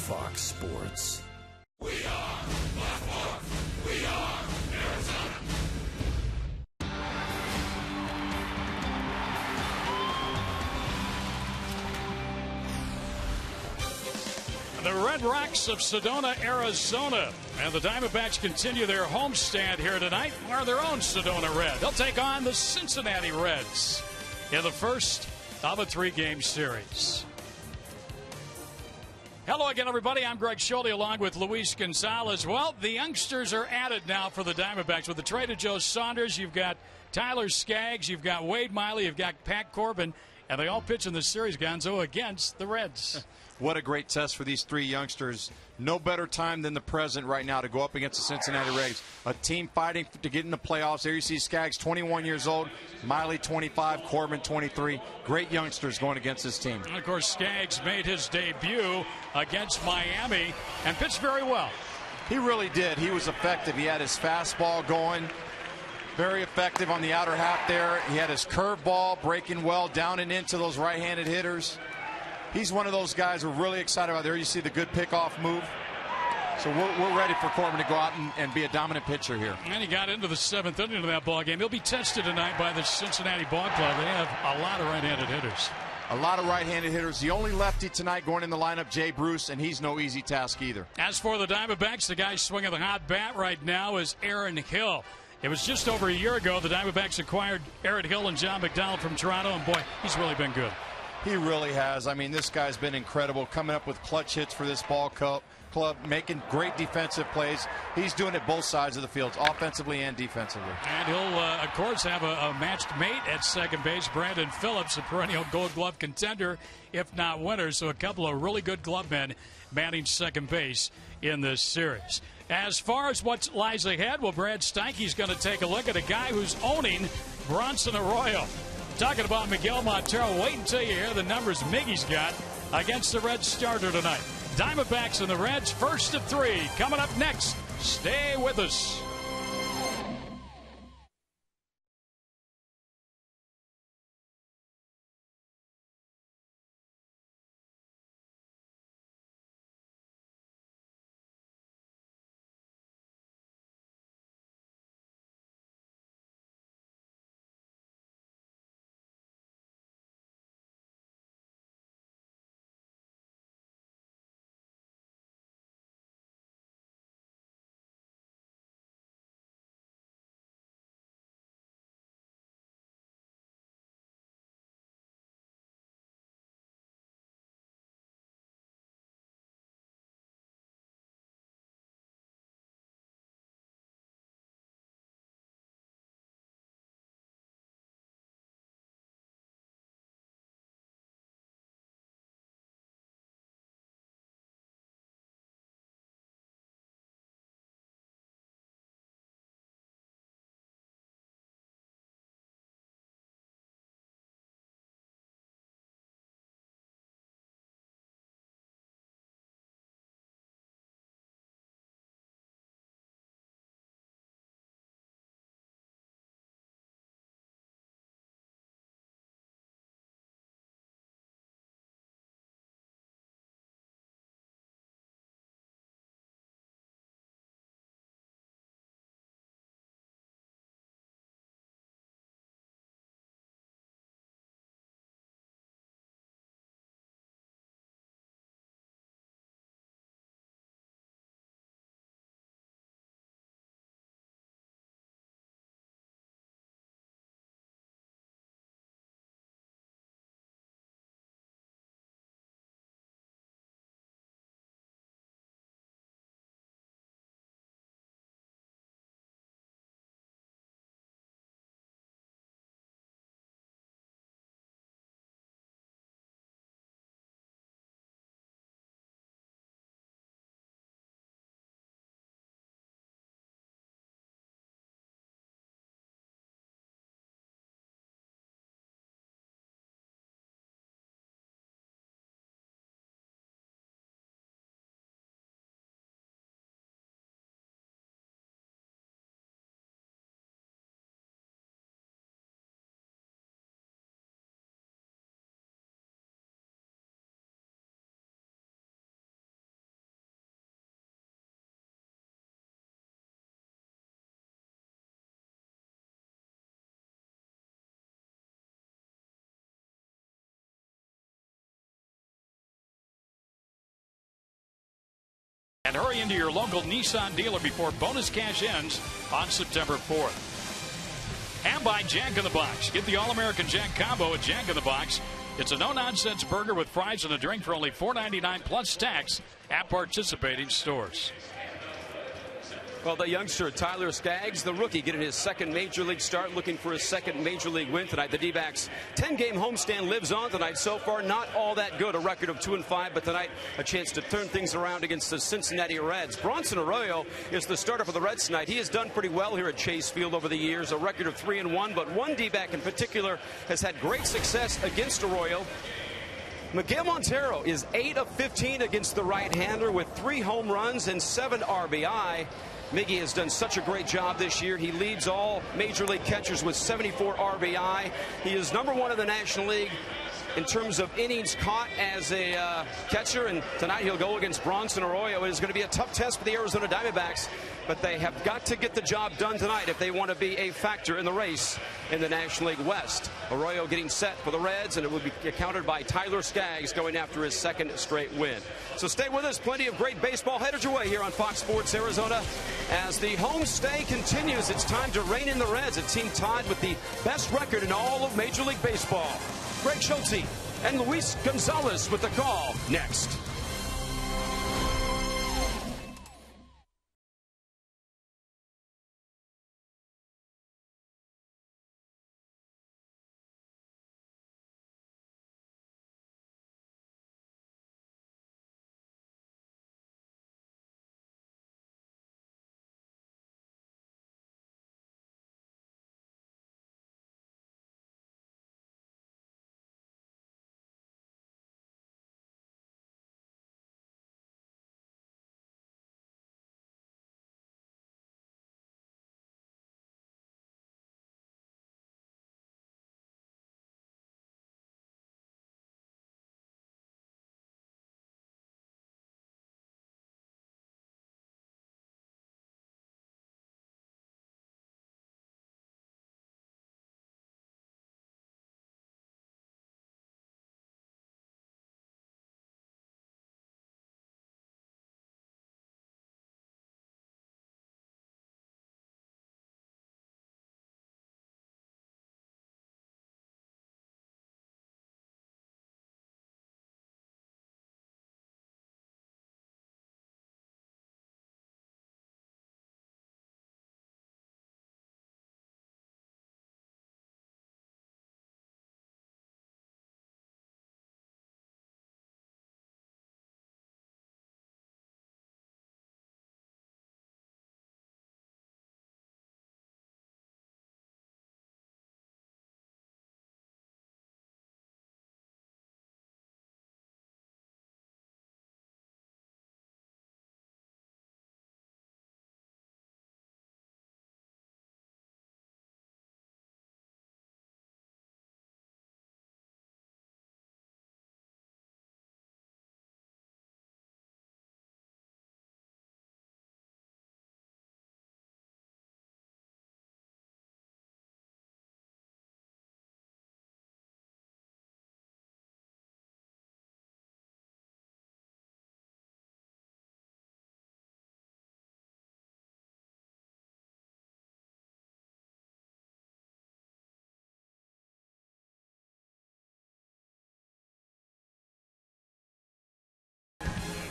Fox Sports. We are Blackmore. We are Arizona. The Red Rocks of Sedona, Arizona, and the Diamondbacks continue their homestand here tonight. Are their own Sedona Red. They'll take on the Cincinnati Reds in the first of a three-game series. Hello again, everybody. I'm Greg Schulte along with Luis Gonzalez. Well, the youngsters are at it now for the Diamondbacks. With the trade of Joe Saunders, you've got Tyler Skaggs, you've got Wade Miley, you've got Pat Corbin, and they all pitch in the series, Gonzo, against the Reds. What a great test for these three youngsters. No better time than the present right now to go up against the Cincinnati Reds. A team fighting to get in the playoffs. There you see Skaggs, 21 years old. Miley, 25. Corbin, 23. Great youngsters going against this team. And, of course, Skaggs made his debut against Miami and pitched very well. He really did. He was effective. He had his fastball going. Very effective on the outer half there. He had his curveball breaking well down and into those right-handed hitters. He's one of those guys we're really excited about. There you see the good pickoff move. So we're ready for Corbin to go out and be a dominant pitcher here. And he got into the seventh inning of that ball game. He'll be tested tonight by the Cincinnati Ball Club. They have a lot of right-handed hitters. A lot of right-handed hitters. The only lefty tonight going in the lineup, Jay Bruce, and he's no easy task either. As for the Diamondbacks, the guy swinging the hot bat right now is Aaron Hill. It was just over a year ago the Diamondbacks acquired Aaron Hill and John McDonald from Toronto, and boy, he's really been good. He really has. I mean, this guy's been incredible, coming up with clutch hits for this ball club, making great defensive plays. He's doing it both sides of the field, offensively and defensively. And he'll, of course, have a matched mate at second base, Brandon Phillips, a perennial Gold Glove contender, if not winner. So a couple of really good glove men manning second base in this series. As far as what lies ahead, well, Brad Steinke's going to take a look at a guy who's owning Bronson Arroyo. Talking about Miguel Montero. Wait until you hear the numbers Miggy's got against the Reds starter tonight. Diamondbacks and the Reds, first of three. Coming up next. Stay with us. And hurry into your local Nissan dealer before bonus cash ends on September 4th. And by Jack in the Box. Get the All-American Jack combo at Jack in the Box. It's a no-nonsense burger with fries and a drink for only $4.99 plus tax at participating stores. Well, the youngster Tyler Skaggs, the rookie, getting his second Major League start, looking for his second Major League win tonight. The D-backs' 10-game homestand lives on tonight. So far, not all that good, a record of 2-5, but tonight a chance to turn things around against the Cincinnati Reds. Bronson Arroyo is the starter for the Reds tonight. He has done pretty well here at Chase Field over the years, a record of 3-1, but one D-back in particular has had great success against Arroyo. Miguel Montero is 8 of 15 against the right-hander with 3 home runs and 7 RBI. Miggy has done such a great job this year. He leads all Major League catchers with 74 RBI. He is #1 in the National League in terms of innings caught as a catcher, and tonight he'll go against Bronson Arroyo. It is going to be a tough test for the Arizona Diamondbacks, but they have got to get the job done tonight if they want to be a factor in the race in the National League West. Arroyo getting set for the Reds, and it will be countered by Tyler Skaggs going after his second straight win. So stay with us. Plenty of great baseball headed your way here on Fox Sports Arizona. As the home stay continues, it's time to rein in the Reds, a team tied with the best record in all of Major League Baseball. Greg Schulte and Luis Gonzalez with the call next.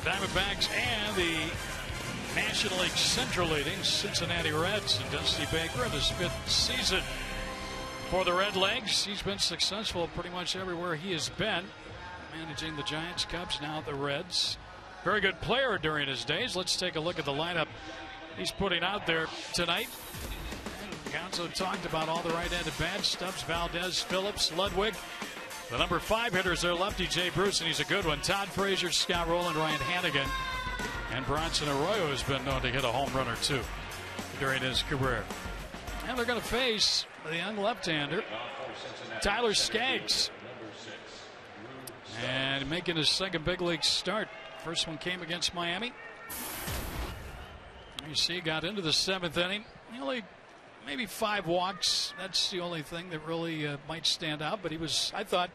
Diamondbacks and the National League Central leading Cincinnati Reds. And Dusty Baker in his 5th season for the Redlegs. He's been successful pretty much everywhere he has been, managing the Giants, Cubs, now the Reds. Very good player during his days. Let's take a look at the lineup he's putting out there tonight. Gonzo talked about all the right-handed bats: Stubbs, Valdez, Phillips, Ludwig. The number 5 hitters are lefty Jay Bruce, and he's a good one. Todd Frazier, Scott Rowland, Ryan Hannigan, and Bronson Arroyo has been known to hit a home run or 2 during his career. And they're going to face the young left-hander, Tyler Skaggs, and making his second big league start. First one came against Miami. You see, got into the 7th inning. Only maybe 5 walks. That's the only thing that really might stand out. But he was, I thought,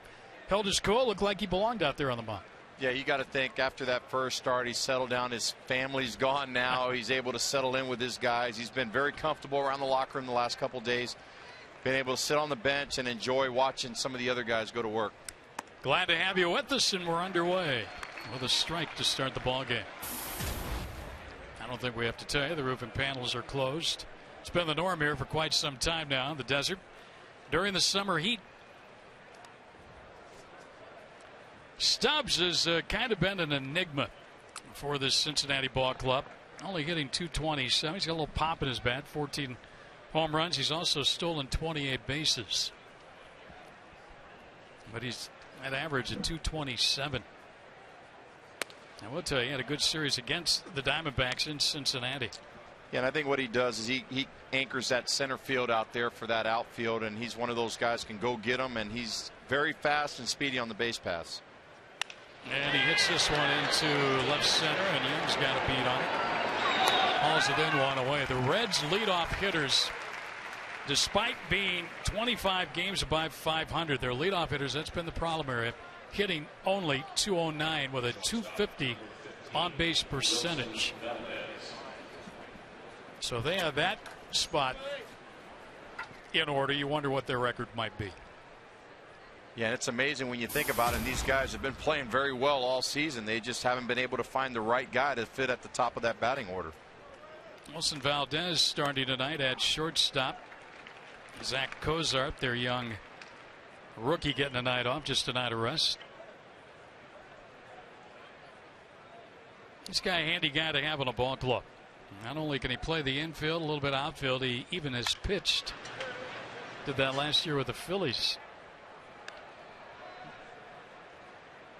held his cool. Looked like he belonged out there on the mound. Yeah, you got to think after that first start, he's settled down. His family's gone now. He's able to settle in with his guys. He's been very comfortable around the locker room the last couple of days. Been able to sit on the bench and enjoy watching some of the other guys go to work. Glad to have you with us, and we're underway with a strike to start the ball game. I don't think we have to tell you the roofing panels are closed. It's been the norm here for quite some time now in the desert. During the summer heat, Stubbs has kind of been an enigma for this Cincinnati ball club. Only hitting .227. He's got a little pop in his bat. 14 home runs. He's also stolen 28 bases. But he's at average at .227. I will tell you, he had a good series against the Diamondbacks in Cincinnati. Yeah, and I think what he does is he anchors that center field out there for that outfield, and he's one of those guys can go get them, and he's very fast and speedy on the base paths. And he hits this one into left center, and Young's got a beat on it. Hauls it in, one away. The Reds' leadoff hitters, despite being 25 games above 500, their leadoff hitters, that's been the problem area, hitting only .209 with a .250 on-base percentage. So they have that spot in order. You wonder what their record might be. Yeah, and it's amazing when you think about it. And these guys have been playing very well all season. They just haven't been able to find the right guy to fit at the top of that batting order. Wilson Valdez starting tonight at shortstop. Zach Cozart, their young rookie, getting a night off, just a night of rest. This guy, a handy guy to have on a ball club. Not only can he play the infield, a little bit outfield, he even has pitched. Did that last year with the Phillies.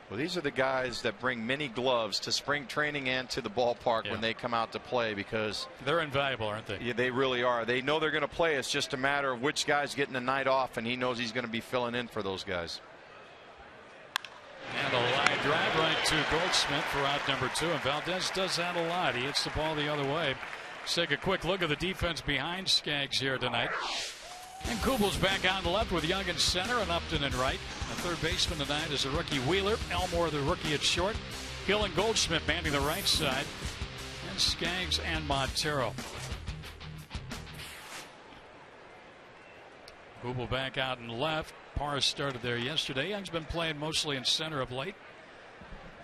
Well, these are the guys that bring many gloves to spring training and to the ballpark when they come out to play, because they're invaluable, aren't they? Yeah, they really are. They know they're going to play. It's just a matter of which guy's getting the night off, and he knows he's going to be filling in for those guys. And a line drive right to Goldschmidt for out number 2. And Valdez does that a lot. He hits the ball the other way. Let's take a quick look at the defense behind Skaggs here tonight. And Kubel's back out in left with Young in center and Upton in right. The third baseman tonight is a rookie Wheeler. Elmore, the rookie, at short. Hill and Goldschmidt manning the right side. And Skaggs and Montero. Kubel back out in left. Parr started there yesterday. Young's been playing mostly in center of late.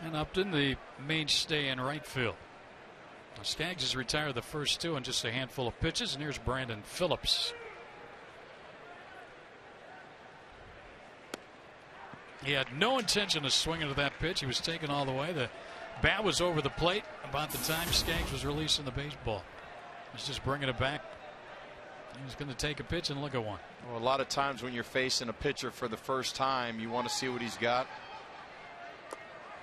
And Upton, the mainstay in right field. Now, Skaggs has retired the first 2 in just a handful of pitches. And here's Brandon Phillips. He had no intention of swinging to that pitch. He was taken all the way. The bat was over the plate about the time Skaggs was releasing the baseball. He's just bringing it back. He was going to take a pitch and look at one. Well, a lot of times when you're facing a pitcher for the first time, you want to see what he's got.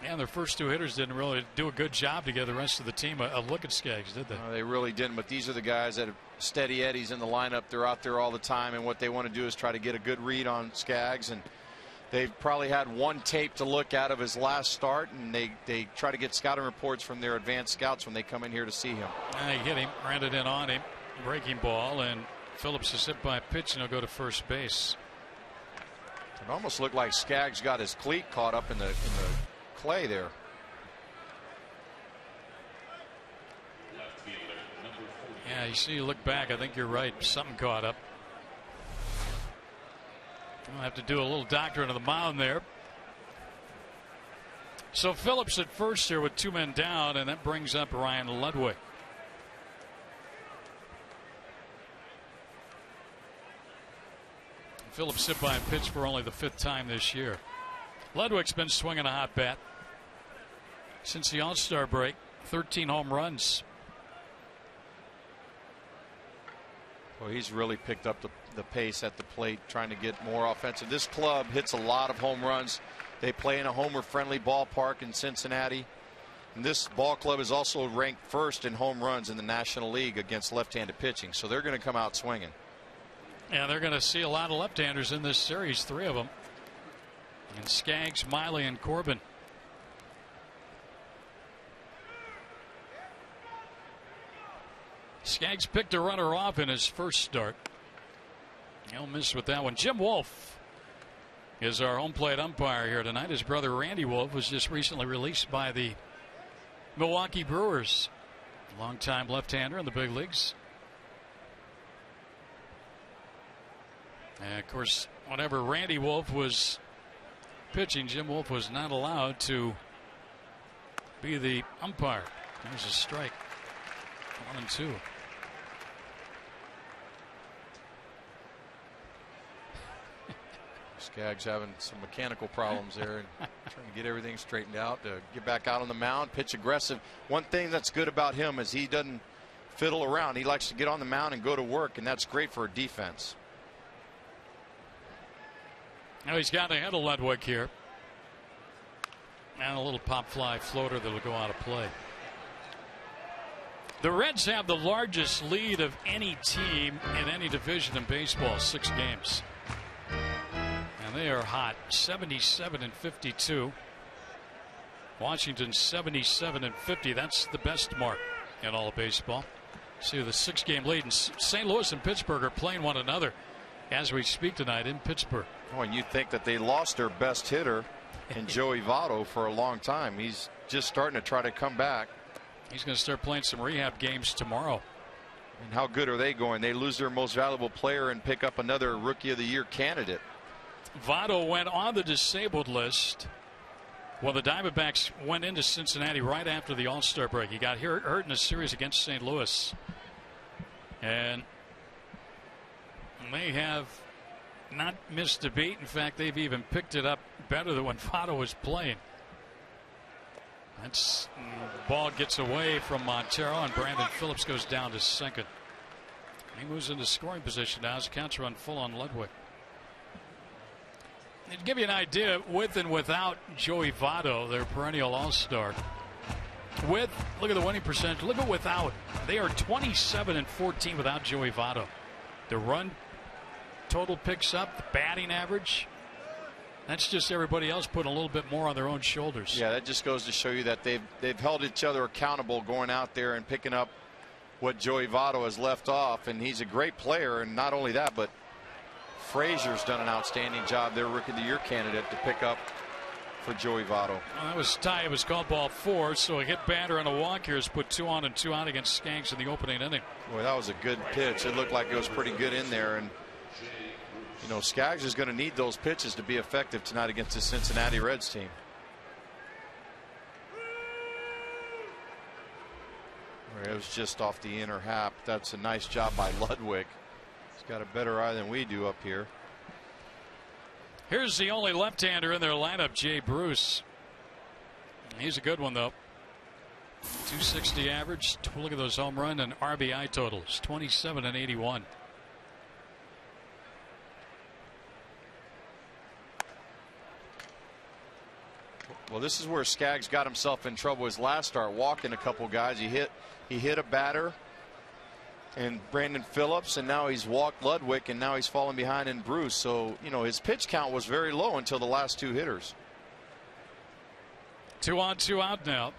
And their first 2 hitters didn't really do a good job to give the rest of the team a look at Skaggs, did they? They really didn't, but these are the guys that have steady Eddies in the lineup. They're out there all the time, and what they want to do is try to get a good read on Skaggs. And they've probably had one tape to look at of his last start, and they try to get scouting reports from their advanced scouts when they come in here to see him. He hit him, ran it in on him, breaking ball, and Phillips is hit by a pitch, and he'll go to first base. It almost looked like Skaggs got his cleat caught up in the clay there. Yeah, you see, you look back, I think you're right. Something caught up. We'll have to do a little doctoring of the mound there. So Phillips at first here with 2 men down, and that brings up Ryan Ludwig. Phillips hit by a pitch for only the 5th time this year. Ludwig's been swinging a hot bat since the All-Star break. 13 home runs. Well, he's really picked up the pace at the plate, trying to get more offensive. This club hits a lot of home runs. They play in a homer-friendly ballpark in Cincinnati. And this ball club is also ranked first in home runs in the National League against left-handed pitching. So they're going to come out swinging. Yeah, they're going to see a lot of left-handers in this series, 3 of them. And Skaggs, Miley, and Corbin. Skaggs picked a runner off in his first start. He'll miss with that one. Jim Wolf is our home plate umpire here tonight. His brother Randy Wolf was just recently released by the Milwaukee Brewers. Longtime left-hander in the big leagues. And of course, whenever Randy Wolf was pitching, Jim Wolf was not allowed to be the umpire. There's a strike. 1-2. Skaggs having some mechanical problems there and trying to get everything straightened out to get back out on the mound, pitch aggressive. One thing that's good about him is he doesn't fiddle around. He likes to get on the mound and go to work, and that's great for a defense. Now he's got to handle Ludwig here. And a little pop fly floater that'll go out of play. The Reds have the largest lead of any team in any division in baseball, 6 games. And they are hot, 77-52. Washington 77-50. That's the best mark in all of baseball. See the 6-game lead. And St. Louis and Pittsburgh are playing one another as we speak tonight in Pittsburgh. Oh, and you think that they lost their best hitter in Joey Votto for a long time. He's just starting to try to come back. He's going to start playing some rehab games tomorrow. And how good are they going? They lose their most valuable player and pick up another Rookie of the Year candidate. Votto went on the disabled list. Well, the Diamondbacks went into Cincinnati right after the All-Star break. He got hurt in a series against St. Louis. And they have not missed a beat. In fact, they've even picked it up better than when Votto was playing. That's the ball gets away from Montero, and Brandon Phillips goes down to second. He moves into scoring position now as the counts run full on Ludwig. To give you an idea, with and without Joey Votto, their perennial all-star. With, look at the winning percentage. Look at without. They are 27-14 without Joey Votto. The run total picks up, the batting average. That's just everybody else putting a little bit more on their own shoulders. Yeah, that just goes to show you that they've held each other accountable going out there and picking up what Joey Votto has left off. And he's a great player, and not only that, but Frazier's done an outstanding job, their Rookie of the Year candidate, to pick up for Joey Votto. Well, that was tie. It was called ball 4, so a hit batter and a walk here has put 2 on and 2 out against Skaggs in the opening inning. Boy, that was a good pitch. It looked like it was pretty good in there, and you know, Skaggs is going to need those pitches to be effective tonight against the Cincinnati Reds team. It was just off the inner hap. That's a nice job by Ludwig. He's got a better eye than we do up here. Here's the only left-hander in their lineup, Jay Bruce. He's a good one, though. 260 average. Look at those home run and RBI totals, 27 and 81. Well, this is where Skaggs got himself in trouble his last start, walking a couple guys. He hit a batter and Brandon Phillips, and now he's walked Ludwig, and now he's falling behind in Bruce. So, you know, his pitch count was very low until the last 2 hitters. 2 on, 2 out now.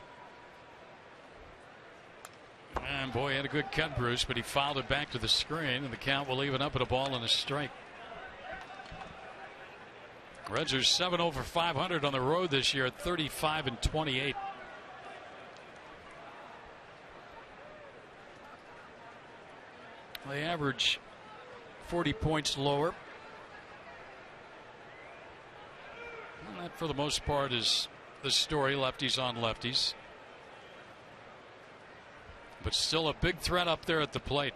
And boy, he had a good cut, Bruce, but he fouled it back to the screen, and the count will even up at a ball and a strike. Reds are 7 over 500 on the road this year at 35-28. They average 40 points lower. And that, for the most part, is the story. Lefties on lefties. But still a big threat up there at the plate.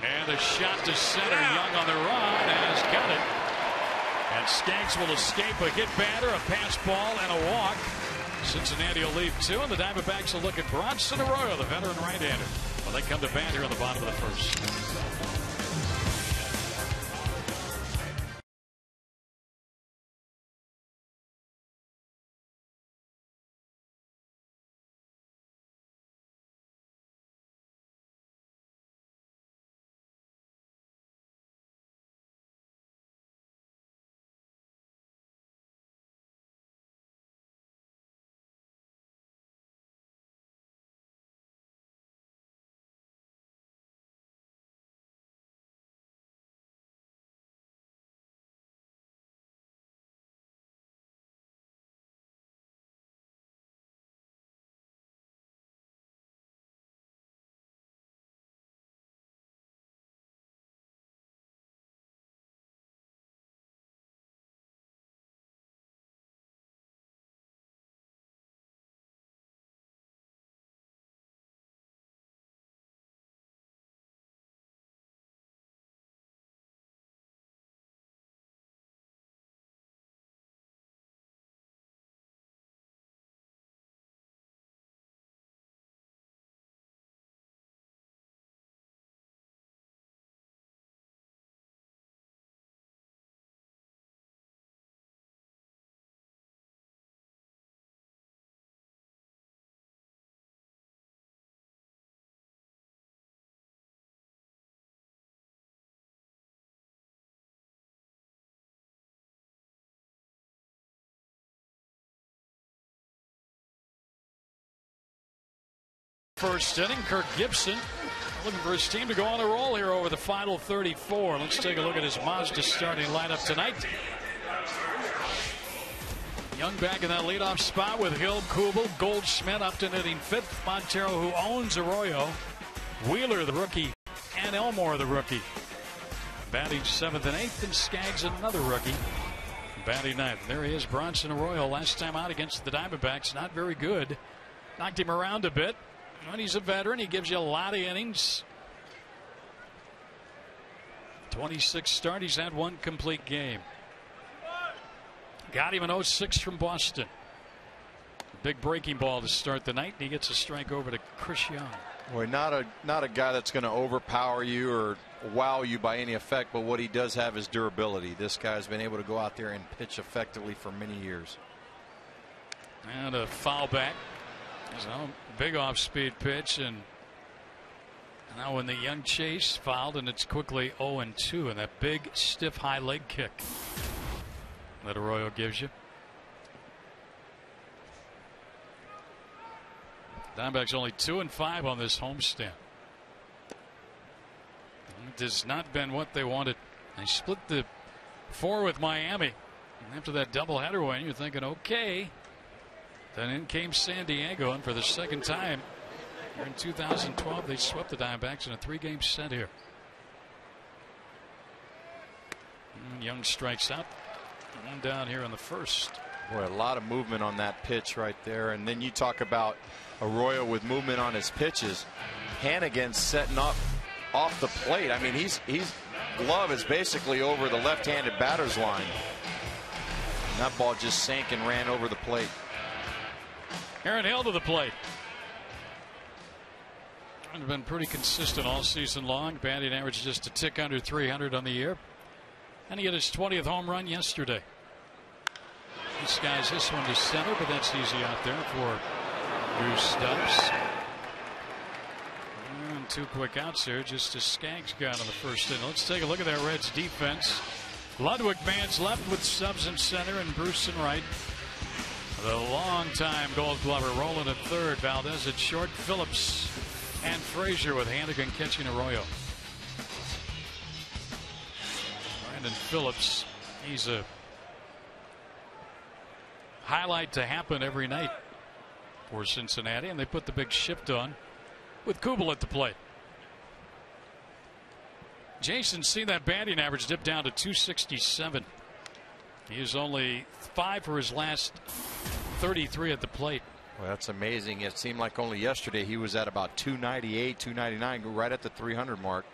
And a shot to center. Young on the run has got it. And Skaggs will escape a hit batter, a pass ball, and a walk. Cincinnati will leave 2, and the Diamondbacks will look at Bronson Arroyo, the veteran right-hander. Well, they come to bat here in the bottom of the first. First inning, Kirk Gibson looking for his team to go on a roll here over the final 34. Let's take a look at his Mazda starting lineup tonight. Young back in that leadoff spot with Hill, Kubel, Goldschmidt, Upton hitting fifth. Montero, who owns Arroyo, Wheeler, the rookie, and Elmore, the rookie, batting seventh and eighth, and Skaggs, another rookie, batting ninth. There he is, Bronson Arroyo, last time out against the Diamondbacks, not very good. Knocked him around a bit. When he's a veteran, he gives you a lot of innings. 26 start, he's had one complete game. Got him an 0-6 from Boston. Big breaking ball to start the night, and he gets a strike over to Chris Young. Boy, not a guy that's going to overpower you or wow you by any effect, but what he does have is durability. This guy's been able to go out there and pitch effectively for many years. And a foul back. There's a big off-speed pitch, and now when the Young chase fouled, and it's quickly 0-2, and that big stiff high leg kick that Arroyo gives you. Diamondbacks only 2-5 on this homestand. It has not been what they wanted. They split the 4 with Miami, and after that doubleheader win, you're thinking, okay. Then in came San Diego, and for the second time here in 2012, they swept the Diamondbacks in a 3-game set here. And Young strikes out. One down here in the first. Boy, a lot of movement on that pitch right there. And then you talk about Arroyo with movement on his pitches. Hannigan setting up off the plate. I mean, he's glove is basically over the left-handed batter's line. And that ball just sank and ran over the plate. Aaron Hill to the plate. He's been pretty consistent all season long. Batting average just a tick under 300 on the year. And he hit his 20th home run yesterday. He skies this one to center, but that's easy out there for Bruce Stubbs. And 2 quick outs here, just as Skaggs got in the first inning. Let's take a look at that Reds defense. Ludwig Man's left with Stubbs in center and Bruce in right. The longtime Gold Glover rolling at third. Valdez at short. Phillips and Frazier with Hannigan catching Arroyo. Brandon Phillips, he's a highlight to happen every night for Cincinnati, and they put the big shift on with Kubel at the plate. Jason's seen that batting average dip down to 267. He is only 5 for his last 33 at the plate. Well, that's amazing. It seemed like only yesterday he was at about 298, 299, right at the 300 mark.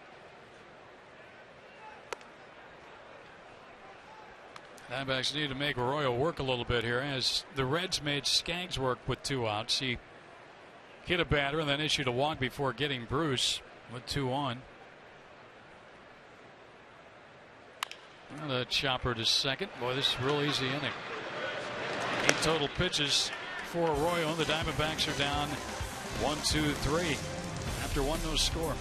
Diamondbacks need to make Arroyo work a little bit here, as the Reds made Skaggs work with 2 outs. He hit a batter and then issued a walk before getting Bruce with 2 on. And a chopper to second. Boy, this is a real easy inning. 8 total pitches for Arroyo, and the Diamondbacks are down 1-2-3 after 1 no score.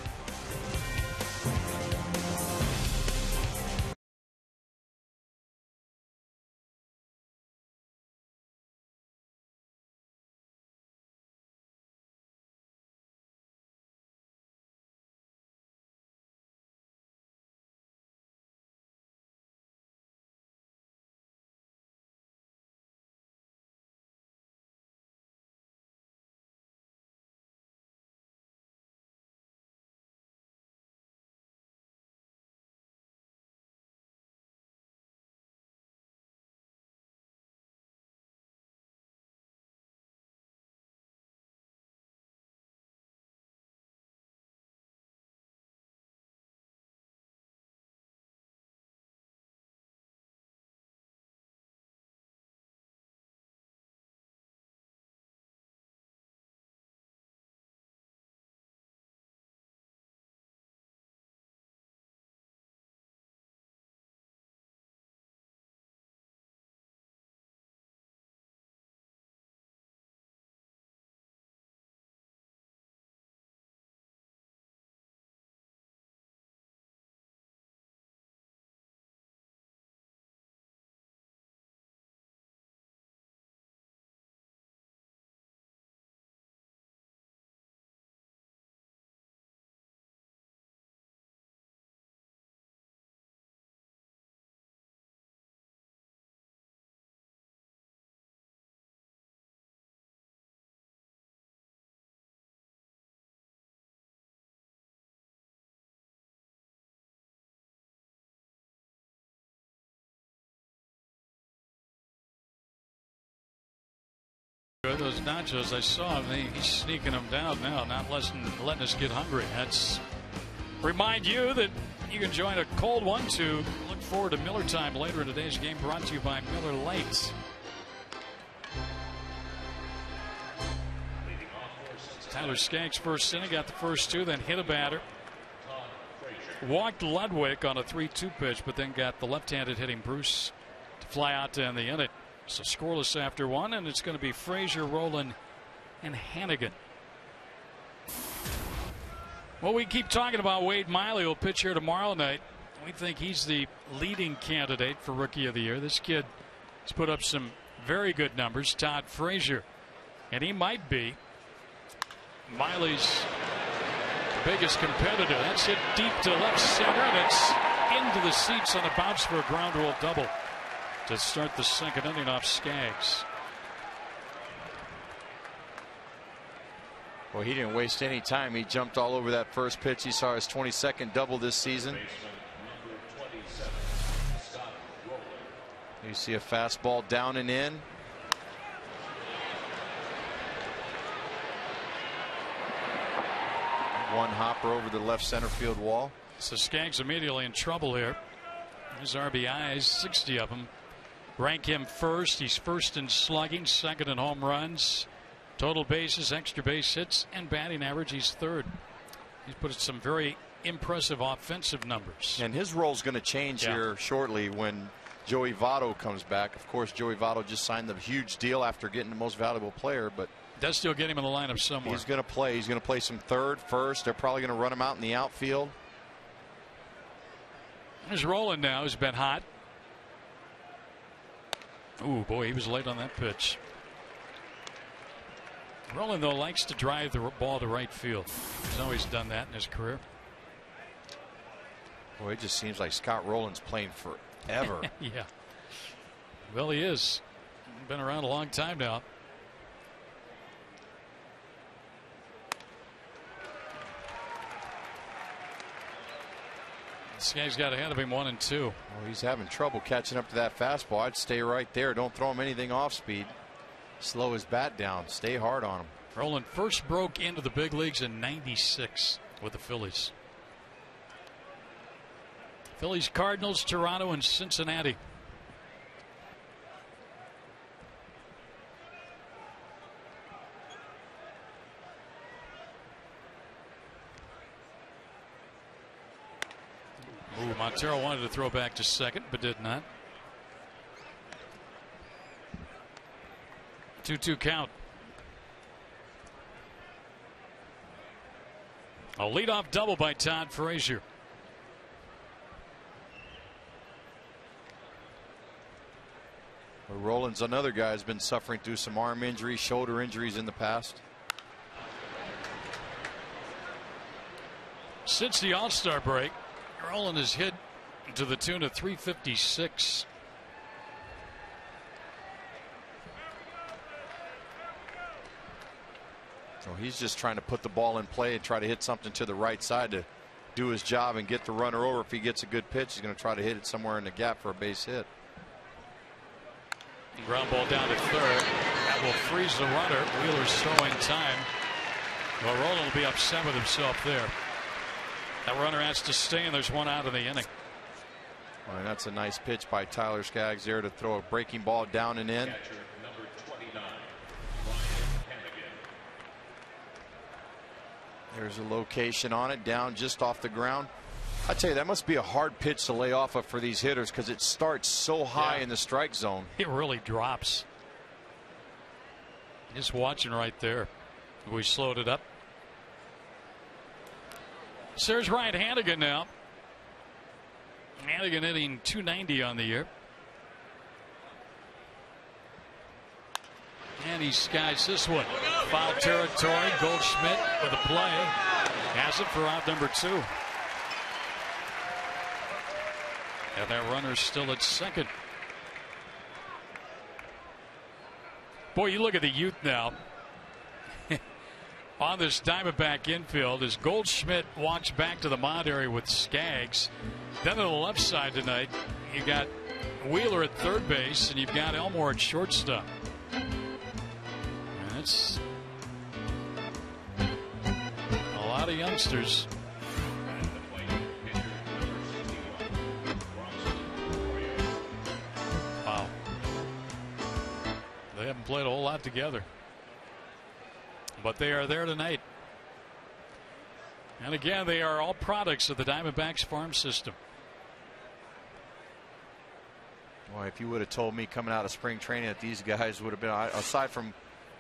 there. Those nachos, I saw him. He's sneaking them down now, not letting us get hungry. That's remind you that you can join a cold one to look forward to Miller time later in today's game, brought to you by Miller Lite. Tyler Skaggs first inning, got the first two, then hit a batter. Walked Ludwig on a 3-2 pitch, but then got the left-handed hitting Bruce to fly out to end the inning. So scoreless after one, and it's going to be Frazier, Rowland, and Hannigan. Well, we keep talking about Wade Miley. Will pitch here tomorrow night. We think he's the leading candidate for Rookie of the Year. This kid has put up some very good numbers. Todd Frazier, and he might be Miley's biggest competitor. That's hit deep to left center, and it's into the seats on a bounce for a ground rule double to start the second inning off Skaggs. Well, he didn't waste any time. He jumped all over that first pitch. He saw his 22nd double this season. You see a fastball down and in. One hopper over the left center field wall. So Skaggs immediately in trouble here. His RBIs, 60 of them, rank him first. He's first in slugging, second in home runs, total bases, extra base hits, and batting average. He's third. He's put some very impressive offensive numbers. And his role is going to change here shortly when Joey Votto comes back. Of course, Joey Votto just signed the huge deal after getting the most valuable player, but does still get him in the lineup somewhere. He's going to play. He's going to play some third, first. They're probably going to run him out in the outfield. There's Rowland now, who's been hot. Ooh, boy, he was late on that pitch. Rowland, though, likes to drive the ball to right field. He's always done that in his career. Boy, it just seems like Scott Rowland's playing forever. Yeah. Well, he is. Been around a long time now. This guy's got ahead of him 1-2. Well, he's having trouble catching up to that fastball. I'd stay right there. Don't throw him anything off speed. Slow his bat down. Stay hard on him. Rowland first broke into the big leagues in '96 with the Phillies. Phillies, Cardinals, Toronto, and Cincinnati. Ooh, Montero wanted to throw back to second, but did not. 2-2 count. A leadoff double by Todd Frazier. Well, Rowland's another guy who's been suffering through some arm injuries, shoulder injuries in the past. Since the All-Star break, Rowland has hit to the tune of 356. Well, he's just trying to put the ball in play and try to hit something to the right side to do his job and get the runner over. If he gets a good pitch, he's going to try to hit it somewhere in the gap for a base hit. Ground ball down to third. That will freeze the runner. Wheeler's throwing time. Well, Rowland will be upset with himself there. That runner has to stay, and there's one out of the inning. Well, and that's a nice pitch by Tyler Skaggs there to throw a breaking ball down and in. There's a location on it, down just off the ground. I tell you, that must be a hard pitch to lay off of for these hitters because it starts so high in the strike zone. It really drops. Just watching right there. We slowed it up. So there's Ryan Hannigan now. Hannigan hitting .290 on the year. And he skies this one. Foul territory. Goldschmidt with a play. Has it for out number 2. And that runner's still at second. Boy, you look at the youth now. On this Diamondback infield as Goldschmidt walks back to the mound area with Skaggs. Then on the left side tonight, you got Wheeler at third base, and you've got Elmore at shortstop. And That's a lot of youngsters. Wow. They haven't played a whole lot together, but they are there tonight. And again, they are all products of the Diamondbacks farm system. Boy, if you would have told me coming out of spring training that these guys would have been, aside from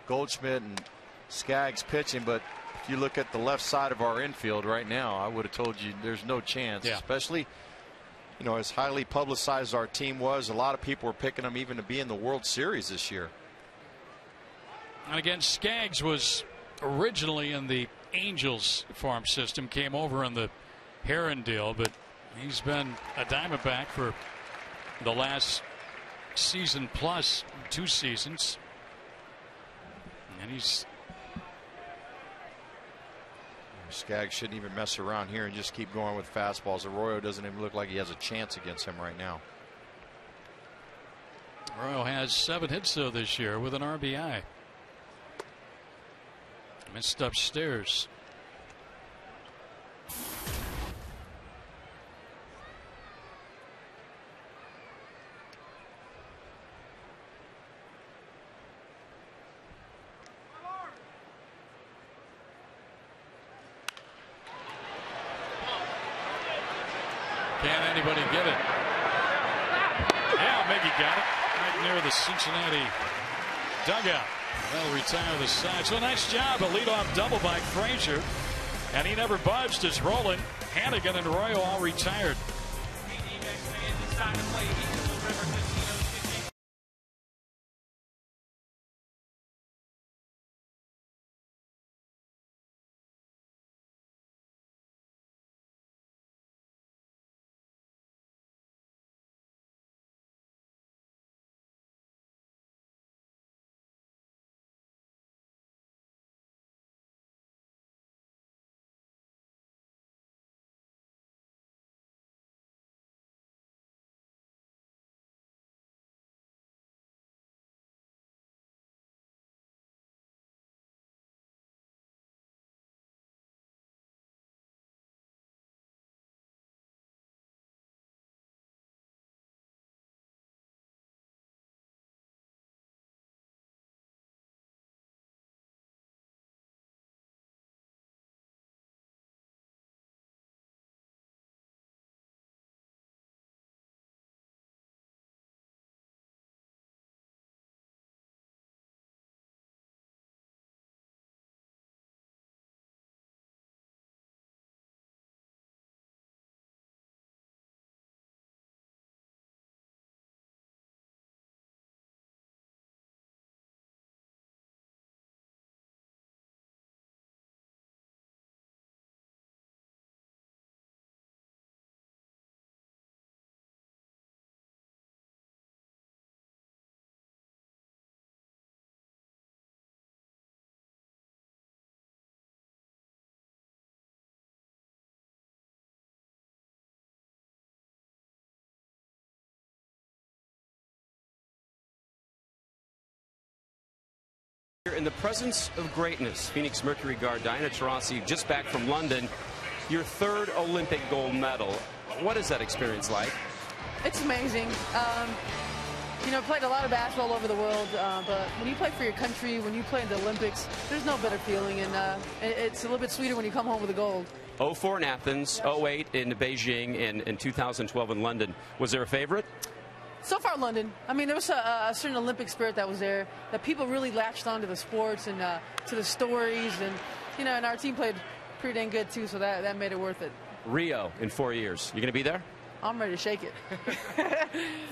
Goldschmidt and Skaggs pitching, but if you look at the left side of our infield right now, I would have told you there's no chance. Yeah. Especially, you know, as highly publicized our team was, a lot of people were picking them even to be in the World Series this year. And again, Skaggs was originally in the Angels farm system, came over in the Heron deal, but he's been a Diamondback for the last season plus 2 seasons. And Skaggs shouldn't even mess around here and just keep going with fastballs. Arroyo doesn't even look like he has a chance against him right now. Arroyo has 7 hits though this year with an RBI. Missed upstairs. Can anybody get it? Yeah, Miggy got it right near the Cincinnati dugout. They'll retire the side. So nice job. A leadoff double by Frazier. And he never budged as Roland, Hannigan, and Arroyo all retired. In the presence of greatness, Phoenix Mercury guard Diana Taurasi, just back from London, your 3rd Olympic gold medal. What is that experience like? It's amazing. You know, played a lot of basketball all over the world, but when you play for your country, when you play in the Olympics, there's no better feeling, and it's a little bit sweeter when you come home with a gold. 04 in Athens, 08 in Beijing, and in 2012 in London. Was there a favorite? So far, London. I mean, there was a certain Olympic spirit that was there, that people really latched onto the sports and to the stories, and you know, and our team played pretty dang good too, so that made it worth it. Rio in 4 years. You going to be there? I'm ready to shake it.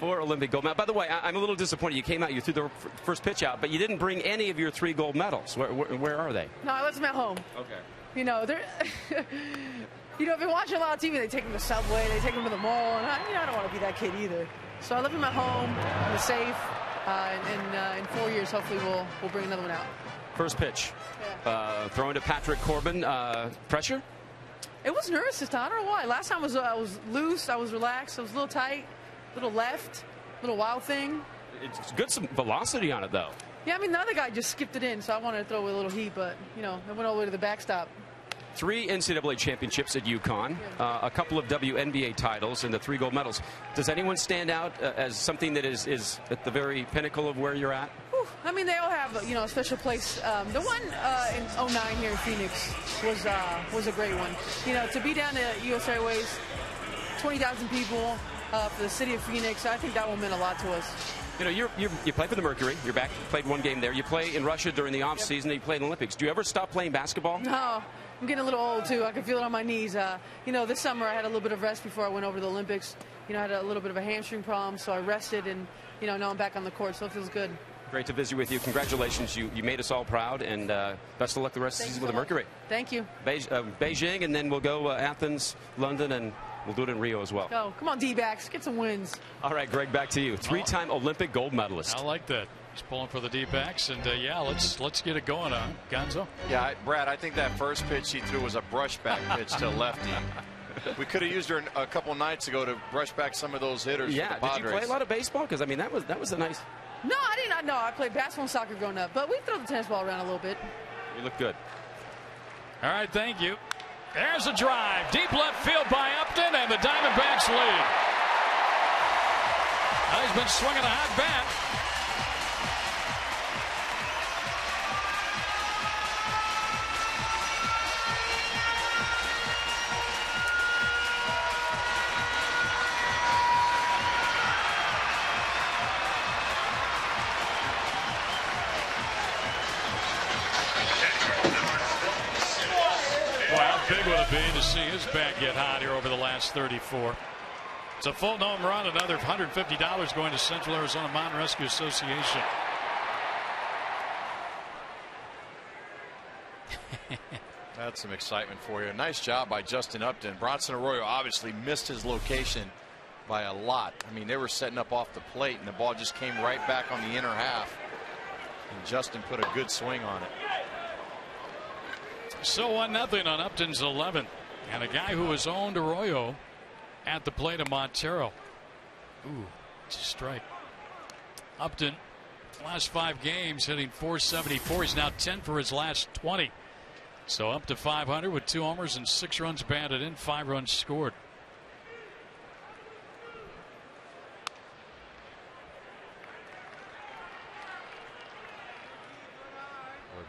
4 Olympic gold medals. By the way, I'm a little disappointed. You came out, you threw the first pitch out, but you didn't bring any of your 3 gold medals. Where are they? No, I left them at home. Okay. You know, they're. You know, if you're watching a lot of TV, they take them to Subway, they take them to the mall, and I don't want to be that kid either. So I left them at home, in the safe, and in 4 years, hopefully we'll bring another one out. First pitch. Yeah. Throwing to Patrick Corbin. Pressure? It was nervous this time. I don't know why. Last time I was loose, I was relaxed, I was a little tight, little left, little wild thing. It's good, some velocity on it, though. Yeah, I mean, the other guy just skipped it in, so I wanted to throw a little heat, but, you know, it went all the way to the backstop. 3 NCAA championships at UConn, a couple of WNBA titles, and the 3 gold medals. Does anyone stand out as something that is at the very pinnacle of where you're at? Whew. I mean, they all have, you know, a special place. The one in '09 here in Phoenix was a great one. You know, to be down to US Airways, 20,000 people for the city of Phoenix, I think that one meant a lot to us. You know, you play for the Mercury. You're back. You played 1 game there. You play in Russia during the off season. You play in the Olympics. Do you ever stop playing basketball? No. I'm getting a little old, too. I can feel it on my knees. You know, this summer I had a little bit of rest before I went over to the Olympics. You know, I had a little bit of a hamstring problem, so I rested, and, you know, now I'm back on the court, so it feels good. Great to visit with you. Congratulations. You made us all proud, and best of luck the rest of the season with the Mercury. Thank you. Beijing, and then we'll go Athens, London, and we'll do it in Rio as well. Go. Come on, D-backs. Get some wins. All right, Greg, back to you. 3-time Olympic gold medalist. I like that. He's pulling for the D-backs, and yeah, let's get it going on Gonzo. Yeah, Brad, I think that first pitch he threw was a brushback pitch to lefty. We could have used her a couple nights ago to brush back some of those hitters. Yeah, for the Padres. Did you play a lot of baseball? Because I mean, that was a nice. No, I did not know. I played basketball and soccer growing up, but we throw the tennis ball around a little bit. You look good. All right, thank you. There's a drive, deep left field by Upton, and the Diamondbacks lead. Well, he's been swinging a hot bat. Big would it be to see his bat get hot here over the last 34. It's a full home run, another $150 going to Central Arizona Mountain Rescue Association. That's some excitement for you. Nice job by Justin Upton. Bronson Arroyo obviously missed his location by a lot. I mean, they were setting up off the plate, and the ball just came right back on the inner half. And Justin put a good swing on it. So 1-0 on Upton's 11th, and a guy who has owned Arroyo at the plate of Montero. Ooh, it's a strike. Upton, last 5 games, hitting .474. He's now 10 for his last 20. So up to 500 with 2 homers and 6 runs batted in, 5 runs scored.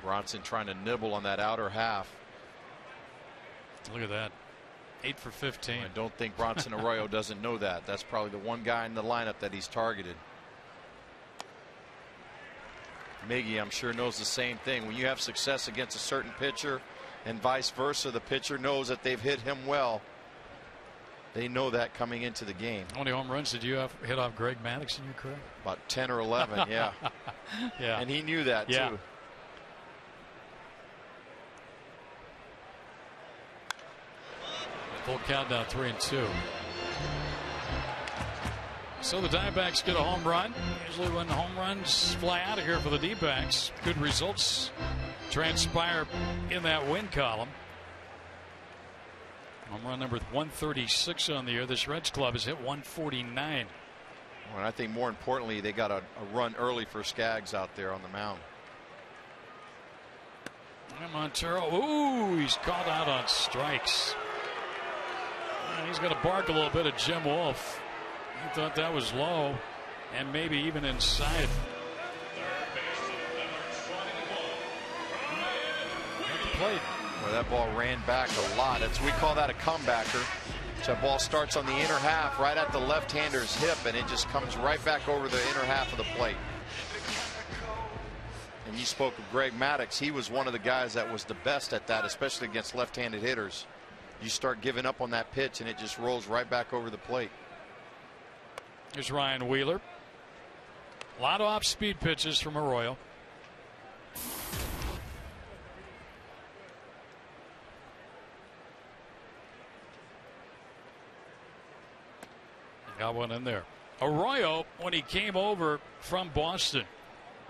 Bronson trying to nibble on that outer half. Look at that. 8 for 15. I don't think Bronson Arroyo doesn't know that. That's probably the one guy in the lineup that he's targeted. Miggy, I'm sure, knows the same thing. When you have success against a certain pitcher and vice versa, the pitcher knows that they've hit him well. They know that coming into the game. How many home runs did you have hit off Greg Maddux in your career? About 10 or 11, yeah. Yeah. And he knew that, too. Full count now, 3-2. So the Diamondbacks get a home run. Usually when home runs fly out of here for the D-backs, good results transpire in that win column. Home run number 136 on the year. This Reds club has hit 149. Well, and I think more importantly, they got a run early for Skaggs out there on the mound. And Montero, ooh, he's called out on strikes. And he's going to bark a little bit at Jim Wolf. He thought that was low and maybe even inside. At the plate. Well, that ball ran back a lot. We call that a comebacker. That ball starts on the inner half right at the left-hander's hip, and it just comes right back over the inner half of the plate. And you spoke of Greg Maddux. He was one of the guys that was the best at that, especially against left-handed hitters. You start giving up on that pitch and it just rolls right back over the plate. Here's Ryan Wheeler. A lot of off-speed pitches from Arroyo. Got one in there. Arroyo, when he came over from Boston,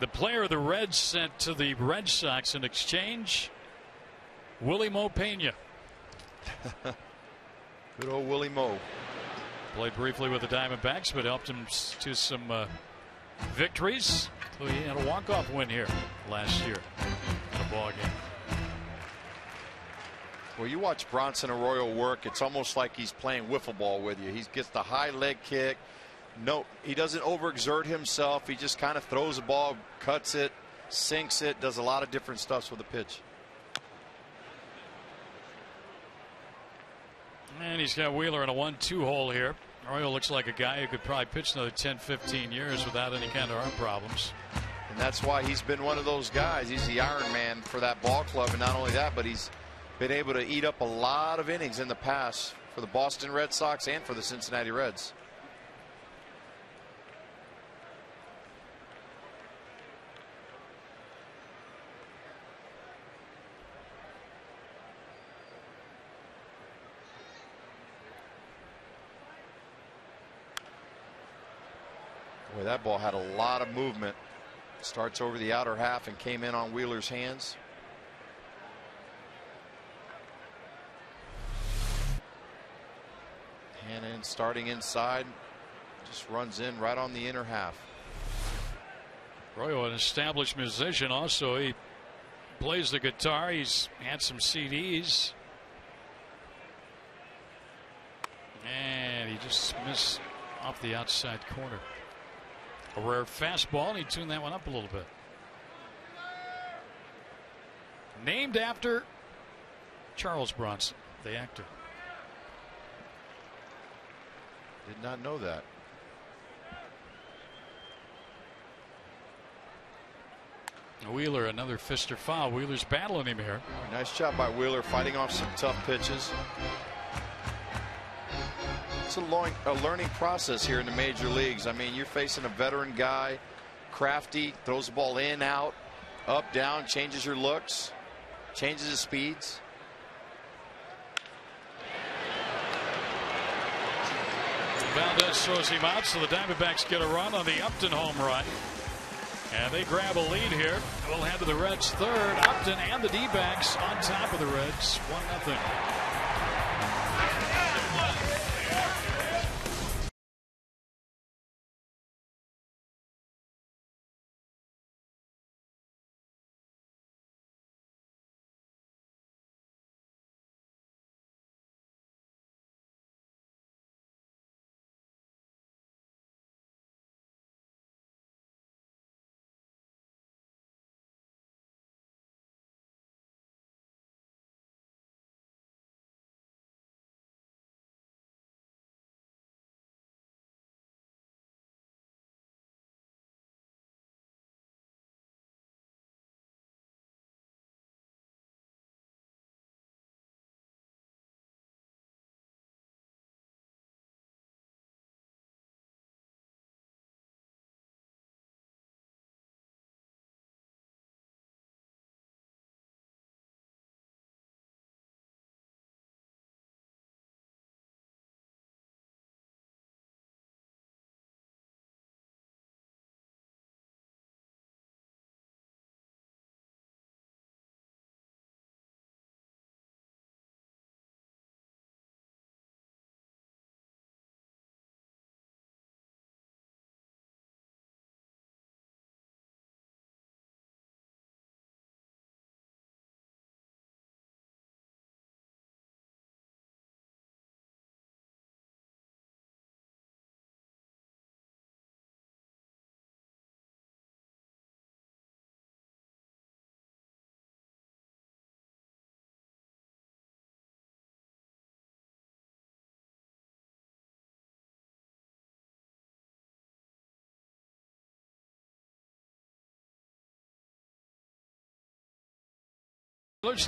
the player the Reds sent to the Red Sox in exchange, Willie Mo Pena. Good old Willie Mo. Played briefly with the Diamondbacks, but helped him to some victories. He had a walk-off win here last year in a ball game. Well, you watch Bronson Arroyo work, it's almost like he's playing wiffle ball with you. He gets the high leg kick. No, he doesn't overexert himself. He just kind of throws the ball, cuts it, sinks it, does a lot of different stuff with the pitch. And he's got Wheeler in a 1-2 hole here. Arroyo looks like a guy who could probably pitch another 10-15 years without any kind of arm problems. And that's why he's been one of those guys. He's the Iron Man for that ball club. And not only that, but he's been able to eat up a lot of innings in the past for the Boston Red Sox and for the Cincinnati Reds. Boy, that ball had a lot of movement. Starts over the outer half and came in on Wheeler's hands. Hannon starting inside, just runs in right on the inner half. Arroyo, an established musician, also he plays the guitar. He's had some CDs, and he just missed off the outside corner. A rare fastball, and he tuned that one up a little bit. Named after Charles Bronson, the actor. Did not know that. Wheeler, another fist or foul. Wheeler's battling him here. Nice job by Wheeler fighting off some tough pitches. It's a learning process here in the major leagues. I mean, you're facing a veteran guy, crafty, throws the ball in, out, up, down, changes your looks, changes his speeds. Valdez throws him out, so the Diamondbacks get a run on the Upton home run. And they grab a lead here. We'll head to the Reds' third. Upton and the D-backs on top of the Reds, 1-0.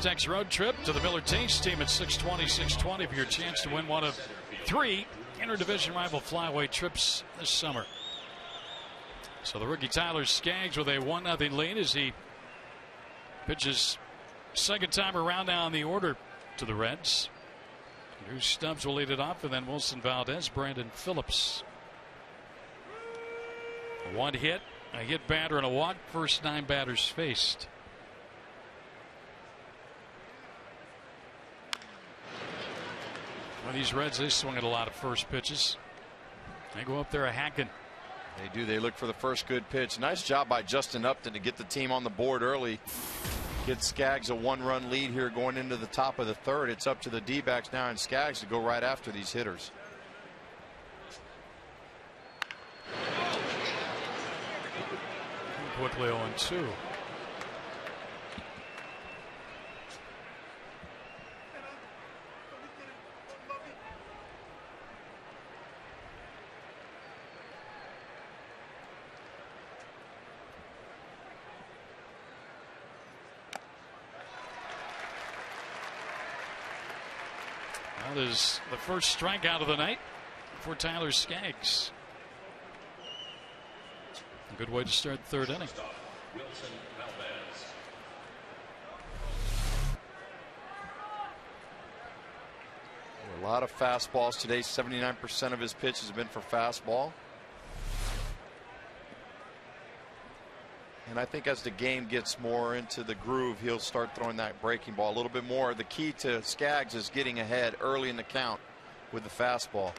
Text road trip to the Miller Taste team at 620 for your chance to win one of 3 interdivision rival flyaway trips this summer. So the rookie Tyler Skaggs with a 1-0 lead as he pitches second time around now in the order to the Reds. Drew Stubbs will lead it off, and then Wilson Valdez, Brandon Phillips. One hit, a hit batter, and a walk. First 9 batters faced. Well, these Reds, they swing at a lot of first pitches. They go up there a hacking. They do. They look for the first good pitch. Nice job by Justin Upton to get the team on the board early. Get Skaggs a 1-run lead here going into the top of the third. It's up to the D-backs now and Skaggs to go right after these hitters. Quickly 0-2. That is the first strikeout of the night for Tyler Skaggs. A good way to start the third inning. A lot of fastballs today. 79% of his pitches have been for fastball. And I think as the game gets more into the groove, he'll start throwing that breaking ball a little bit more. The key to Skaggs is getting ahead early in the count with the fastball.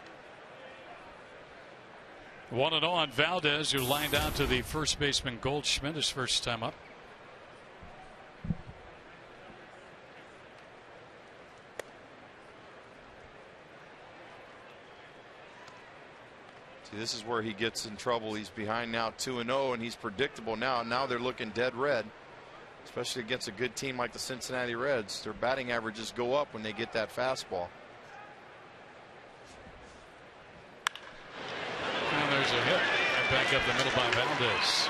1-0 on Valdez, who lined out to the first baseman Goldschmidt his first time up. See, this is where he gets in trouble. He's behind now 2-0, and he's predictable now. Now they're looking dead red, especially against a good team like the Cincinnati Reds. Their batting averages go up when they get that fastball. And there's a hit right back up the middle by Valdez.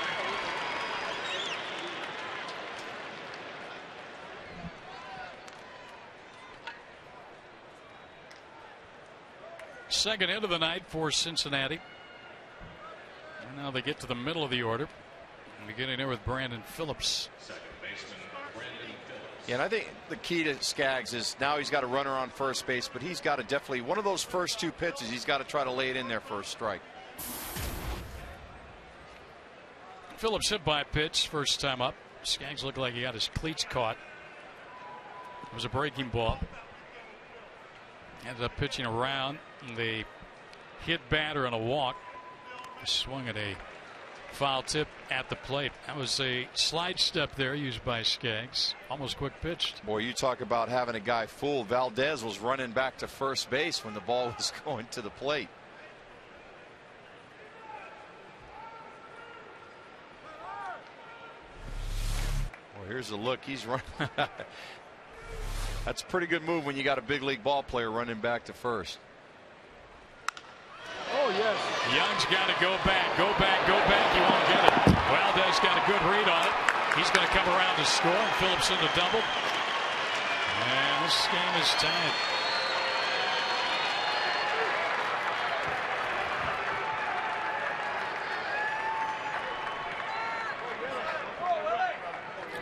Second hit of the night for Cincinnati. And now they get to the middle of the order. Beginning there with Brandon Phillips. Yeah, and I think the key to Skaggs is now he's got a runner on first base, but he's got to definitely, one of those first two pitches, he's got to try to lay it in there for a strike. Phillips hit by a pitch first time up. Skaggs looked like he got his cleats caught. It was a breaking ball. Ended up pitching around. They hit batter and a walk. Swung at a foul tip at the plate. That was a slide step there used by Skaggs. Almost quick pitched. Boy, you talk about having a guy fooled. Valdez was running back to first base when the ball was going to the plate. Well, here's a look. He's running. That's a pretty good move when you got a big league ball player running back to first. Oh, yes. Young's got to go back. Go back. Go back. You won't get it. Valdez got a good read on it. He's going to come around to score. And Phillips in the double. And this game is tied.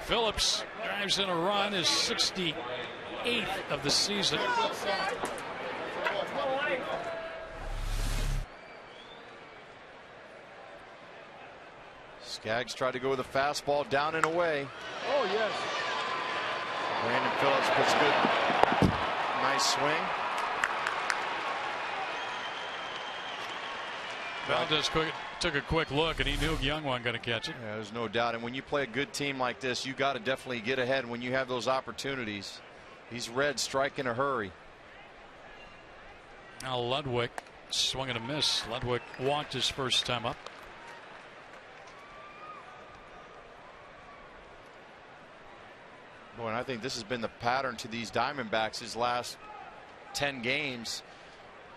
Phillips drives in a run, his 68th of the season. Skaggs tried to go with a fastball down and away. Oh, yes. Brandon Phillips puts good, nice swing. Valdez took a quick look, and he knew Young wasn't going to catch it. Yeah, there's no doubt. And when you play a good team like this, you got to definitely get ahead when you have those opportunities. These Reds strike in a hurry. Now Ludwig swung and a miss. Ludwig walked his first time up. Boy, and I think this has been the pattern to these Diamondbacks his last 10 games.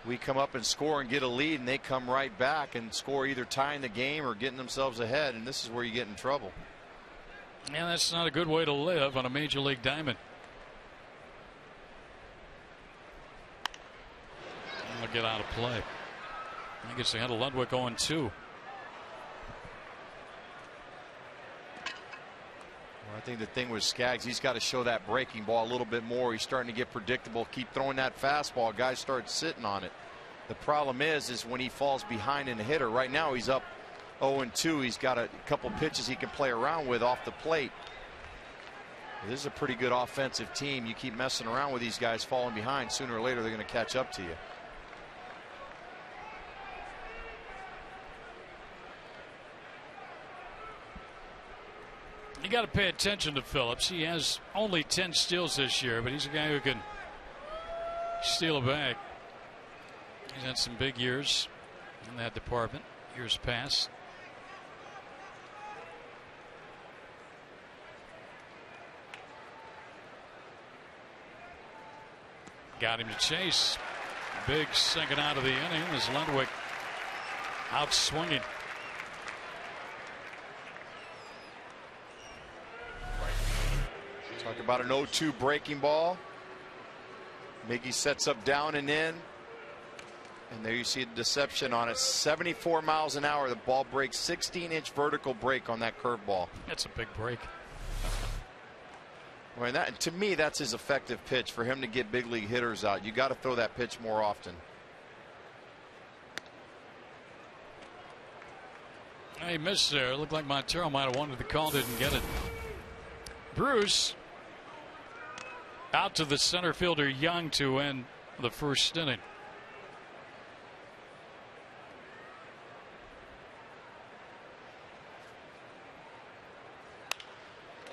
We come up and score and get a lead, and they come right back and score, either tying the game or getting themselves ahead, and this is where you get in trouble. Yeah, that's not a good way to live on a major league diamond. And they'll get out of play. I guess they had a Ludwig 0-2. I think the thing with Skaggs, he's got to show that breaking ball a little bit more. He's starting to get predictable. Keep throwing that fastball. Guys start sitting on it. The problem is when he falls behind in a hitter. Right now he's up 0-2. He's got a couple pitches he can play around with off the plate. This is a pretty good offensive team. You keep messing around with these guys falling behind, sooner or later they're going to catch up to you. You got to pay attention to Phillips. He has only 10 steals this year, but he's a guy who can steal a bag. He's had some big years in that department, years past. Got him to chase. Big second out of the inning as Lundwick out swinging. Talk about an 0-2 breaking ball. Miggy sets up down and in. And there you see the deception on it. 74 miles an hour. The ball breaks 16-inch vertical break on that curveball. That's a big break. Well, that, to me, that's his effective pitch for him to get big league hitters out. You got to throw that pitch more often. He missed there. Looked like Montero might have wanted the call, didn't get it. Bruce out to the center fielder Young to end the first inning.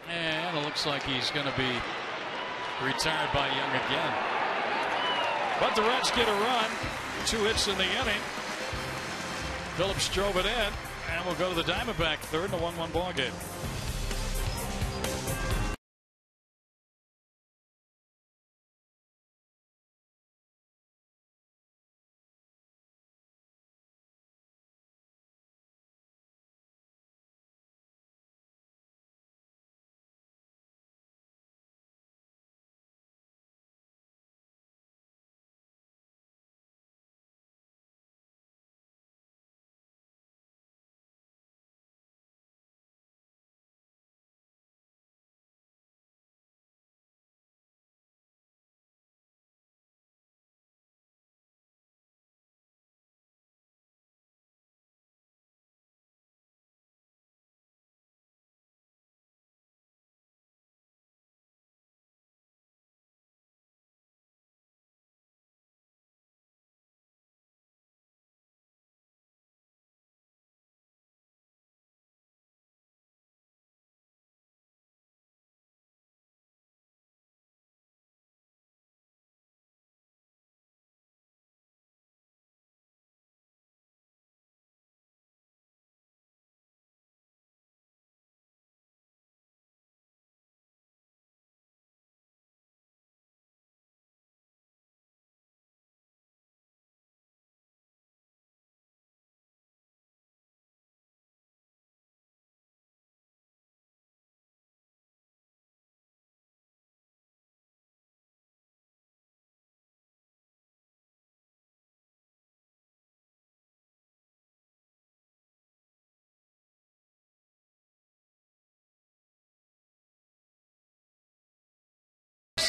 And it looks like he's going to be retired by Young again. But the Reds get a run. 2 hits in the inning. Phillips drove it in. And we'll go to the Diamondback third in a 1-1 ball game.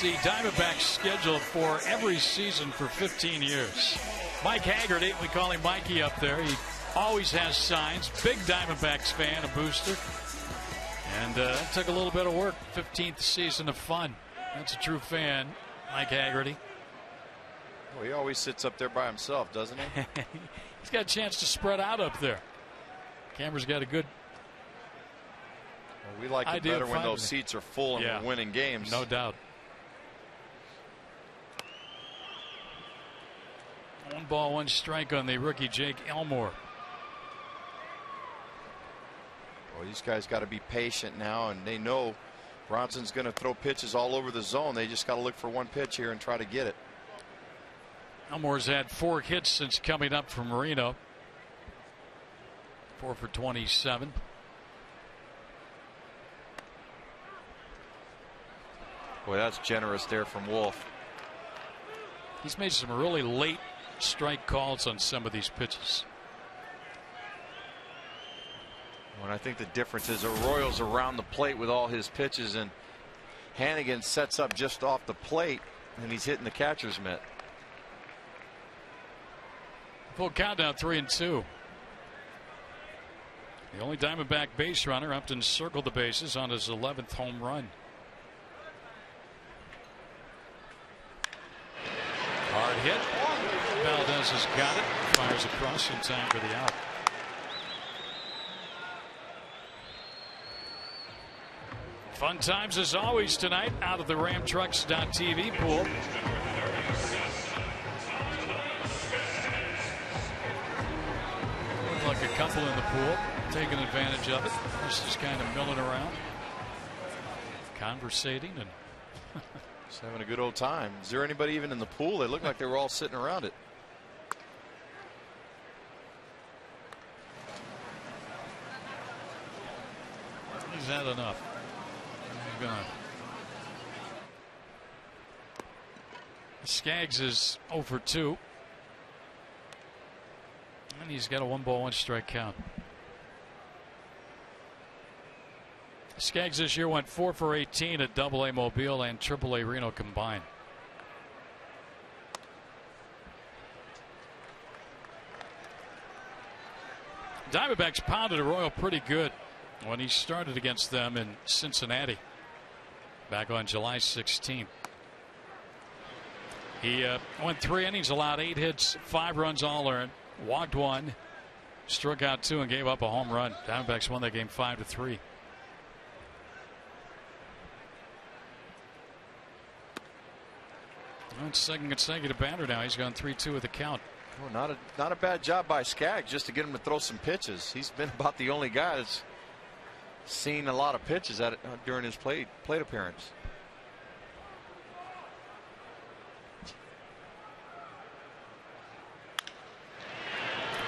The Diamondbacks scheduled for every season for 15 years. Mike Haggerty, we call him Mikey up there. He always has signs. Big Diamondbacks fan, a booster. And it took a little bit of work. 15th season of fun. That's a true fan, Mike Haggerty. Well, he always sits up there by himself, doesn't he? He's got a chance to spread out up there. Camera's got a good. Well, we like it better when those seats are full and we're winning games. No doubt. 1 ball, 1 strike on the rookie Jake Elmore. Well, these guys got to be patient now, and they know Bronson's going to throw pitches all over the zone. They just got to look for 1 pitch here and try to get it. Elmore's had 4 hits since coming up from Reno. 4 for 27. Boy, that's generous there from Wolf. He's made some really late strike calls on some of these pitches. Well, I think the difference is Arroyo's around the plate with all his pitches, and Hannigan sets up just off the plate, and he's hitting the catcher's mitt. Full countdown, 3-2. The only Diamondback base runner. Upton circled the bases on his 11th home run. Hard hit. Valdez has got it. Fires across in time for the out. Fun times as always tonight out of the RamTrucks.tv pool. Look like a couple in the pool taking advantage of it. Just kind of milling around, conversating, and just having a good old time. Is there anybody even in the pool? They look like they were all sitting around it. He's had enough. He's gone. Skaggs is 0 for 2. And he's got a 1-ball, 1-strike count. Skaggs this year went 4 for 18 at AA Mobile and AAA Reno combined. Diamondbacks pounded Arroyo pretty good when he started against them in Cincinnati back on July 16th. He went 3 innings, allowed 8 hits, 5 runs all earned, walked 1, struck out 2, and gave up a home run. Diamondbacks won that game 5-3. Well, it's second consecutive batter now. He's gone 3-2 with the count. Well, not a bad job by Skaggs just to get him to throw some pitches. He's been about the only guy that's seen a lot of pitches during his plate appearance.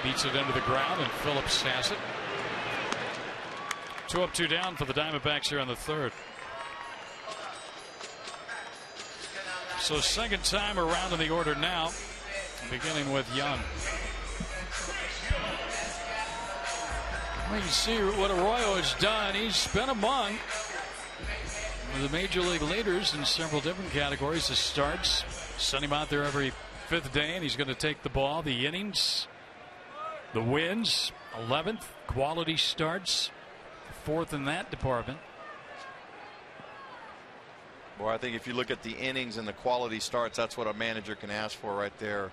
Beats it into the ground, and Phillips has it. 2 up, 2 down for the Diamondbacks here on the third. So second time around in the order now, beginning with Young. Well, you see what Arroyo has done. He's been among the major league leaders in several different categories. The starts, send him out there every 5th day, and he's going to take the ball. The innings, the wins, 11th, quality starts, 4th in that department. Boy, I think if you look at the innings and the quality starts, that's what a manager can ask for right there.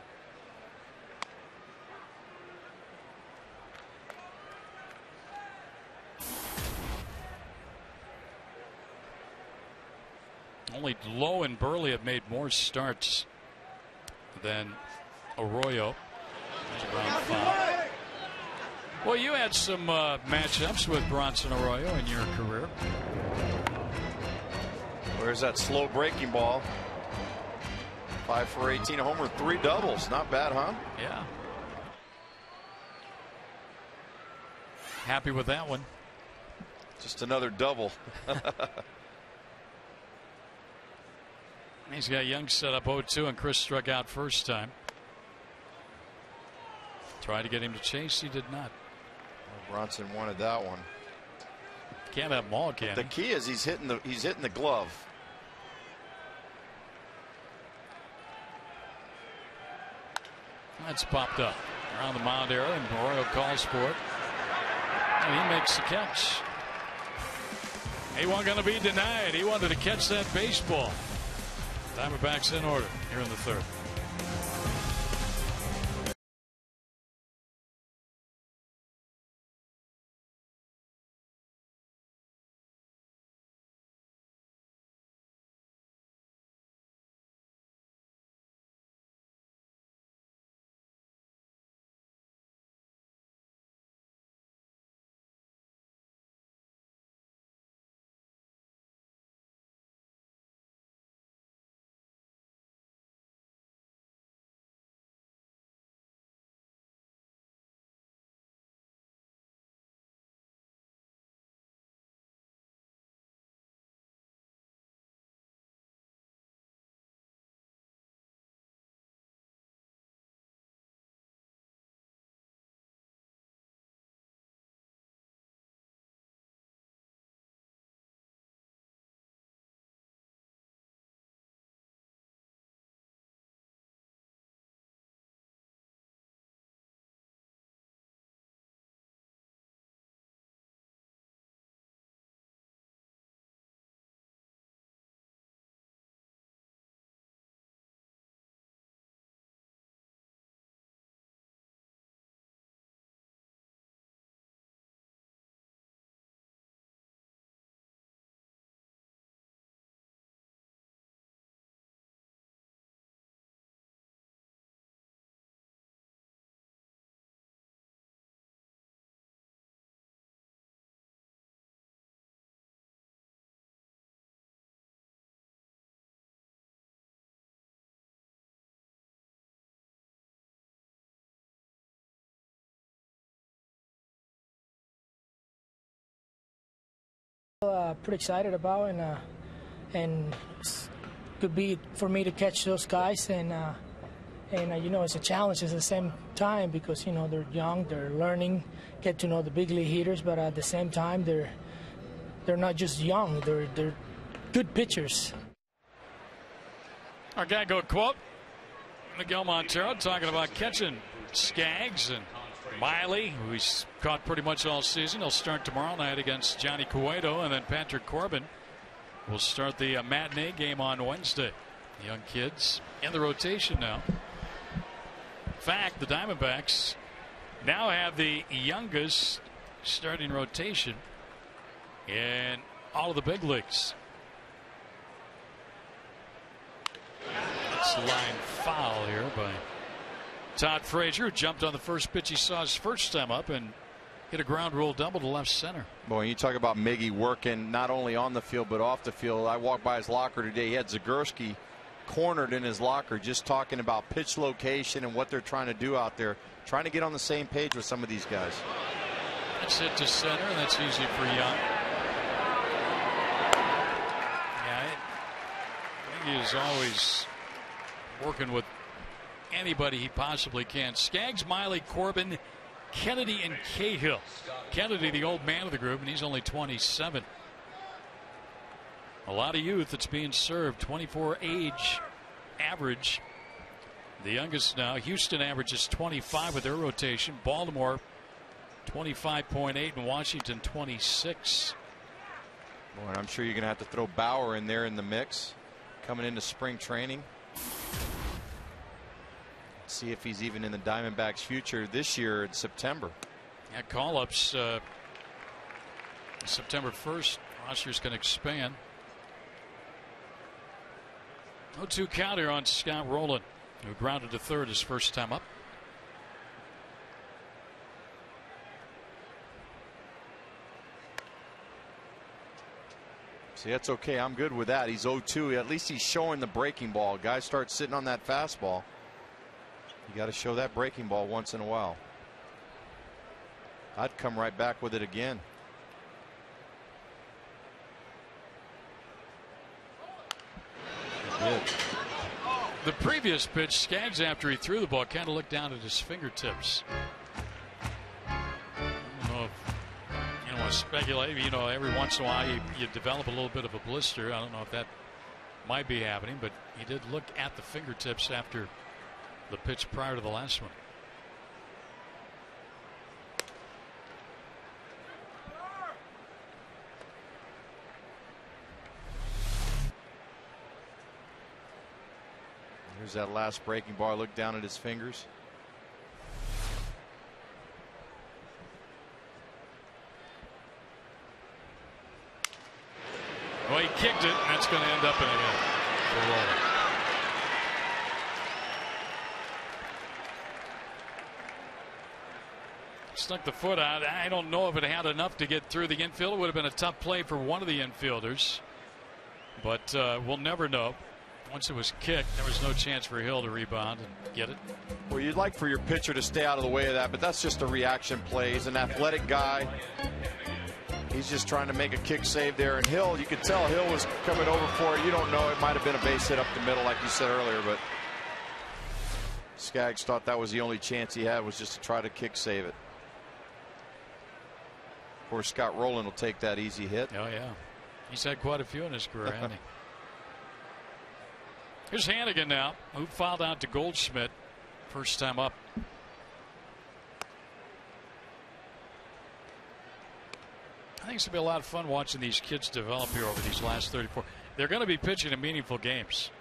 Only Lowe and Burley have made more starts than Arroyo. That's around 5. Well, you had some matchups with Bronson Arroyo in your career. Where's that slow breaking ball? 5 for 18, a homer, 3 doubles. Not bad, huh? Yeah. Happy with that one. Just another double. He's got Young set up 0-2, and Chris struck out first time. Tried to get him to chase. He did not. Well, Bronson wanted that one. Can't have them all, can he? The key is he's hitting the glove. That's popped up around the mound area, and Arroyo calls for it. And he makes the catch. He wasn't going to be denied. He wanted to catch that baseball. Diamondbacks in order here in the third. Pretty excited about, and it's could be for me to catch those guys, and you know, it's a challenge at the same time because you know they're young, they're learning, get to know the big league hitters, but at the same time they're not just young, they're good pitchers. Our guy go quote Miguel Montero talking about catching Skaggs and Miley, who he's caught pretty much all season. He'll start tomorrow night against Johnny Cueto, and then Patrick Corbin will start the matinee game on Wednesday. Young kids in the rotation now. In fact, the Diamondbacks now have the youngest starting rotation in all of the big leagues. That's a line foul here by Todd Frazier, who jumped on the first pitch he saw his first time up and hit a ground rule double to left center. Boy, you talk about Miggy working not only on the field but off the field. I walked by his locker today. He had Zagorski cornered in his locker, just talking about pitch location and what they're trying to do out there, trying to get on the same page with some of these guys. That's hit to center, and that's easy for Young. Yeah, Miggy is always working with anybody he possibly can. Skaggs, Miley, Corbin, Kennedy, and Cahill. Kennedy, the old man of the group, and he's only 27. A lot of youth that's being served. 24 age average. The youngest now. Houston averages 25 with their rotation. Baltimore 25.8, and Washington 26. Boy, I'm sure you're going to have to throw Bauer in there in the mix coming into spring training. See if he's even in the Diamondbacks' future this year in September. Yeah, call-ups September 1st. Roster's going to expand. 0-2 count here on Scott Rowland, who grounded to third his first time up. See, that's okay. I'm good with that. He's 0-2. At least he's showing the breaking ball. Guys start sitting on that fastball. You got to show that breaking ball once in a while. I'd come right back with it again. He did. The previous pitch, Skaggs, after he threw the ball, kind of looked down at his fingertips. I don't know if you don't want to speculate. You know, every once in a while you develop a little bit of a blister. I don't know if that might be happening, but he did look at the fingertips after the pitch prior to the last one. Here's that last breaking ball. Look down at his fingers. Well, he kicked it, and that's going to end up in a hit for Rowland. Stuck the foot out. I don't know if it had enough to get through the infield. It would have been a tough play for one of the infielders, but we'll never know. Once it was kicked, there was no chance for Hill to rebound and get it. Well, you'd like for your pitcher to stay out of the way of that, but that's just a reaction play. He's an athletic guy. He's just trying to make a kick save there. And Hill, you could tell Hill was coming over for it. You don't know. It might have been a base hit up the middle, like you said earlier, but Skaggs thought that was the only chance he had, was just to try to kick save it. Of course, Scott Rowland will take that easy hit. Oh, yeah. He's had quite a few in his career, hasn't he? Here's Hannigan now, who fouled out to Goldschmidt first time up. I think it's going to be a lot of fun watching these kids develop here over these last 34. They're going to be pitching in meaningful games.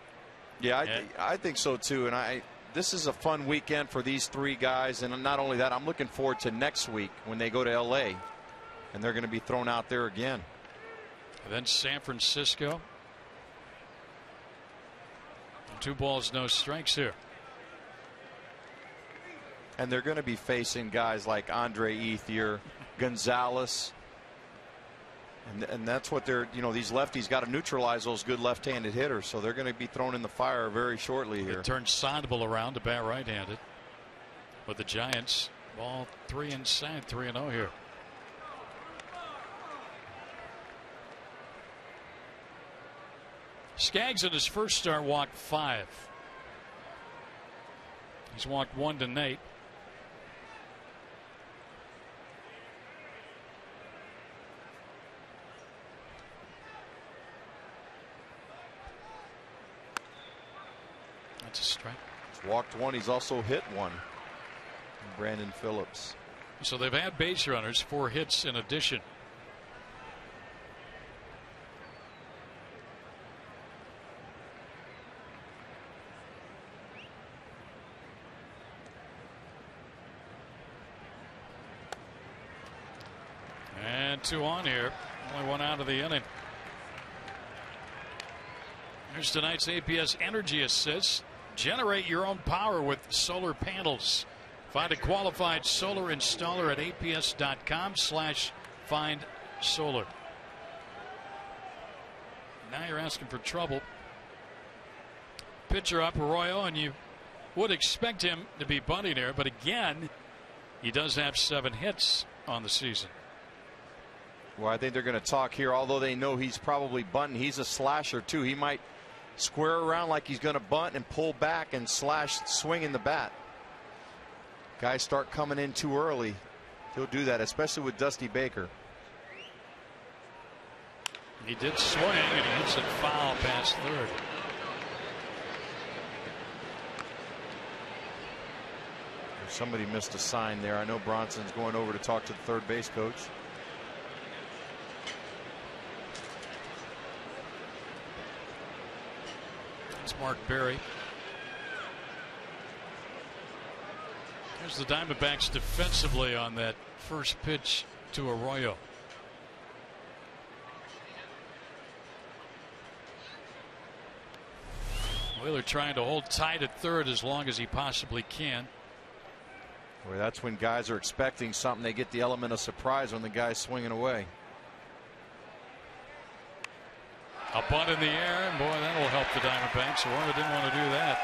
Yeah, I think so too. And this is a fun weekend for these three guys. And not only that, I'm looking forward to next week when they go to L.A. and they're going to be thrown out there again. And then San Francisco. 2 balls, no strikes here. And they're going to be facing guys like Andre Ethier, Gonzalez. And that's what they're, you know, these lefties got to neutralize those good left-handed hitters. So they're going to be thrown in the fire very shortly here. It turned Sandoval around to bat right-handed. With the Giants, ball 3 inside, 3-0 here. Skaggs at his first start walked 5. He's walked 1 tonight. That's a strike. He's walked 1. He's also hit 1. Brandon Phillips. So they've had base runners, 4 hits in addition. And 2 on here. Only 1 out of the inning. Here's tonight's APS Energy Assist. Generate your own power with solar panels. Find a qualified solar installer at aps.com/find solar. Now you're asking for trouble. Pitcher up, Arroyo, and you would expect him to be bunting here, but again, he does have 7 hits on the season. Well, I think they're going to talk here, although they know he's probably bunting. He's a slasher, too. He might square around like he's going to bunt and pull back and slash, swinging the bat. Guys start coming in too early. He'll do that, especially with Dusty Baker. He did swing, and he hits it foul past third. Somebody missed a sign there. I know Bronson's going over to talk to the third base coach. It's Mark Berry. There's the Diamondbacks defensively on that first pitch to Arroyo. Wheeler trying to hold tight at third as long as he possibly can. Well, that's when guys are expecting something. They get the element of surprise when the guy's swinging away. A bunt in the air, and boy, that'll help the Diamondbacks. Arroyo didn't want to do that.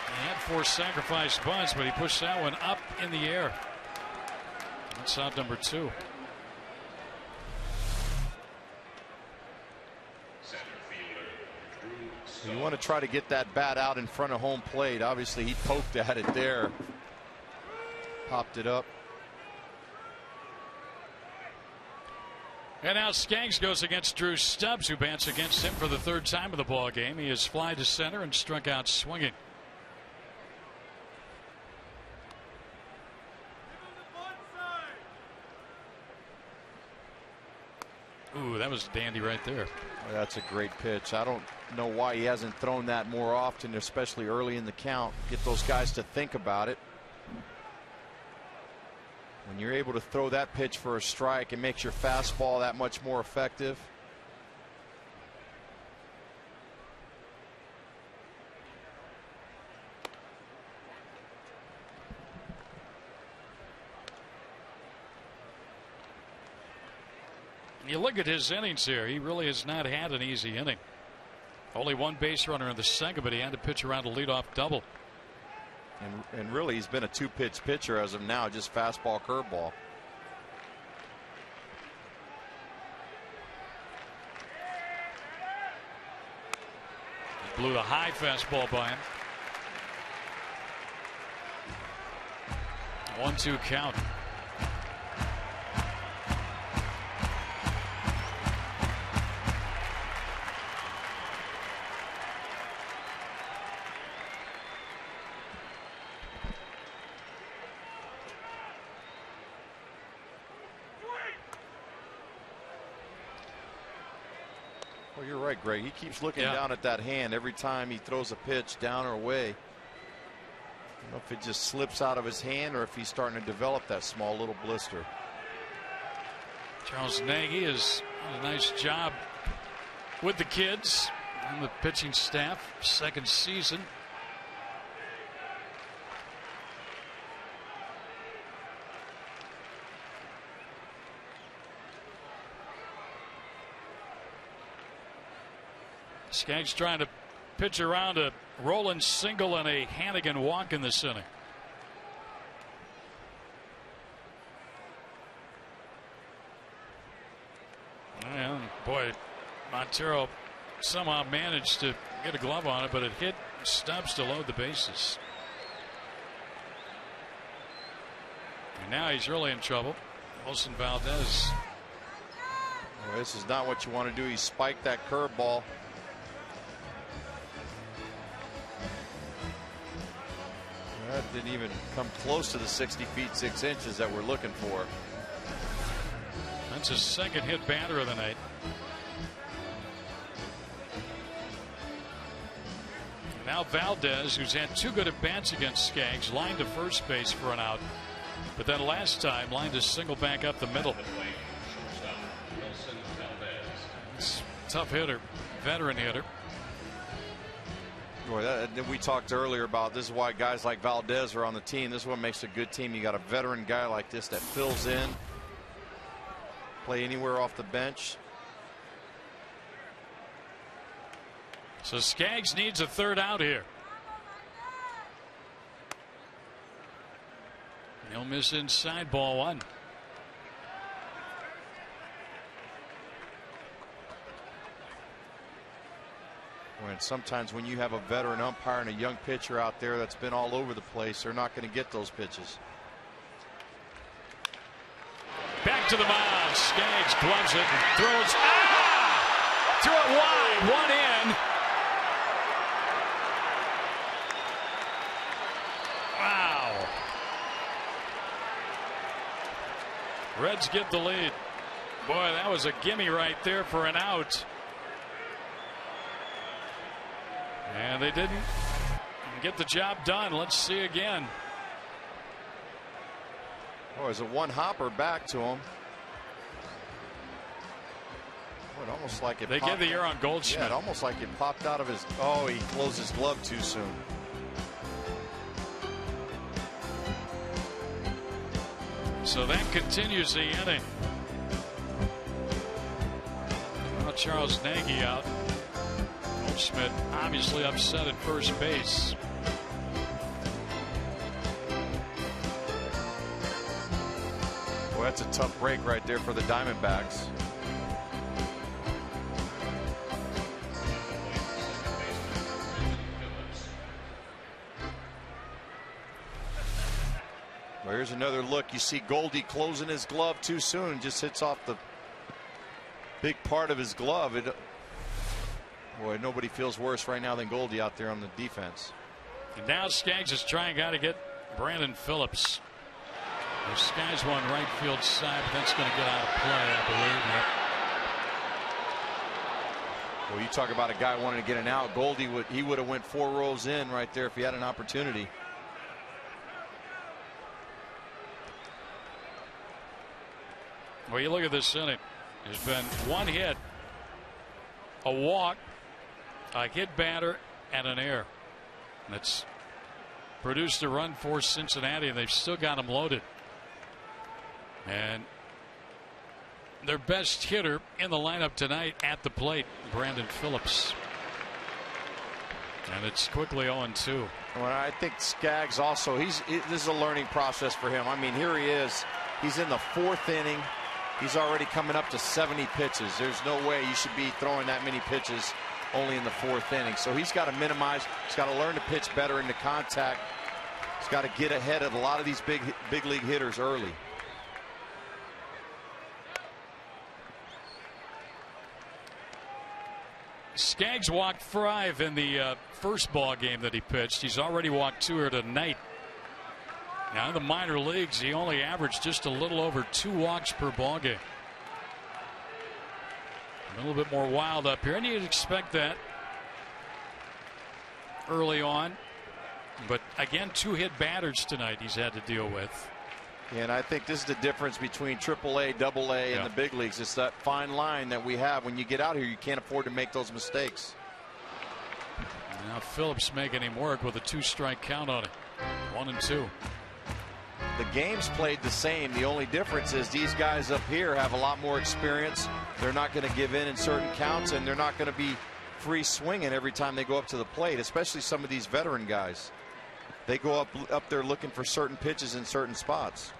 He had 4 sacrifice bunts, but he pushed that one up in the air. That's out number 2. You want to try to get that bat out in front of home plate. Obviously, he poked at it there. Popped it up. And now Skaggs goes against Drew Stubbs, who bats against him for the 3rd time of the ball game. He has fly to center and struck out swinging. Ooh, that was dandy right there. Well, that's a great pitch. I don't know why he hasn't thrown that more often, especially early in the count. Get those guys to think about it. When you're able to throw that pitch for a strike, it makes your fastball that much more effective. You look at his innings here. He really has not had an easy inning. Only 1 base runner in the second, but he had to pitch around a leadoff double. And really, he's been a 2-pitch pitcher as of now, just fastball, curveball. He blew the high fastball by him. 1-2 count. Well, you're right, Greg. He keeps looking down at that hand every time he throws a pitch down or away. I don't know if it just slips out of his hand or if he's starting to develop that small little blister. Charles Nagy has done a nice job with the kids and the pitching staff. 2nd season. Skaggs trying to pitch around a Roland single and a Hannigan walk in this inning. And boy, Montero somehow managed to get a glove on it, but it hit Stubbs to load the bases. And now he's really in trouble. Wilson Valdez. Well, this is not what you want to do. He spiked that curveball. That didn't even come close to the 60 feet 6 inches that we're looking for. That's his second hit batter of the night. Now Valdez, who's had 2 good at-bats against Skaggs, lined to first base for an out. But then last time, lined a single back up the middle. It's a tough hitter, veteran hitter. Boy, we talked earlier about this is why guys like Valdez are on the team. This is what makes a good team. You got a veteran guy like this that fills in, play anywhere off the bench. So Skaggs needs a third out here. He'll miss inside, ball 1. When sometimes when you have a veteran umpire and a young pitcher out there that's been all over the place, they're not going to get those pitches. Back to the mound. Skaggs gloves it and throws. Ah! Threw it wide. 1 in. Wow. Reds get the lead. Boy, that was a gimme right there for an out. And they didn't get the job done. Let's see again. Oh, there's a one hopper back to him. Oh, it almost like it. They give the air on Goldschmidt. Yeah, it almost like it popped out of his. Oh, he closed his glove too soon. So that continues the inning. Well, Charles Nagy out. Goldschmidt obviously upset at first base. Well, that's a tough break right there for the Diamondbacks. Well, here's another look. You see Goldie closing his glove too soon. Just hits off the big part of his glove. Boy, nobody feels worse right now than Goldie out there on the defense. And now Skaggs is trying to get Brandon Phillips. The Skaggs one right field side, but that's going to get out of play, I believe. Well, you talk about a guy wanting to get an out. Goldie would have went 4 rows in right there if he had an opportunity. Well, you look at this inning. There's been 1 hit, a walk, a hit batter, and an error. That's produced a run for Cincinnati, and they've still got them loaded. And their best hitter in the lineup tonight at the plate, Brandon Phillips. And it's quickly 0-2. Well, I think Skaggs also, this is a learning process for him. I mean, here he is. He's in the 4th inning. He's already coming up to 70 pitches. There's no way you should be throwing that many pitches only in the 4th inning. So he's got to minimize. He's got to learn to pitch better into contact. He's got to get ahead of a lot of these big league hitters early. Skaggs walked 5 in the first ball game that he pitched. He's already walked 2 here tonight. Now in the minor leagues, he only averaged just a little over 2 walks per ball game. A little bit more wild up here, and you'd expect that early on. But again, 2 hit batters tonight he's had to deal with. And I think this is the difference between AAA, AA, and the big leagues. It's that fine line that we have. When you get out here, you can't afford to make those mistakes. Now Phillips making him work with a 2-strike count on it. 1-2. The game's played the same. The only difference is these guys up here have a lot more experience. They're not going to give in certain counts, and they're not going to be free swinging every time they go up to the plate, especially some of these veteran guys. They go up there looking for certain pitches in certain spots.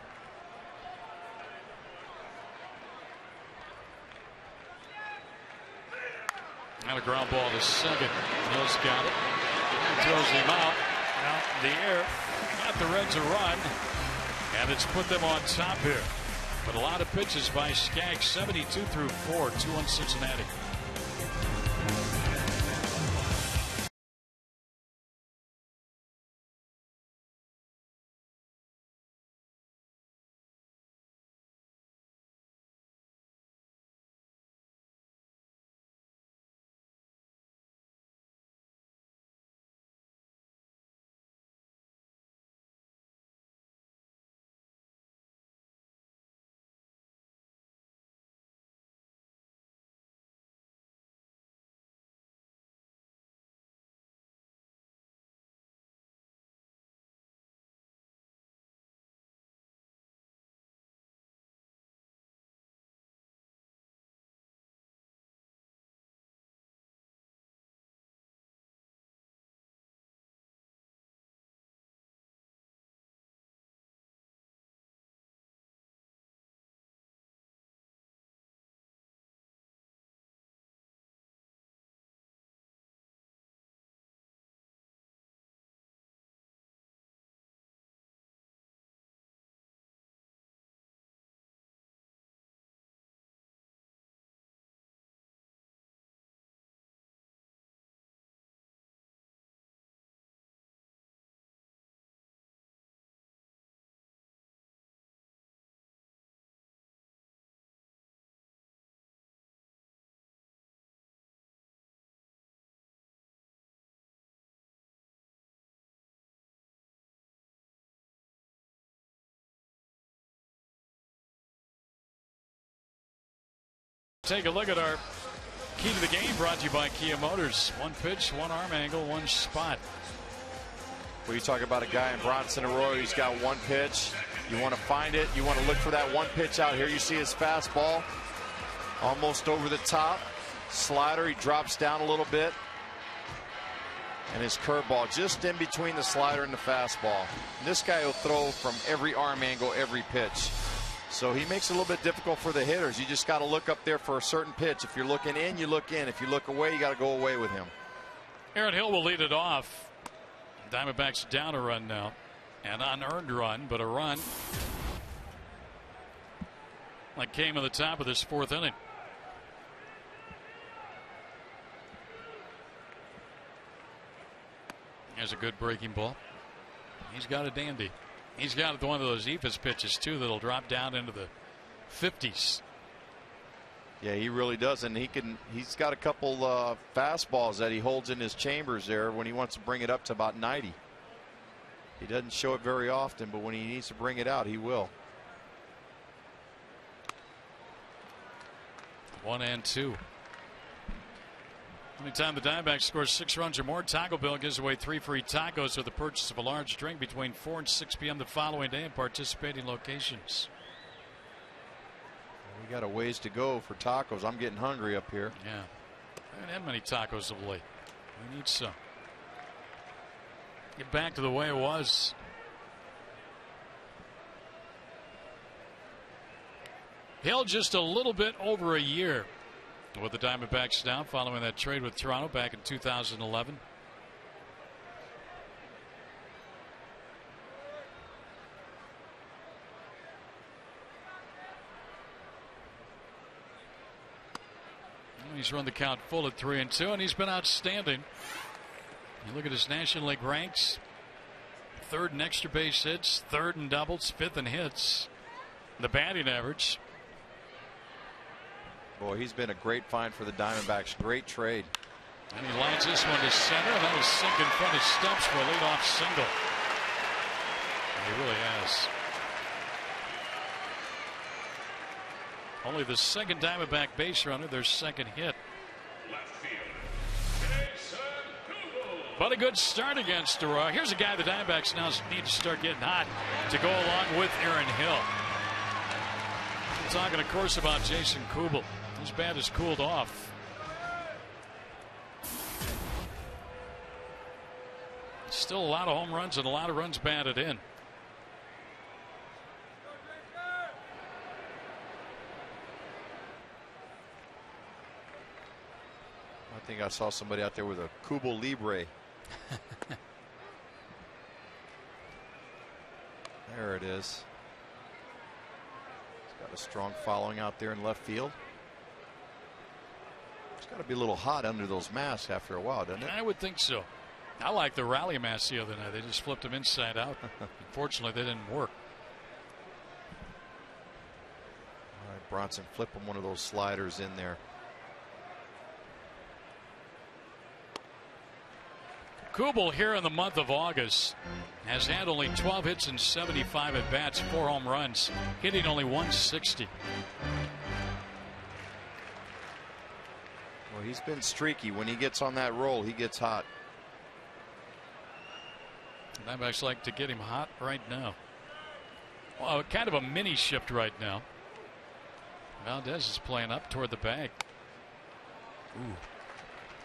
And a ground ball to second. Hill's got it. He throws him out in the air. Got the Reds a run. And it's put them on top here. But a lot of pitches by Skaggs. 72 through 4. 2-1 Cincinnati. Take a look at our key to the game, brought to you by Kia Motors. One pitch, one arm angle, one spot. Well, you talk about a guy in Bronson Arroyo who's got one pitch. You want to find it. You want to look for that one pitch out here. You see his fastball almost over the top. Slider, he drops down a little bit. And his curveball just in between the slider and the fastball. And this guy will throw from every arm angle, every pitch. So he makes it a little bit difficult for the hitters. You just got to look up there for a certain pitch. If you're looking in, you look in. If you look away, you got to go away with him. Aaron Hill will lead it off. Diamondbacks down a run now. An unearned run, but a run that came at the top of this fourth inning. There's a good breaking ball. He's got a dandy. He's got one of those Ephus pitches too that'll drop down into the 50s. Yeah, he really does, and he's got a couple fastballs that he holds in his chambers there when he wants to bring it up to about 90. He doesn't show it very often, but when he needs to bring it out, he will. 1-2. Anytime the Diamondbacks score 6 runs or more, Taco Bell gives away 3 free tacos with the purchase of a large drink between 4 and 6 p.m. the following day in participating locations. We got a ways to go for tacos. I'm getting hungry up here. Yeah. I haven't had many tacos of late. We need some. Get back to the way it was. Hill just a little bit over a year with the Diamondbacks now following that trade with Toronto back in 2011. He's run the count full at 3-2, and he's been outstanding. You look at his National League ranks: 3rd in extra base hits, 3rd in doubles, 5th in hits. The batting average. Boy, he's been a great find for the Diamondbacks. Great trade. And he lines this one to center, and that was sink in front of Stubbs for a leadoff single. And he really has. Only the second Diamondback base runner, their second hit. But a good start against Arroyo. Here's a guy the Diamondbacks now need to start getting hot to go along with Aaron Hill. We're talking, of course, about Jason Kubel. His bat has cooled off. Still a lot of home runs and a lot of runs batted in. think I saw somebody out there with a Kubel Libre. There it is. He's got a strong following out there in left field. It's got to be a little hot under those masks after a while, doesn't it? I would think so. I like the rally mask the other night. They just flipped them inside out. Unfortunately, they didn't work. All right, Bronson, flip him one of those sliders in there. Kubel here in the month of August has had only 12 hits and 75 at bats, 4 home runs, hitting only 160. Well, he's been streaky. When he gets on that roll, he gets hot. Diamondbacks like to get him hot right now. Well, kind of a mini shift right now. Valdez is playing up toward the bag. Ooh.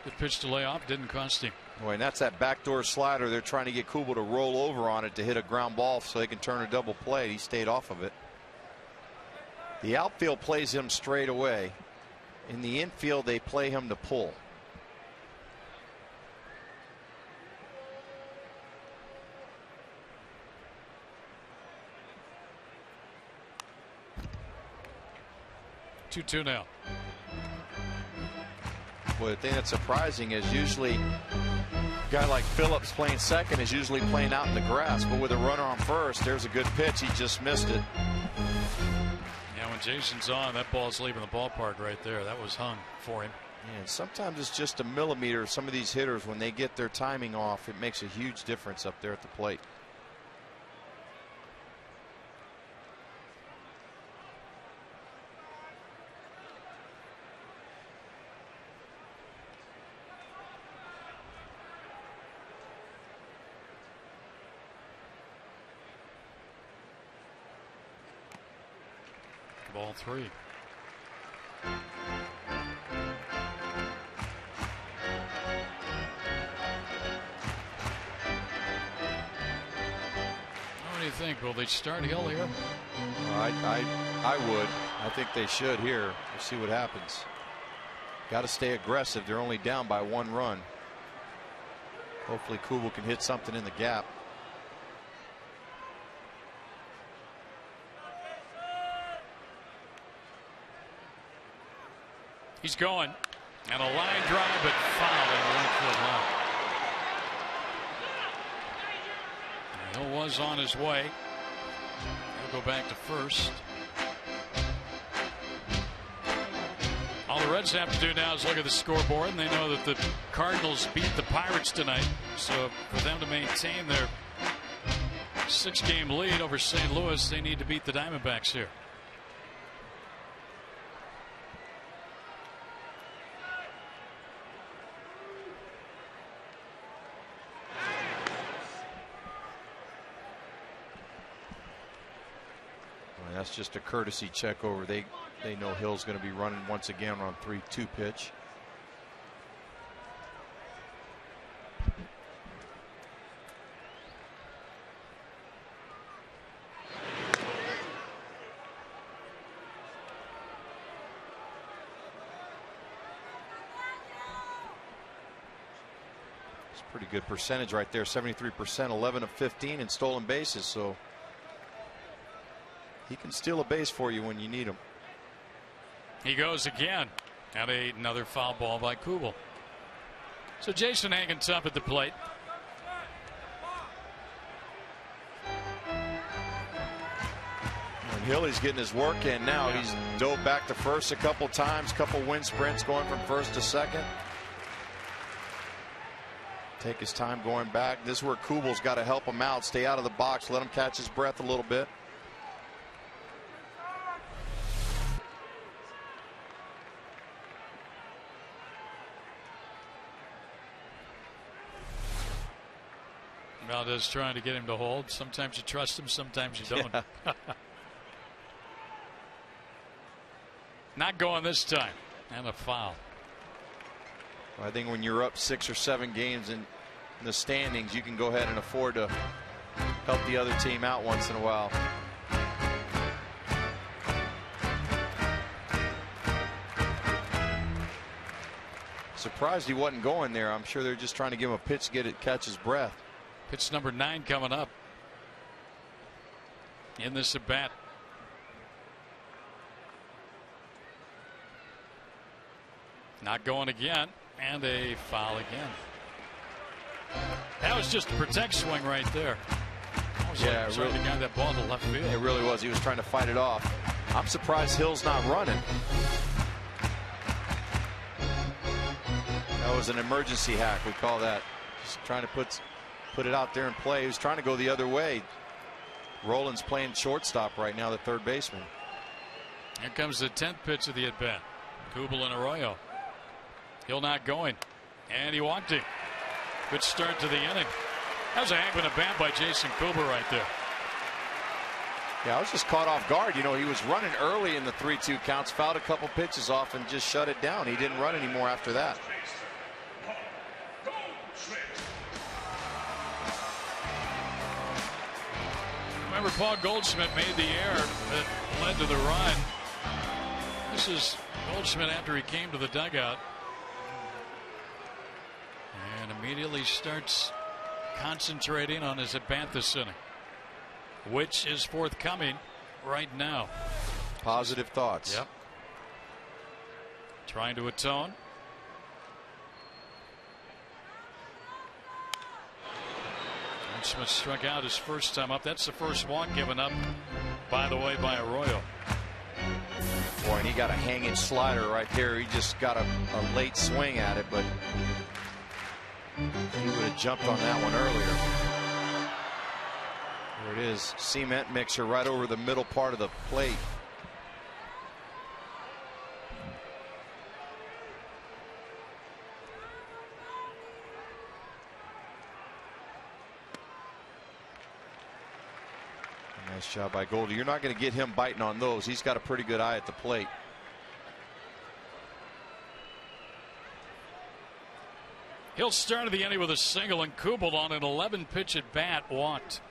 Good pitch to lay off, didn't cost him. Boy, and that's that backdoor slider. They're trying to get Kubel to roll over on it to hit a ground ball so they can turn a double play. He stayed off of it. The outfield plays him straight away. In the infield, they play him to pull. Two now. Well, the thing that's surprising is usually a guy like Phillips playing second is usually playing out in the grass, but with a runner on first, there's a good pitch. He just missed it. Yeah, when Jason's on, that ball's leaving the ballpark right there. That was hung for him. And sometimes it's just a millimeter. Some of these hitters, when they get their timing off, it makes a huge difference up there at the plate. Ball 3. What do you think? Will they start Hill here? I would. I think they should here. We'll see what happens. Got to stay aggressive. They're only down by 1 run. Hopefully Kubel can hit something in the gap. He's going. And a line drive, but foul in the right field line. Hill was on his way. He'll go back to first. All the Reds have to do now is look at the scoreboard, and they know that the Cardinals beat the Pirates tonight. So for them to maintain their 6-game lead over St. Louis, they need to beat the Diamondbacks here. That's just a courtesy check over. They know Hill's going to be running once again on 3-2 pitch. It's a pretty good percentage right there. 73%, 11 of 15 in stolen bases. So he can steal a base for you when you need him. He goes again. And another foul ball by Kubel. So Jason hanging tough at the plate. And Hill, getting his work in now. Yeah. He's dove back to first a couple times. Couple wind sprints going from first to second. Take his time going back. This is where Kubel's got to help him out. Stay out of the box. Let him catch his breath a little bit. Valdez trying to get him to hold. Sometimes you trust him, sometimes you don't. Yeah. Not going this time. And a foul. Well, I think when you're up 6 or 7 games in the standings, you can go ahead and afford to help the other team out once in a while. Surprised he wasn't going there. I'm sure they're just trying to give him a pitch to catch his breath. Pitch number 9 coming up in this at bat. Not going again, and a foul again. That was just a protect swing right there. Yeah, like really got that ball to left field. It really was. He was trying to fight it off. I'm surprised Hill's not running. That was an emergency hack, we call that. Just trying to put it out there and play. He was trying to go the other way. Roland's playing shortstop right now, the third baseman. Here comes the 10th pitch of the at bat. Kubel and Arroyo. Hill not going, and he walked him. Good start to the inning. That was a heck of a bat by Jason Kubel right there. Yeah, I was just caught off guard. You know, he was running early in the 3-2 counts, fouled a couple pitches off, and just shut it down. He didn't run anymore after that. Remember, Paul Goldschmidt made the error that led to the run. This is Goldschmidt after he came to the dugout. And immediately starts concentrating on his at-bat this inning, which is forthcoming right now. Positive thoughts. Yep. Trying to atone. Goldschmidt struck out his first time up. That's the first walk given up, by the way, by Arroyo. Boy, and he got a hanging slider right there. He just got a late swing at it, but he would have jumped on that one earlier. There it is. Cement mixer right over the middle part of the plate. Nice job by Goldie. You're not going to get him biting on those. He's got a pretty good eye at the plate. He'll start the inning with a single, and Kubel on an 11-pitch at bat walked.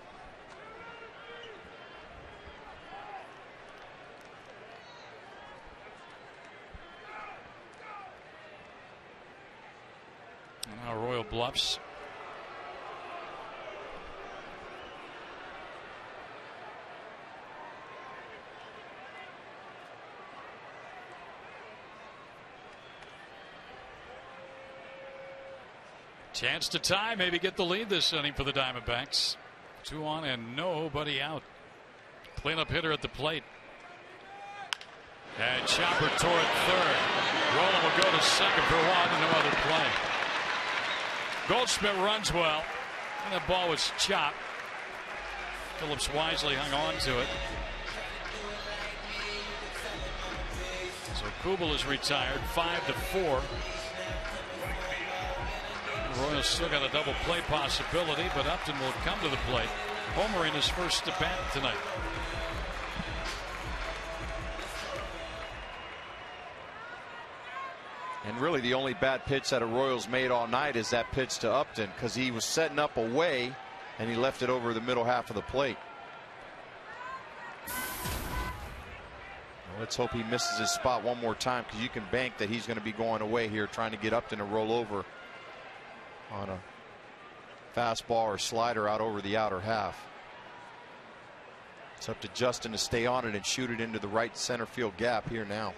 And now Royal Bluffs. Chance to tie, maybe get the lead this inning for the Diamondbacks. 2 on and nobody out. Cleanup hitter at the plate. And Chopper toward third. Roland will go to second for 1 and no other play. Goldschmidt runs well, and the ball was chopped. Phillips wisely hung on to it. So Kubel is retired, 5-4. Royals still got a double play possibility, but Upton will come to the plate. Homer in his first at bat tonight. And really the only bad pitch that a Royals made all night is that pitch to Upton, because he was setting up away and he left it over the middle half of the plate. Well, let's hope he misses his spot one more time, because you can bank that he's going to be going away here trying to get Upton to roll over on a fastball or slider out over the outer half. It's up to Justin to stay on it and shoot it into the right center field gap here now.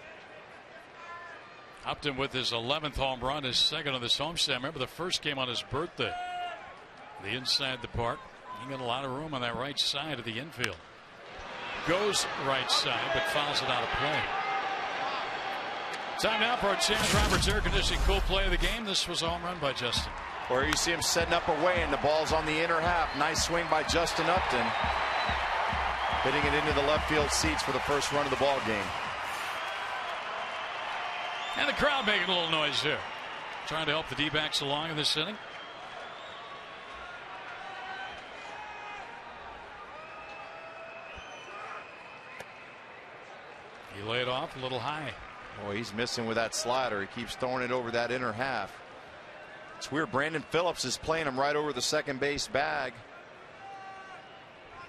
Upton with his 11th home run, his second of this homestand. Remember the first game on his birthday. The inside the park. He got a lot of room on that right side of the infield. Goes right side, but fouls it out of play. Time now for our Chance Roberts Air Conditioning Cool Play of the game. This was a home run by Justin. Or you see him setting up away, and the ball's on the inner half. Nice swing by Justin Upton, hitting it into the left field seats for the first run of the ball game. And the crowd making a little noise here, trying to help the D-backs along in this inning. He laid off a little high. Boy, he's missing with that slider. He keeps throwing it over that inner half. It's weird. Brandon Phillips is playing him right over the second base bag.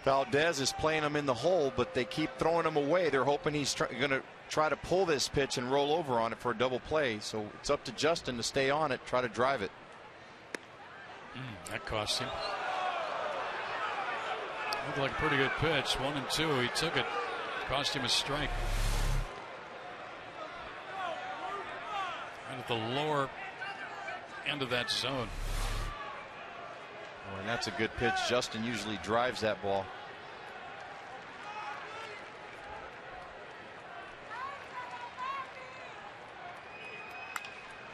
Valdez is playing him in the hole, but they keep throwing him away. They're hoping he's going to try to pull this pitch and roll over on it for a double play. So it's up to Justin to stay on it, try to drive it. That cost him. Looked like a pretty good pitch. 1-2. He took it. Cost him a strike. Right at the lower end of that zone. Oh, and that's a good pitch. Justin usually drives that ball.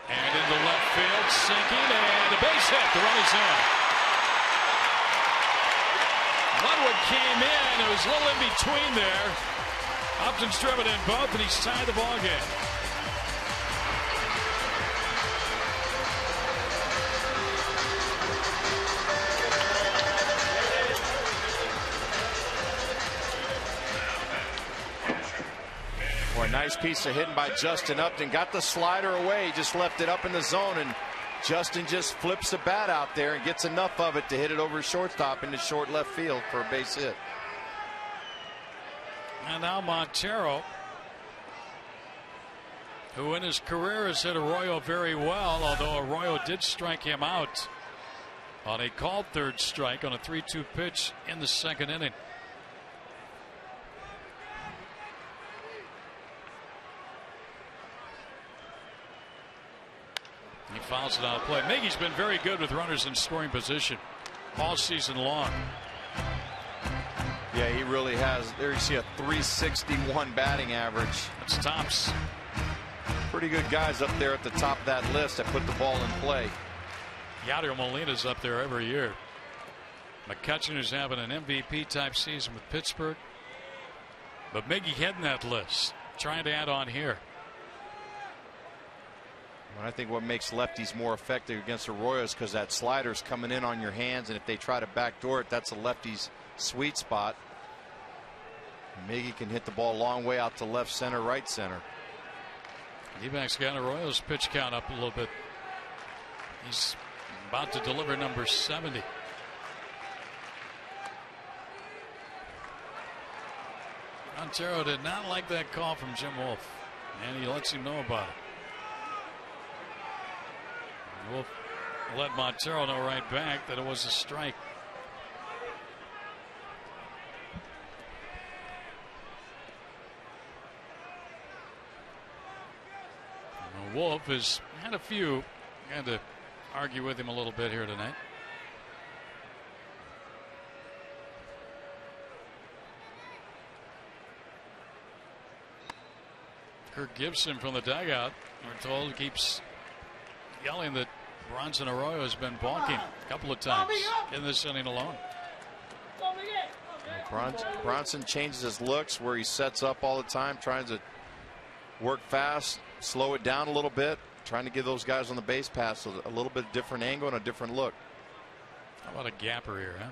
And into left field, sinking, and a base hit. The run is in. Ludwig came in. It was a little in between there. Upton's driven in both, and he's tied the ball game. Boy, a nice piece of hitting by Justin Upton. Got the slider away. He just left it up in the zone, and Justin just flips the bat out there and gets enough of it to hit it over shortstop into short left field for a base hit. And now Montero, who in his career has hit Arroyo very well, although Arroyo did strike him out on a called third strike on a 3-2 pitch in the second inning. He fouls it out of play. Miggy's been very good with runners in scoring position all season long. Yeah, he really has. There you see a 361 batting average. That's tops. Pretty good guys up there at the top of that list that put the ball in play. Yadier Molina's up there every year. McCutcheon, who's having an MVP type season with Pittsburgh. But Miggy heading that list, trying to add on here. I think what makes lefties more effective against Arroyo is because that slider's coming in on your hands, and if they try to backdoor it, that's a lefty's sweet spot. Miggy can hit the ball a long way out to left center, right center. D-backs got Arroyo's pitch count up a little bit. He's about to deliver number 70. Montero did not like that call from Jim Wolf, and he lets him know about it. Wolf let Montero know right back that it was a strike. Wolf has had a few. Had to argue with him a little bit here tonight. Kirk Gibson from the dugout, we're told, keeps yelling that Bronson Arroyo has been balking a couple of times in this inning alone. Bronson changes his looks where he sets up all the time, trying to work fast, slow it down a little bit, trying to give those guys on the base pass a little bit different angle and a different look. How about a gapper here, huh?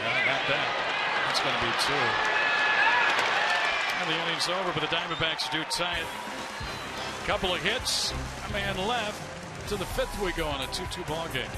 Yeah, not that. That's going to be two. And the inning's over, but the Diamondbacks do tie it. Couple of hits, a man left. To the fifth we go on a 2-2 ball game.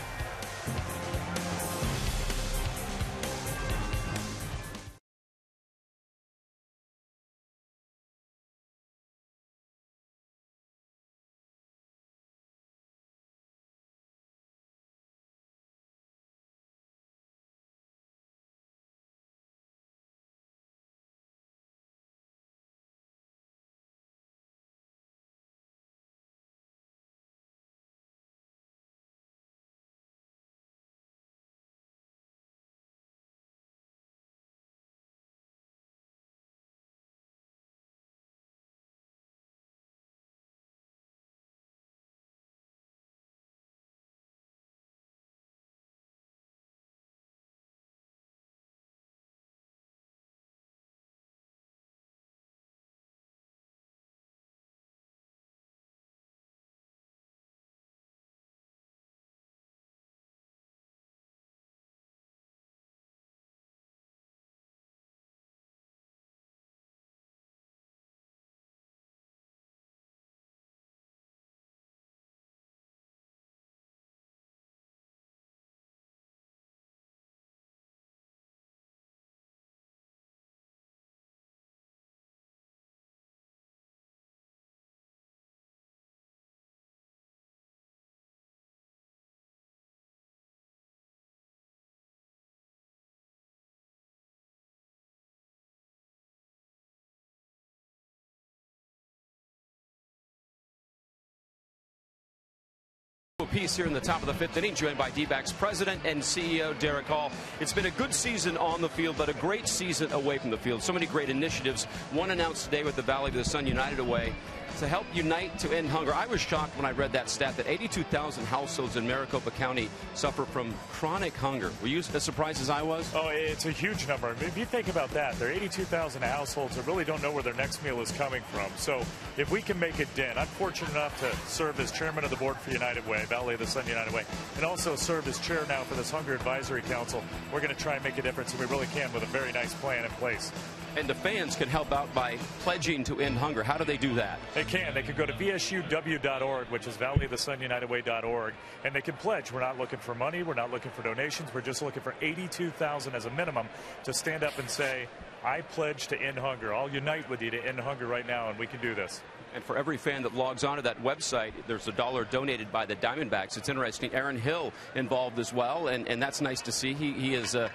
apiece here in the top of the 5th inning, joined by D-backs president and CEO Derek Hall. It's been a good season on the field, but a great season away from the field. So many great initiatives. One announced today with the Valley of the Sun United Way to help unite to end hunger. I was shocked when I read that stat that 82,000 households in Maricopa County suffer from chronic hunger. Were you as surprised as I was? Oh, it's a huge number. If you think about that, there are 82,000 households that really don't know where their next meal is coming from. So if we can make a dent, I'm fortunate enough to serve as chairman of the board for United Way, Valley of the Sun United Way, and also serve as chair now for this Hunger Advisory Council. We're going to try and make a difference, and we really can with a very nice plan in place. And the fans can help out by pledging to end hunger. How do they do that? They can. They can go to vsuw.org, which is valleyofthesununitedway.org, and they can pledge. We're not looking for money. We're not looking for donations. We're just looking for 82,000 as a minimum to stand up and say, I pledge to end hunger. I'll unite with you to end hunger right now, and we can do this. And for every fan that logs onto that website, there's $1 donated by the Diamondbacks. It's interesting. Aaron Hill involved as well, and that's nice to see. He is a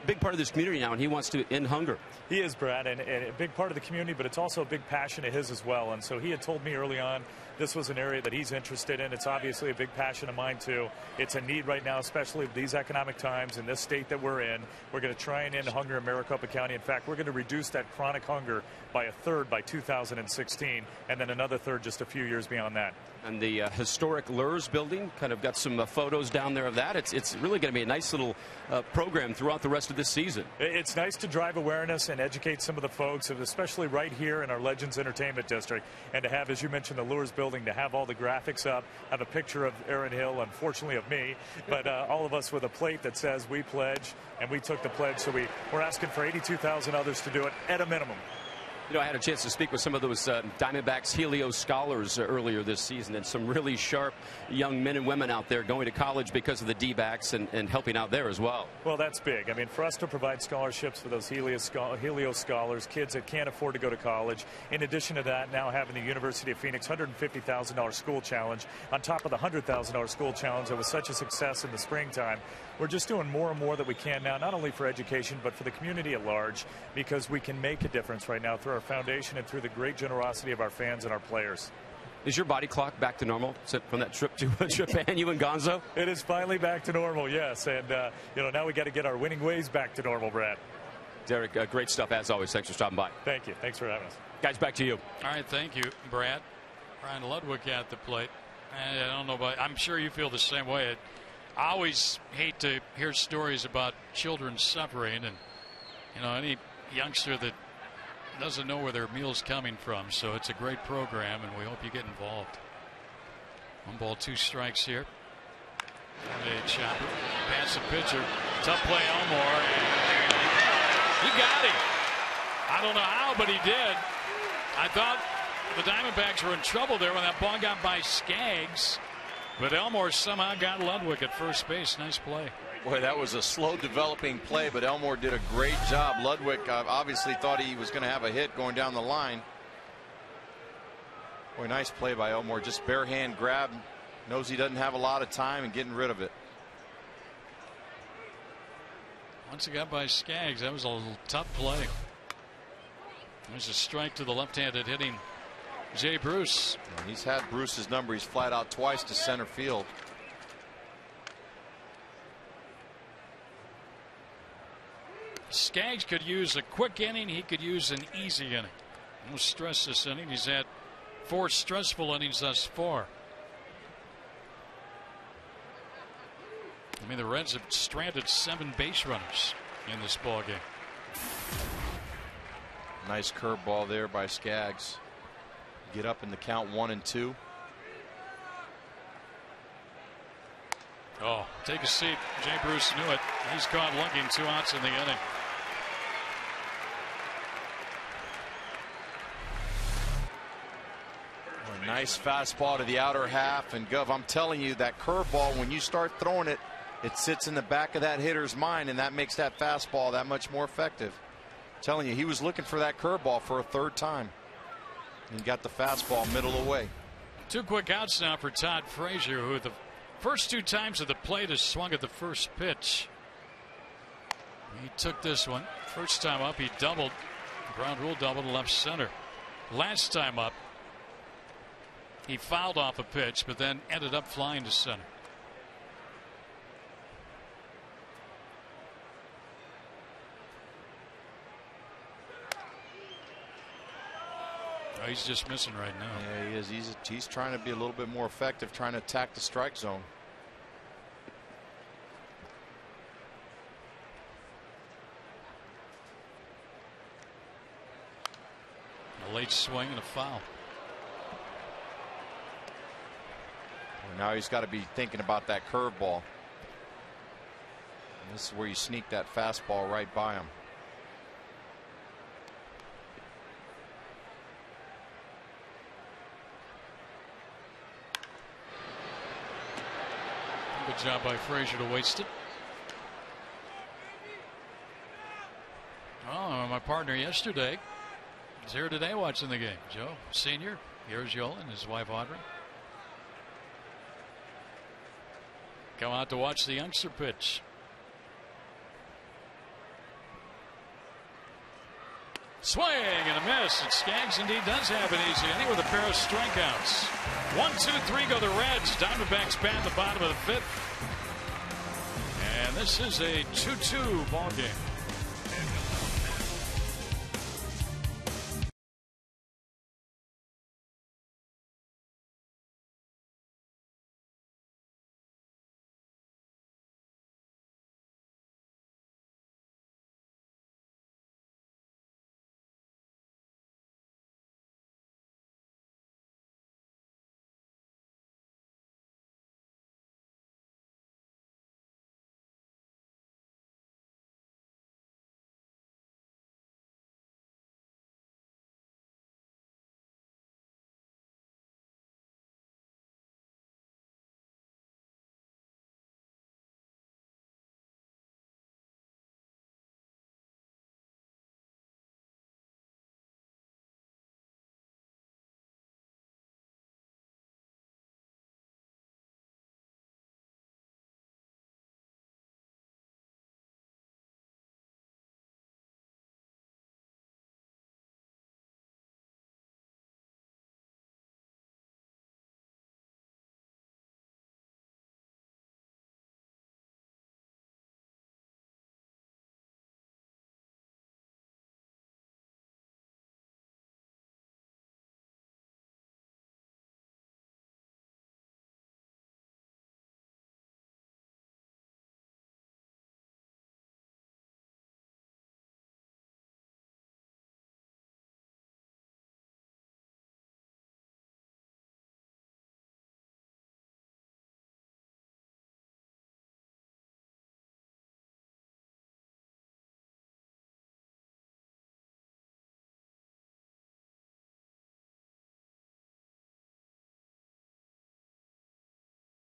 big part of this community now, and he wants to end hunger. He is, Brad, and a big part of the community, but it's also a big passion of his as well. And so he had told me early on this was an area that he's interested in. It's obviously a big passion of mine, too. It's a need right now, especially with these economic times in this state that we're in. We're going to try and end hunger in Maricopa County. In fact, we're going to reduce that chronic hunger by a third by 2016, and then another third just a few years beyond that. And the historic Lurs building, kind of got some photos down there of that. It's really going to be a nice little program throughout the rest of this season. It's nice to drive awareness and educate some of the folks, especially right here in our Legends Entertainment District, and to have, as you mentioned, the Lures building, to have all the graphics up, have a picture of Aaron Hill, unfortunately of me, but all of us with a plate that says we pledge, and we took the pledge, so we're asking for 82,000 others to do it at a minimum. You know, I had a chance to speak with some of those Diamondbacks Helio scholars earlier this season, and some really sharp young men and women out there going to college because of the D-backs and helping out there as well. Well, that's big. I mean, for us to provide scholarships for those Helio scholars, kids that can't afford to go to college, in addition to that, now having the University of Phoenix $150,000 school challenge on top of the $100,000 school challenge that was such a success in the springtime. We're just doing more and more that we can now, not only for education, but for the community at large, because we can make a difference right now through our foundation and through the great generosity of our fans and our players. Is your body clock back to normal from that trip to Japan, you and Gonzo? It is finally back to normal, yes. And, now we got to get our winning ways back to normal, Brad. Derek, great stuff as always. Thanks for stopping by. Thank you. Thanks for having us. Guys, back to you. All right, thank you, Brad. Brian Ludwig at the plate. I don't know, but I'm sure you feel the same way. I always hate to hear stories about children suffering, and any youngster that doesn't know where their meal's coming from. So it's a great program, and we hope you get involved. 1 ball, 2 strikes here. Untitled Chapter, pass the pitcher, tough play Elmore. He got him. I don't know how, but he did. I thought the Diamondbacks were in trouble there when that ball got by Skaggs. But Elmore somehow got Ludwig at first base. Nice play. Boy, that was a slow developing play, but Elmore did a great job. Ludwig obviously thought he was going to have a hit going down the line. Boy, nice play by Elmore. Just bare hand grab. Knows he doesn't have a lot of time and getting rid of it. Once it got by Skaggs, that was a little tough play. There's a strike to the left-handed hitting Jay Bruce. And he's had Bruce's number. He's flat out twice to center field. Skaggs could use a quick inning. He could use an easy inning. No stress this inning. He's had 4 stressful innings thus far. I mean, the Reds have stranded 7 base runners in this ball game. Nice curveball there by Skaggs. Get up in the count 1-2. Oh, take a seat. Jay Bruce knew it. He's caught looking. 2 outs in the inning. A nice fastball to the outer half. And Gov, I'm telling you, that curveball, when you start throwing it, it sits in the back of that hitter's mind, and that makes that fastball that much more effective. I'm telling you, he was looking for that curveball for a 3rd time. And got the fastball middle away. 2 quick outs now for Todd Frazier, who the first 2 times at the plate has swung at the first pitch. He took this one. First time up, he doubled. Ground rule double to left center. Last time up, He fouled off a pitch, but then ended up flying to center. Oh, he's just missing right now. Yeah, he is. He's trying to be a little bit more effective, trying to attack the strike zone. A late swing and a foul. Well, now he's got to be thinking about that curveball. This is where you sneak that fastball right by him. Good job by Frazier to waste it. Oh, my partner yesterday is here today watching the game. Joe Sr. Here's Yola and his wife Audrey. Come out to watch the youngster pitch. Swing and a miss. And Skaggs indeed does have an easy inning with a pair of strikeouts. 1, 2, 3 go the Reds. Diamondbacks bat the bottom of the 5th. And this is a 2-2 ball game.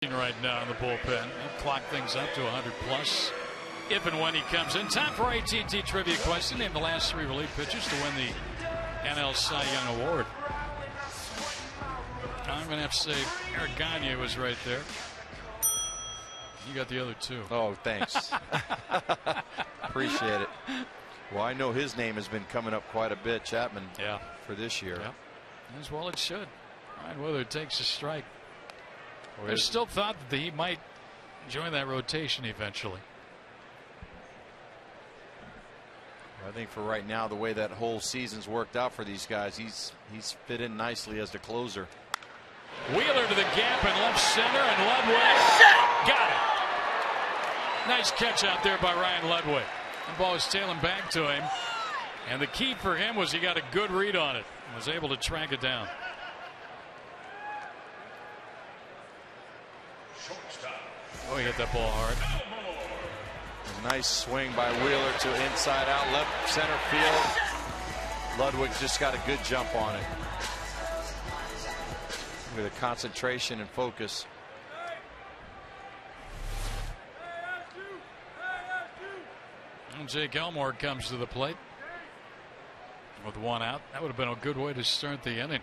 Right now in the bullpen. He'll clock things up to 100 plus if and when he comes in. Time for our AT&T trivia question. Name the last 3 relief pitchers to win the NL Cy Young Award. I'm going to have to say Eric Gagne was right there. You got the other 2. Oh, thanks. Appreciate it. Well, I know his name has been coming up quite a bit, Chapman, for this year. Yeah. As well it should. Ryan Willard takes a strike. There's still thought that he might join that rotation eventually. I think for right now, the way that whole season's worked out for these guys, he's fit in nicely as the closer. Wheeler to the gap in left center, and Ludwig got it. Nice catch out there by Ryan Ludwig. The ball is tailing back to him, and the key for him was he got a good read on it and was able to track it down. Oh, he hit that ball hard. A nice swing by Wheeler to inside out left center field. Ludwig just got a good jump on it. With a concentration and focus. And Jake Elmore comes to the plate with 1 out. That would have been a good way to start the inning.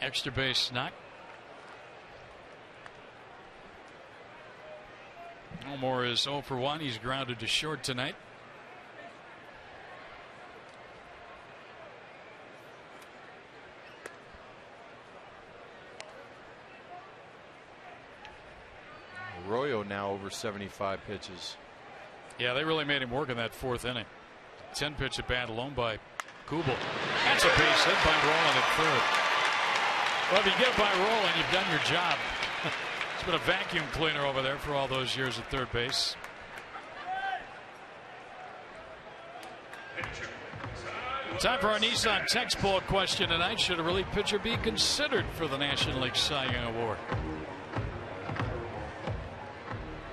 Extra base knock. Elmore is 0 for 1. He's grounded to short tonight. Arroyo now over 75 pitches. Yeah, they really made him work in that 4th inning. 10-pitch at bat alone by Kubel. That's a base hit by Rowland at 3rd. Well, if you get by Rowland, you've done your job. He's been a vacuum cleaner over there for all those years at 3rd base. Time for our Nissan textbook question tonight. Should a relief pitcher be considered for the National League Cy Young Award?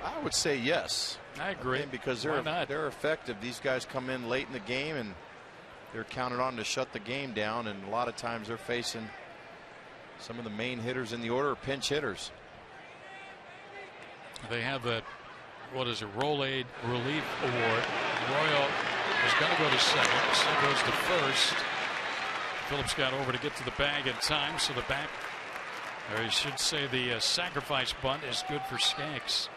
I would say yes. I agree. Because they're effective. These guys come in late in the game and they're counted on to shut the game down, and a lot of times they're facing some of the main hitters in the order, pinch hitters. They have that, what is it, Rolade Relief Award. Arroyo is going to go to second. So goes to first. Phillips got over to get to the bag in time, so the back, or you should say the sacrifice bunt is good for Skaggs.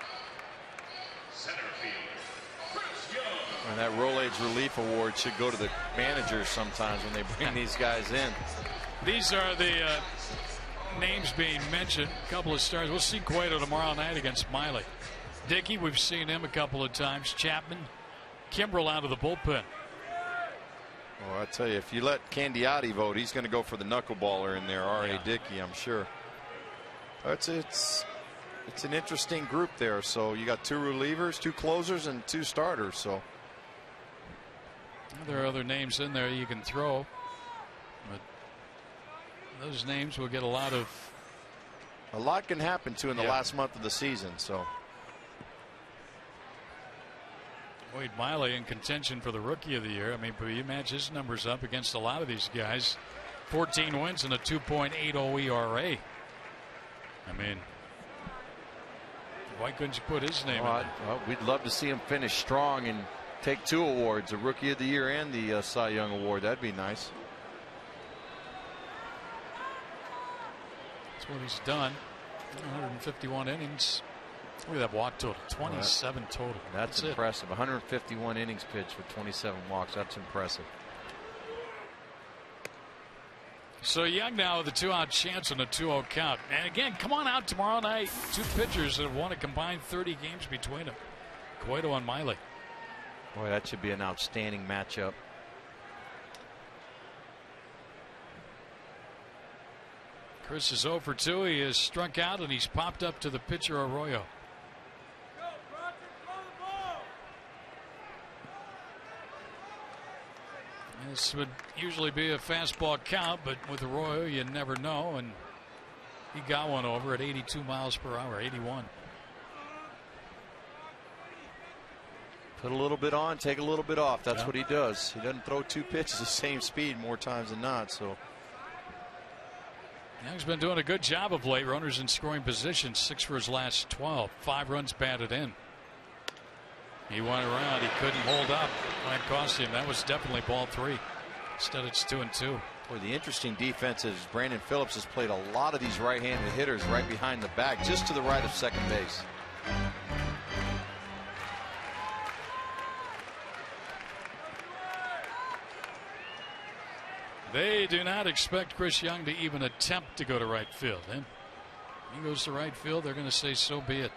And that Rolaids Relief Award should go to the managers sometimes when they bring these guys in. These are the names being mentioned. A couple of stars. We'll see Cueto tomorrow night against Miley. Dickey, we've seen him a couple of times. Chapman, Kimbrell out of the bullpen. Well, I tell you, if you let Candiotti vote, he's going to go for the knuckleballer in there, R.A. Dickey, I'm sure. It's an interesting group there. So you got 2 relievers, 2 closers, and 2 starters. So there are other names in there you can throw, but those names will get a lot can happen too in the last month of the season. So Wade Miley in contention for the Rookie of the Year. I mean, but you match his numbers up against a lot of these guys. 14 wins and a 2.80 ERA. I mean, why couldn't you put his name in there? Well, we'd love to see him finish strong and take 2 awards, the Rookie of the Year and the Cy Young Award. That'd be nice. That's what he's done. 151 innings. Look at that walk total, 27 total. That's impressive. 151 innings pitched with 27 walks. That's impressive. So Young now with a 2-out chance and a 2-0 count. And again, come on out tomorrow night. 2 pitchers that have won a combined 30 games between them. Cueto and Miley. Boy, that should be an outstanding matchup. Chris is 0 for 2. He is struck out and he's popped up to the pitcher Arroyo. This would usually be a fastball count, but with Arroyo you never know, and he got one over at 82 miles per hour, 81. Put a little bit on, take a little bit off. That's what he does. He doesn't throw 2 pitches the same speed more times than not. So Young's been doing a good job of late. Runners in scoring position, 6 for his last 12. 5 runs batted in. He went around. He couldn't hold up. That cost him. That was definitely ball 3. Instead, it's 2-2. Boy, the interesting defense is Brandon Phillips has played a lot of these right-handed hitters right behind the bag, just to the right of second base. They do not expect Chris Young to even attempt to go to right field. And he goes to right field, they're going to say so be it.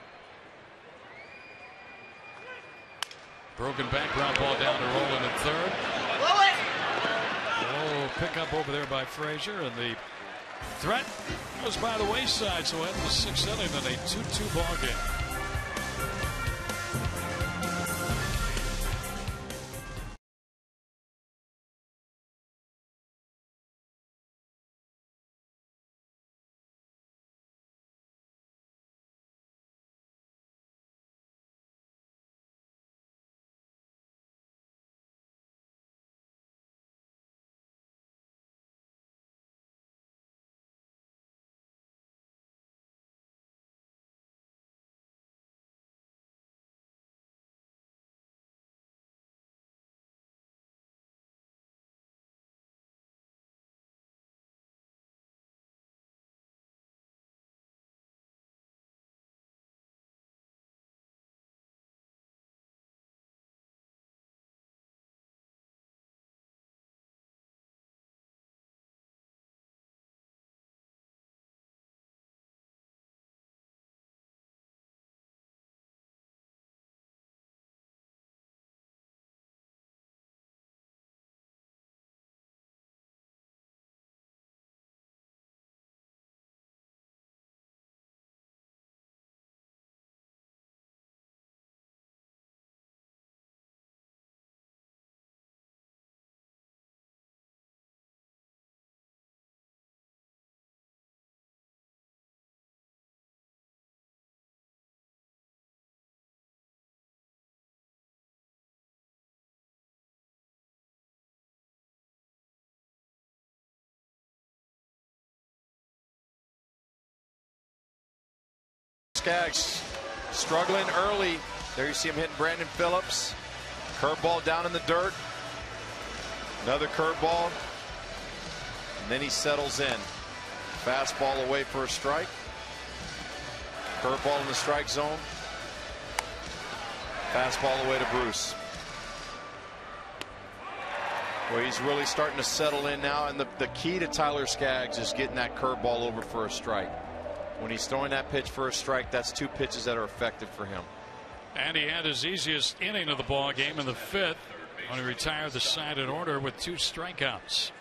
Broken back, ground ball down to Rowland at third. Oh, pick up over there by Frazier, and the threat goes by the wayside. So end the 6th inning and a 2-2 ball game. Skaggs struggling early. There you see him hitting Brandon Phillips. Curveball down in the dirt. Another curveball. And then he settles in. Fastball away for a strike. Curveball in the strike zone. Fastball away to Bruce. Well, he's really starting to settle in now, and the key to Tyler Skaggs is getting that curveball over for a strike. When he's throwing that pitch for a strike, that's 2 pitches that are effective for him. And he had his easiest inning of the ball game in the 5th when he retired the side in order with 2 strikeouts.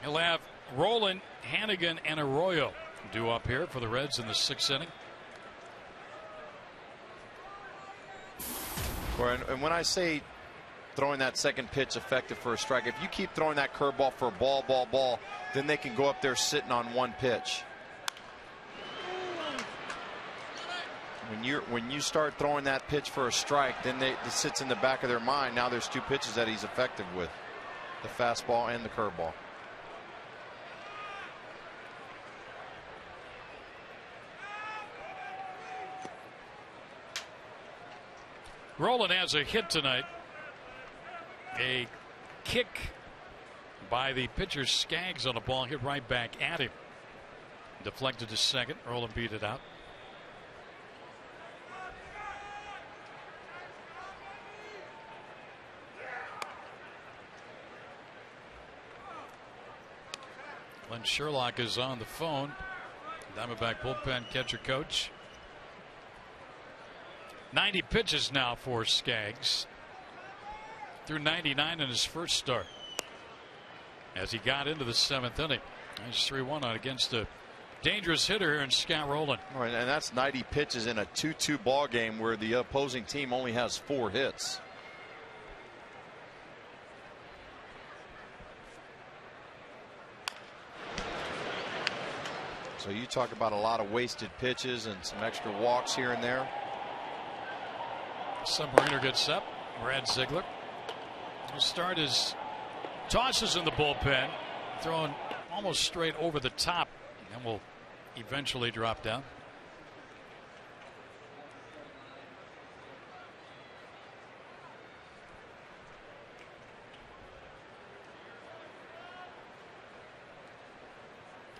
He'll have Roland, Hannigan, and Arroyo due up here for the Reds in the 6th inning. And when I say throwing that second pitch effective for a strike, if you keep throwing that curveball for a ball, then they can go up there sitting on 1 pitch. When you start throwing that pitch for a strike, then it sits in the back of their mind. Now there's 2 pitches that he's effective with, the fastball and the curveball. Roland has a hit tonight. A kick by the pitcher Skaggs on a ball hit right back at him. Deflected to second. Roland beat it out. Glenn Sherlock is on the phone. Diamondback bullpen catcher coach. 90 pitches now for Skaggs. Threw 99 in his first start as he got into the 7th inning. He's 3-1 on against a dangerous hitter here in Scott Rolen. Right, and that's 90 pitches in a 2-2 ball game where the opposing team only has 4 hits. So you talk about a lot of wasted pitches and some extra walks here and there. Submariner gets up. Brad Ziegler will start his tosses in the bullpen, throwing almost straight over the top, and will eventually drop down.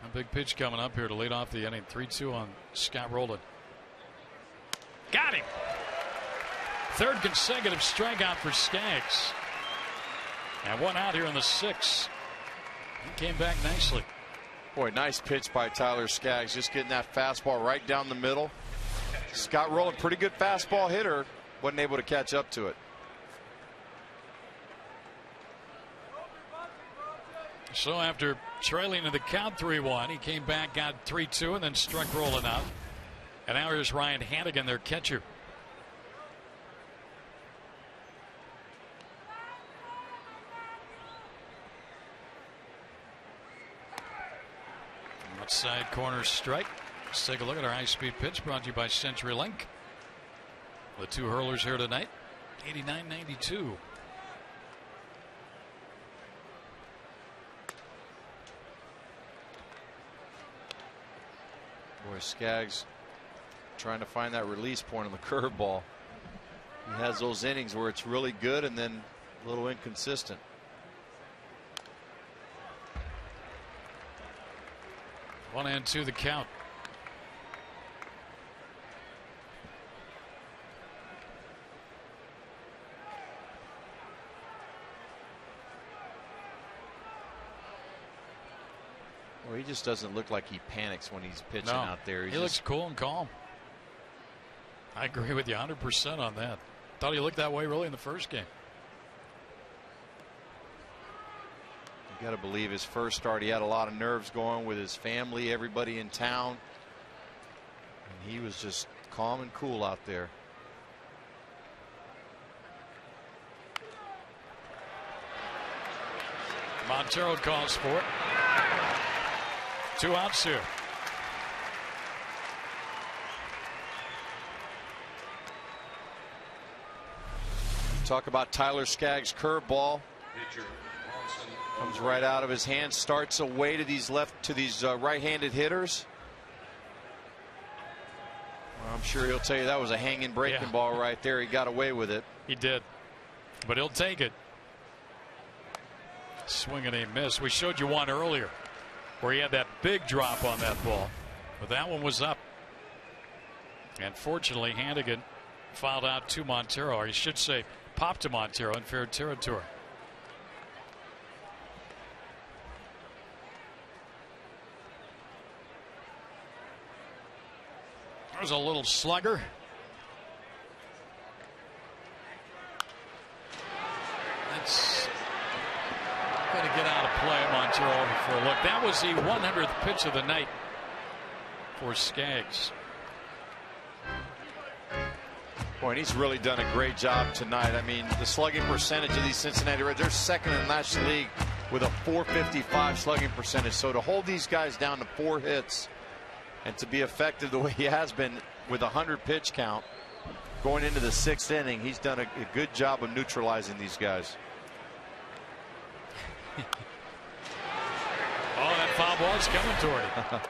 A big pitch coming up here to lead off the inning. 3-2 on Scott Rolen. Got him. 3rd consecutive strikeout for Skaggs. And 1 out here in the 6th. He came back nicely. Boy, nice pitch by Tyler Skaggs. Just getting that fastball right down the middle. Scott Rolen, pretty good fastball hitter. Wasn't able to catch up to it. So after trailing in the count 3-1, he came back, got 3-2, and then struck Rolen out. And now here's Ryan Hannigan, their catcher. Outside corner strike. Let's take a look at our high-speed pitch brought to you by CenturyLink. The 2 hurlers here tonight, 89-92. Boy, Skaggs trying to find that release point on the curveball. He has those innings where it's really good and then a little inconsistent. 1-2 the count. Well, he just doesn't look like he panics when he's pitching out there. He looks cool and calm. I agree with you 100% on that. Thought he looked that way really in the first game. You got to believe his first start, he had a lot of nerves going with his family, everybody in town. And he was just calm and cool out there. Montero calls for it. 2 outs here. Talk about Tyler Skaggs' curveball. Comes right out of his hand, starts away to these right-handed hitters. I'm sure he'll tell you that was a hanging breaking ball right there. He got away with it. He did, but he'll take it. Swing and a miss. We showed you one earlier where he had that big drop on that ball, but that one was up. And fortunately, Hannigan fouled out to Montero, or he should say popped to Montero in fair territory. There's a little slugger. That's going to get out of play. Montero over for a look. That was the 100th pitch of the night for Skaggs. Boy, and he's really done a great job tonight. I mean, the slugging percentage of these Cincinnati Reds, they're second in the National League with a .455 slugging percentage. So to hold these guys down to 4 hits and to be effective the way he has been with a 100 pitch count going into the 6th inning, he's done a good job of neutralizing these guys. Oh, that foul ball's coming toward him.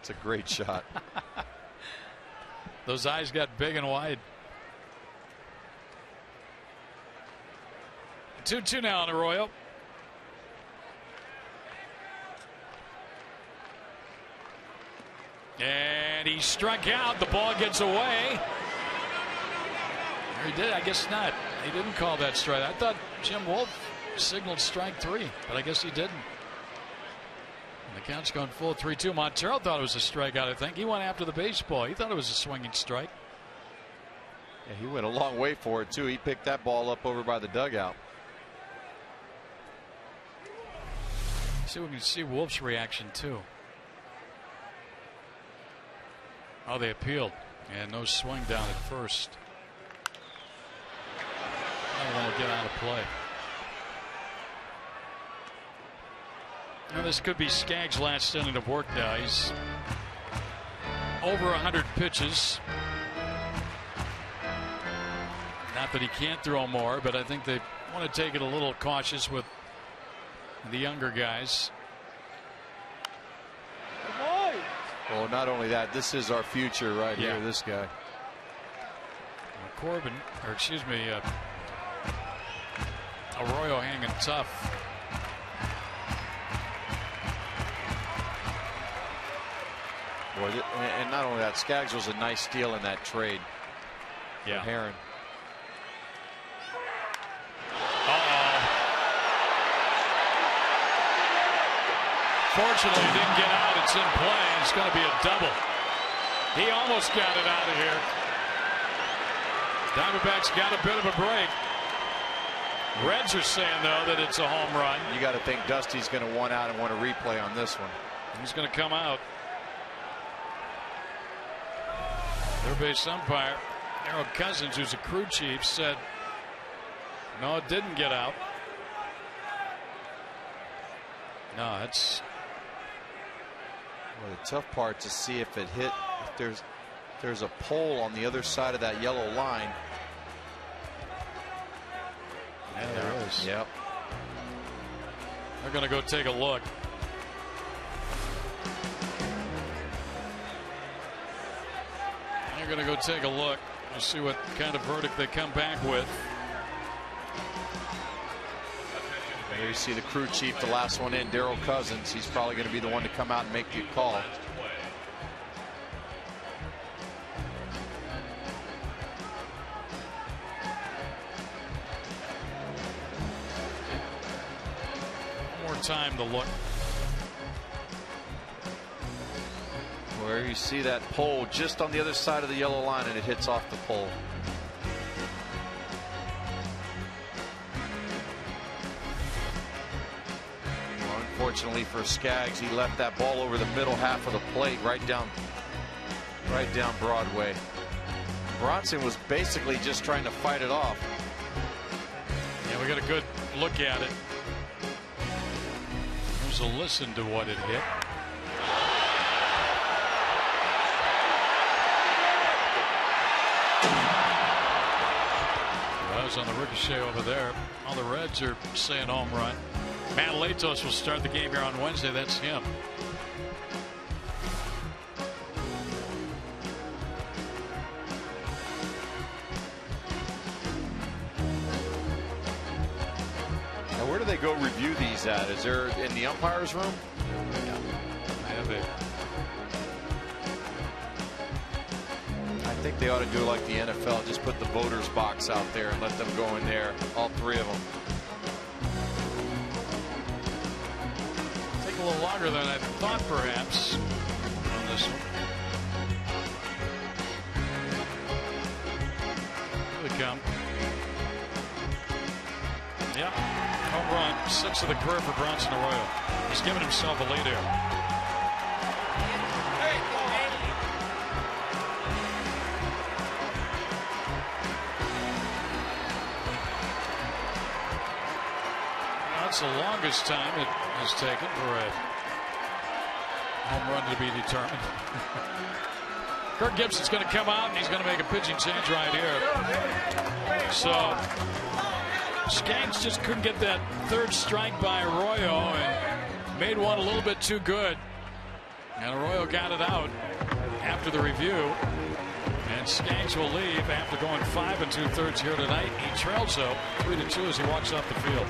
It's a great shot. Those eyes got big and wide. 2-2 now on Arroyo. And he struck out. The ball gets away. Or he did. I guess not. He didn't call that strike. I thought Jim Wolf signaled strike 3, but I guess he didn't. And the count's going full 3-2. Montero thought it was a strikeout, I think. He went after the baseball. He thought it was a swinging strike. Yeah, he went a long way for it, too. He picked that ball up over by the dugout. See if we can see Wolf's reaction, too. Oh, they appealed. And no swing down at first. I want to get out of play. Now, this could be Skaggs' last inning of work now. He's over 100 pitches. Not that he can't throw more, but I think they want to take it a little cautious with the younger guys. Well, not only that, this is our future right here, this guy. Corbin, or excuse me, Arroyo hanging tough. Boy, and not only that, Skaggs was a nice steal in that trade. Yeah. Heron. Fortunately, he didn't get out. It's in play. It's going to be a double. He almost got it out of here. Diamondbacks got a bit of a break. Reds are saying, though, that it's a home run. You got to think Dusty's going to want out and want a replay on this one. He's going to come out. Their base umpire, Harold Cousins, who's a crew chief, said, no, it didn't get out. No, it's. Well, the tough part to see if it hit, if there's a pole on the other side of that yellow line. Yeah, there is. Yep. They're going to go take a look. They're going to go take a look to see what kind of verdict they come back with. There you see the crew chief, the last one in, Daryl Cousins. He's probably going to be the one to come out and make the call. One more time to look. Where you see that pole just on the other side of the yellow line, and it hits off the pole. Unfortunately for Skaggs, he left that ball over the middle half of the plate, right down Broadway. Bronson was basically just trying to fight it off. Yeah, we got a good look at it. Here's a listen to what it hit. That was on the ricochet over there. All the Reds are saying home run. Matt Latos will start the game here on Wednesday. That's him. go review these at? Is there in the umpire's room? Yeah. I think they ought to do like the NFL, just put the voters box out there and let them go in there, all three of them. Take a little longer than I thought, perhaps, on this one. Here they come. Yep. Home run, 6th of the career for Bronson Arroyo. He's given himself a lead here. That's the longest time it has taken for a home run to be determined. Kirk Gibson's going to come out and he's going to make a pitching change right here. So Skaggs just couldn't get that third strike by Arroyo and made one a little bit too good. And Arroyo got it out after the review. And Skaggs will leave after going 5 2/3 here tonight. He trails though 3-2 as he walks off the field.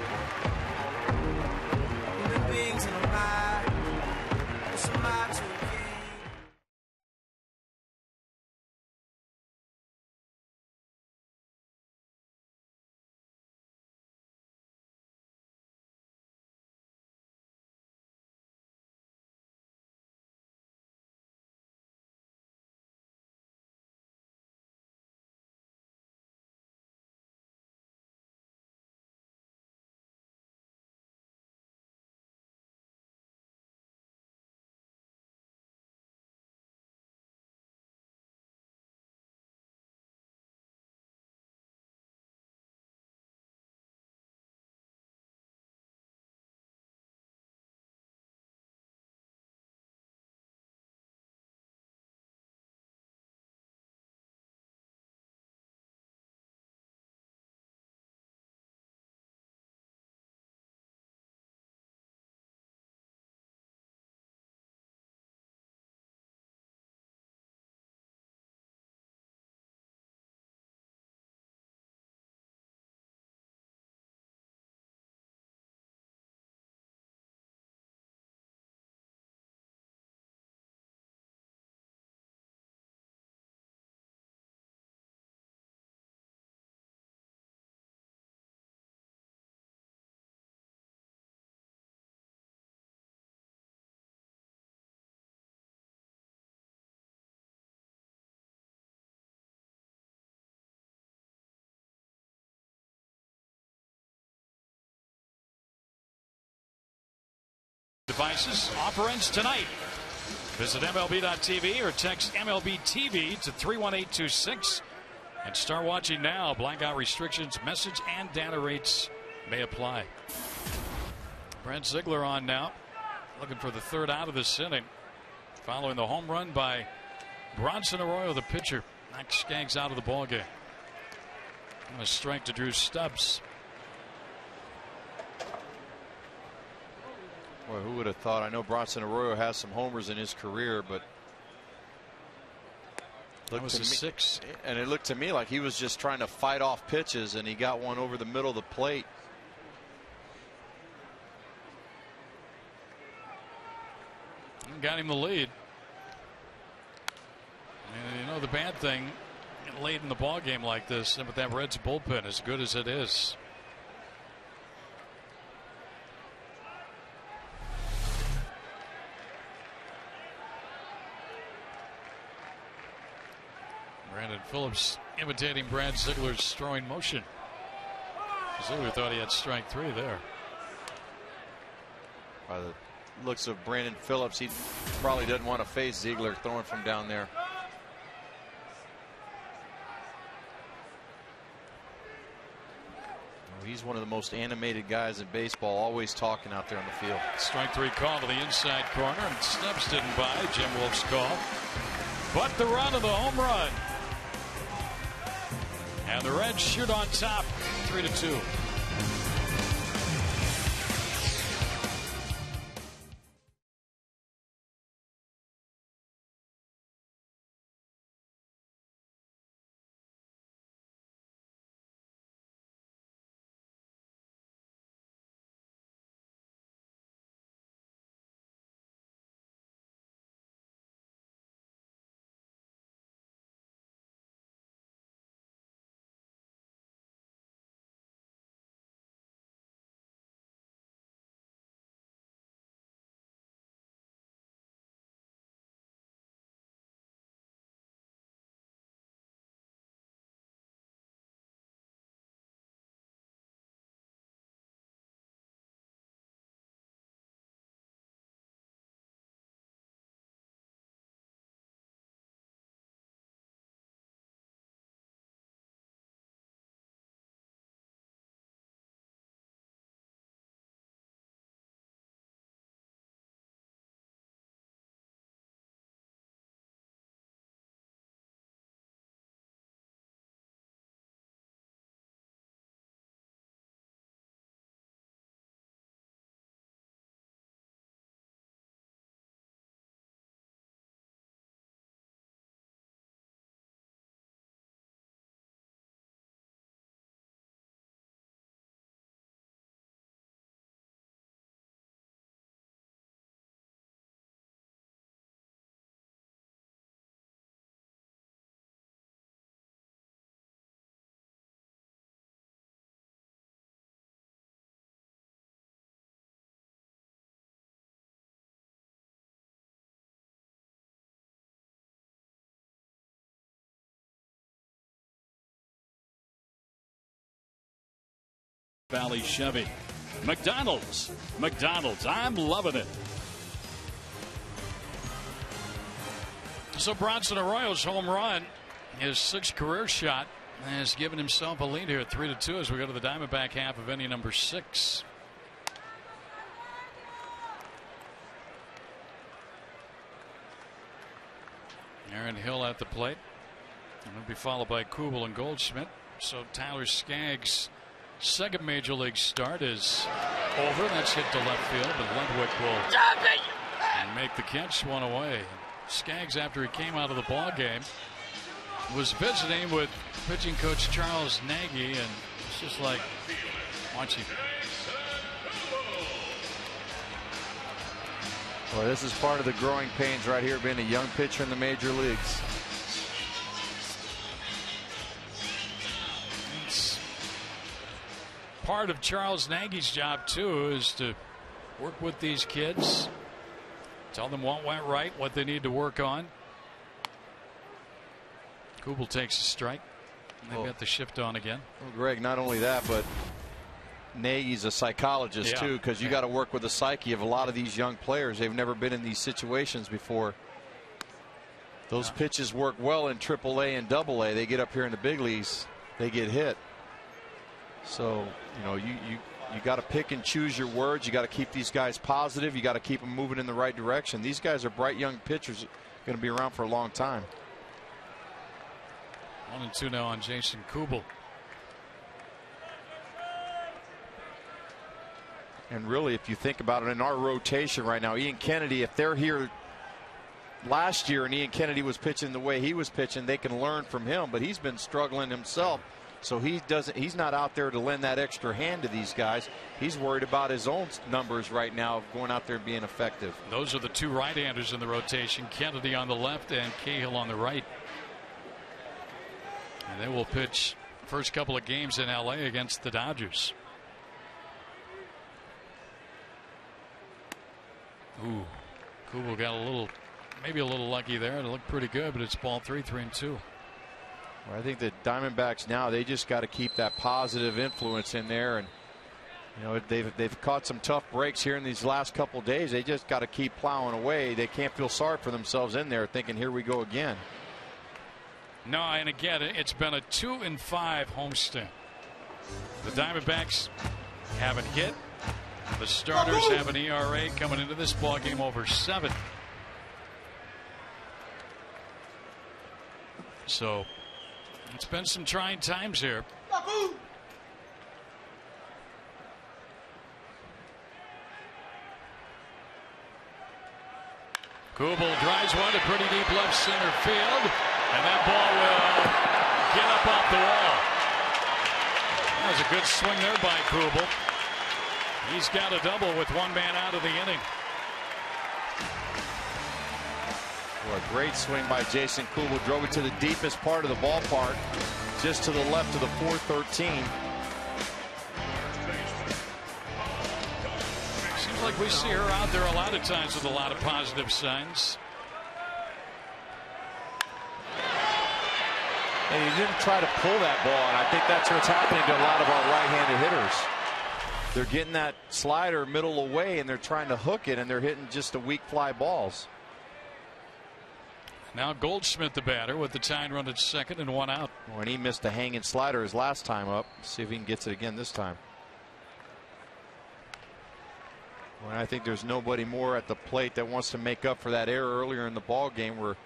Devices. Offer ends tonight. Visit MLB.tv or text MLB TV to 31826 and start watching now. Blackout restrictions, message and data rates may apply. Brent Ziegler on now, looking for the third out of this inning, following the home run by Bronson Arroyo, the pitcher. Knocks Skaggs out of the ballgame. A strike to Drew Stubbs. Boy, who would have thought? I know Bronson Arroyo has some homers in his career, but that was a 6. And it looked to me like he was just trying to fight off pitches, and he got one over the middle of the plate. And got him the lead. And you know the bad thing late in the ball game like this, with that Reds bullpen as good as it is, Brandon Phillips imitating Brad Ziegler's throwing motion. Ziegler thought he had strike 3 there. By the looks of Brandon Phillips, he probably doesn't want to face Ziegler throwing from down there. Well, he's one of the most animated guys in baseball, always talking out there on the field. Strike 3 call to the inside corner, and Stubbs didn't buy Jim Wolf's call. But the run of the home run. And the Reds shoot on top, 3-2. Valley Chevy. McDonald's, I'm loving it. So Bronson Arroyo's home run, his 6th career shot, has given himself a lead here at 3-2 as we go to the Diamondback half of inning number 6. Aaron Hill at the plate. And it'll be followed by Kubel and Goldschmidt. So Tyler Skaggs' 2nd major league start is over. That's hit to left field, but Ludwig will make the catch, one away. Skaggs, after he came out of the ball game, was visiting with pitching coach Charles Nagy, and it's just like watching. Well, this is part of the growing pains right here, being a young pitcher in the major leagues. It's part of Charles Nagy's job too, is to work with these kids, tell them what went right, what they need to work on. Kubel takes a strike. They've got the shift on again. Well, Greg, not only that, but Nagy's a psychologist too, because you got to work with the psyche of a lot of these young players. They've never been in these situations before. Those pitches work well in AAA and AA. They get up here in the big leagues, they get hit. So you know, you got to pick and choose your words. You got to keep these guys positive. You got to keep them moving in the right direction. These guys are bright young pitchers, going to be around for a long time. 1-2 now on Jason Kubel. And really, if you think about it, in our rotation right now, Ian Kennedy, if they're here last year and Ian Kennedy was pitching the way he was pitching, they can learn from him. But he's been struggling himself, so he's not out there to lend that extra hand to these guys. He's worried about his own numbers right now of going out there and being effective. Those are the 2 right-handers in the rotation, Kennedy on the left and Cahill on the right. And they will pitch first couple of games in LA against the Dodgers. Ooh, Kubel got maybe a little lucky there. It looked pretty good, but it's ball 3, 3-2. Well, I think the Diamondbacks now, they just got to keep that positive influence in there, and you know, they've caught some tough breaks here in these last couple of days. They just got to keep plowing away. They can't feel sorry for themselves in there, thinking here we go again. No, and again, it's been a 2-5 homestand. The Diamondbacks haven't hit. The starters have an ERA coming into this ball game over 7. So it's been some trying times here. Kubel drives one to pretty deep left center field, and that ball will get up off the wall. That was a good swing there by Kubel. He's got a double with 1 man out of the inning. Well, a great swing by Jason Kubel. Drove it to the deepest part of the ballpark, just to the left of the 413. Seems like we see her out there a lot of times with a lot of positive signs. And he didn't try to pull that ball, and I think that's what's happening to a lot of our right-handed hitters. They're getting that slider middle away, and they're trying to hook it, and they're hitting just the weak fly balls. Now Goldschmidt, the batter, with the tying run at second and 1 out. Well, and he missed a hanging slider his last time up. See if he can get it again this time. Well, I think there's nobody more at the plate that wants to make up for that error earlier in the ball game where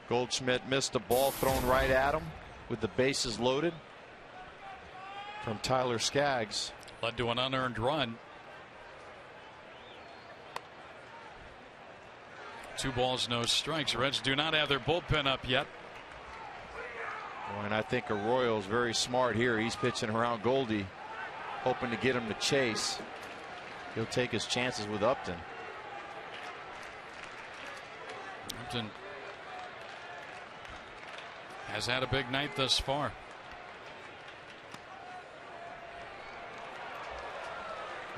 Goldschmidt missed a ball thrown right at him with the bases loaded from Tyler Skaggs. Led to an unearned run. 2 balls, no strikes. Reds do not have their bullpen up yet. Well, and I think Arroyo is very smart here. He's pitching around Goldie, hoping to get him to chase. He'll take his chances with Upton. Upton has had a big night thus far.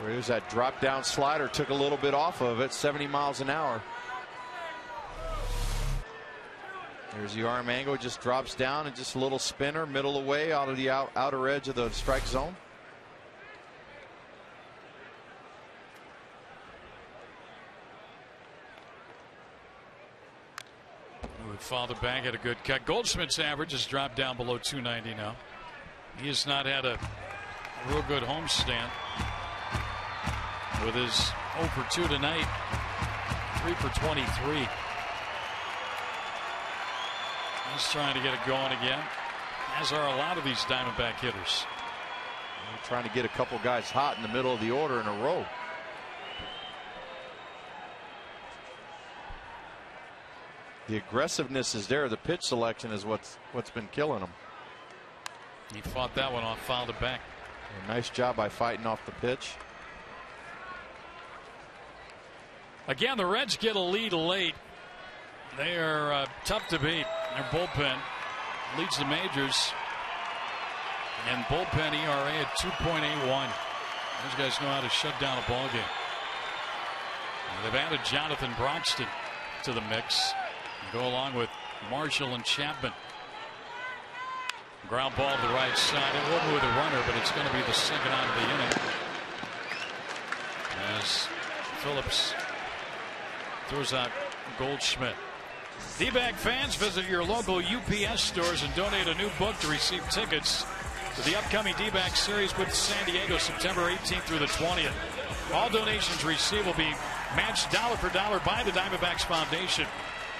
There's that drop down slider, took a little bit off of it, 70 miles an hour. There's the arm angle, just drops down and just a little spinner, middle away out of the outer edge of the strike zone. With Falderbank had a good cut. Goldschmidt's average has dropped down below 290 now. He has not had a real good homestand. With his 0 for 2 tonight, 3 for 23. He's trying to get it going again, as are a lot of these Diamondback hitters. They're trying to get a couple guys hot in the middle of the order in a row. The aggressiveness is there. The pitch selection is what's been killing him. He fought that one off, fouled it back. A nice job by fighting off the pitch. Again, the Reds get a lead late. They are tough to beat. Their bullpen leads the majors. And bullpen ERA at 2.81. Those guys know how to shut down a ball game. And they've added Jonathan Broxton to the mix. Go along with Marshall and Chapman. Ground ball to the right side. It wasn't with a runner, but it's going to be the second out of the inning. As Phillips throws out Goldschmidt. D-bag fans, visit your local UPS stores and donate a new book to receive tickets to the upcoming D-bag series with San Diego, September 18th through the 20th. All donations received will be matched dollar for dollar by the Diamondbacks Foundation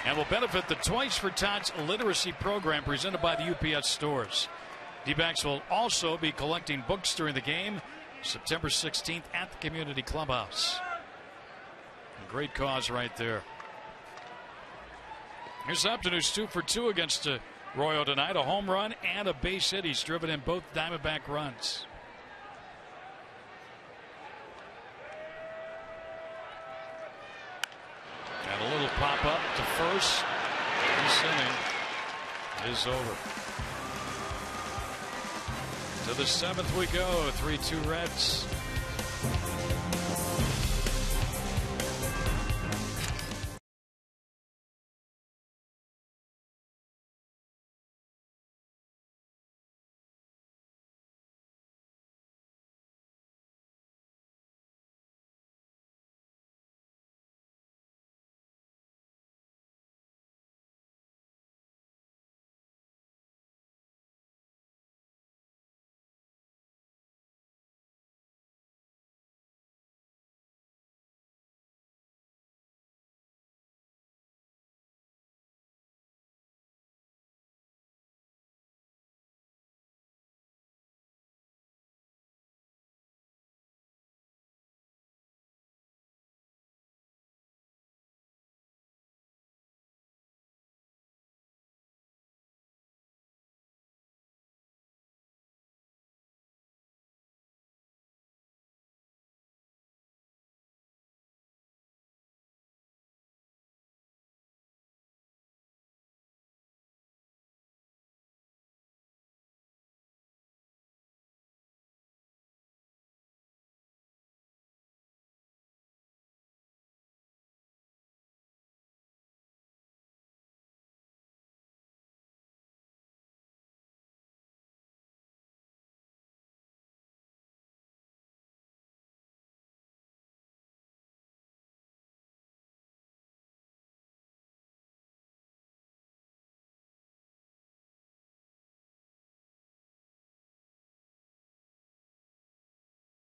and will benefit the Toys for Tots literacy program presented by the UPS stores. D-backs will also be collecting books during the game September 16th at the Community Clubhouse. A great cause right there. Here's Upton, who's 2 for 2 against Arroyo tonight. A home run and a base hit. He's driven in both Diamondback runs. And a little pop up to first. This inning is over. To the 7th we go. 3-2 Reds.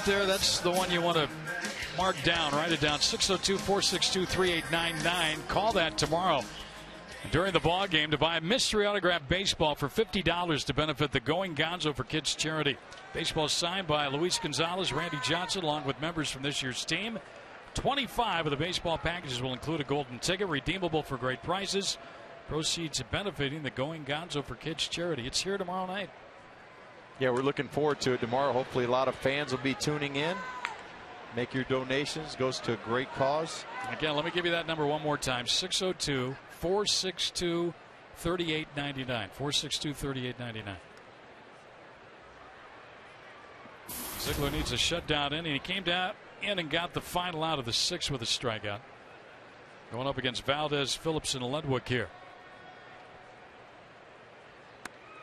There, that's the one you want to mark down. Write it down. 602-462-3899. Call that tomorrow during the ball game to buy a mystery autographed baseball for $50 to benefit the Going Gonzo for Kids charity. Baseball signed by Luis Gonzalez, Randy Johnson, along with members from this year's team. 25 of the baseball packages will include a golden ticket, redeemable for great prices. Proceeds benefiting the Going Gonzo for Kids charity. It's here tomorrow night. Yeah, we're looking forward to it tomorrow. Hopefully a lot of fans will be tuning in. Make your donations. Goes to a great cause. Again, let me give you that number one more time. 602-462-3899. 462-3899. Ziegler needs a shutdown inning. He came down in and got the final out of the 6th with a strikeout. Going up against Valdez, Phillips, and Ledwick here.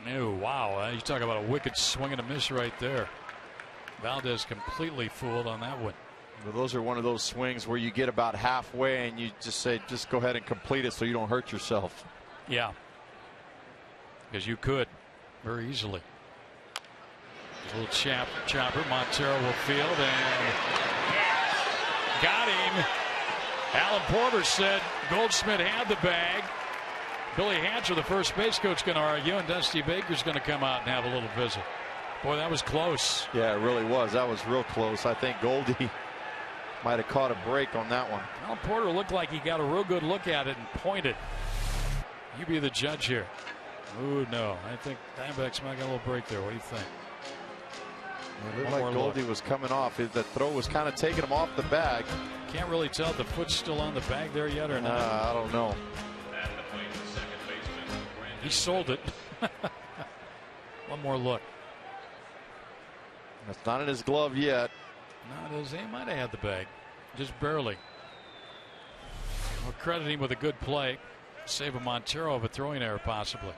Oh, wow. You talk about a wicked swing and a miss right there. Valdez completely fooled on that one. Well, those are one of those swings where you get about halfway and you just say, just go ahead and complete it so you don't hurt yourself. Yeah. Because you could very easily. A little chopper. Montero will field and got him. Alan Porter said Goldschmidt had the bag. Billy Hatcher, the first base coach, going to argue, and Dusty Baker's going to come out and have a little visit. Boy, that was close. Yeah, it really was. That was real close. I think Goldie might have caught a break on that one. Alan Porter looked like he got a real good look at it and pointed. You be the judge here. Ooh, no. I think Diamondbacks might get a little break there. What do you think? It looked like Goldie was coming off. The throw was kind of taking him off the bag. Can't really tell if the foot's still on the bag there yet or not. I don't know. He sold it. One more look. That's not in his glove yet. Not as he might have had the bag. Just barely. We'll credit him with a good play. Save a Montero of a throwing error possibly.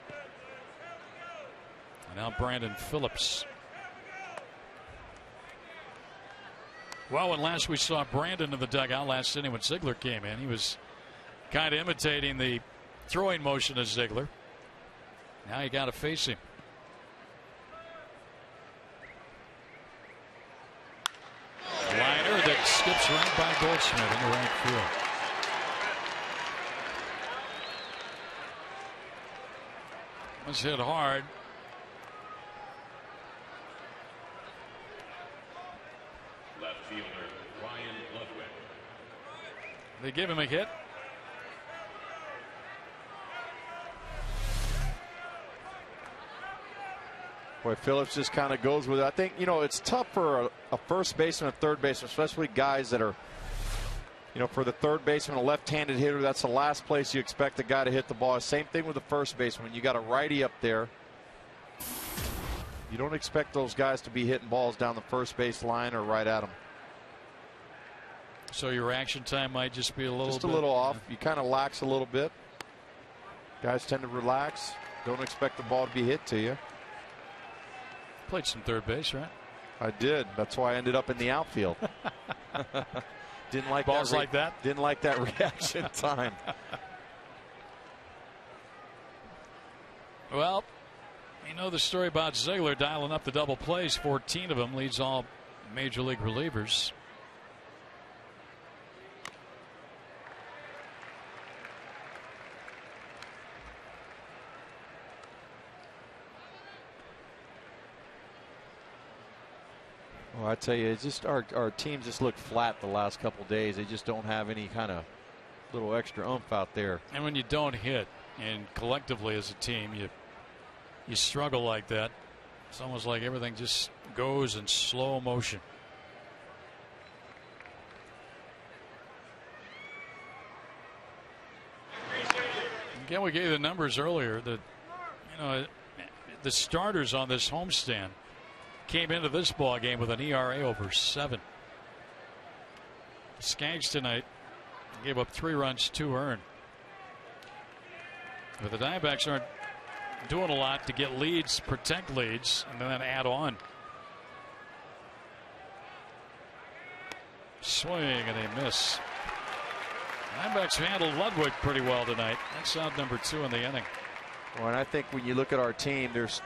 And now Brandon Phillips. Well, when last we saw Brandon in the dugout last inning when Ziegler came in, he was kind of imitating the throwing motion of Ziegler. Now you got to face him. Liner that skips right by Goldschmidt in the right field. Was hit hard. Left fielder Ryan Ludwig. They give him a hit. Boy, Phillips just kind of goes with it. I think, you know, it's tough for a first baseman and a third baseman, especially guys that are, you know, for the third baseman, a left-handed hitter, that's the last place you expect a guy to hit the ball. Same thing with the first baseman. You got a righty up there. You don't expect those guys to be hitting balls down the first base line or right at them. So your reaction time might just be a little little off. You kind of lax a little bit. Guys tend to relax. Don't expect the ball to be hit to you. Played some third base, right? I did. That's why I ended up in the outfield. Didn't like balls that like that. Didn't like that reaction time. Well, you know the story about Ziegler dialing up the double plays. 14 of them, leads all major league relievers. Well, I tell you, it's just our team just looked flat the last couple of days. They just don't have any kind of little extra oomph out there. And when you don't hit, and collectively as a team, you struggle like that. It's almost like everything just goes in slow motion. Again, we gave the numbers earlier that, you know, the starters on this homestand came into this ball game with an ERA over 7. The Skaggs tonight gave up 3 runs, 2 earned. But the Diamondbacks aren't doing a lot to get leads, protect leads, and then add on. Swing and a miss. Diamondbacks handled Ludwig pretty well tonight. That's out number 2 in the inning. Well, and I think when you look at our team, there's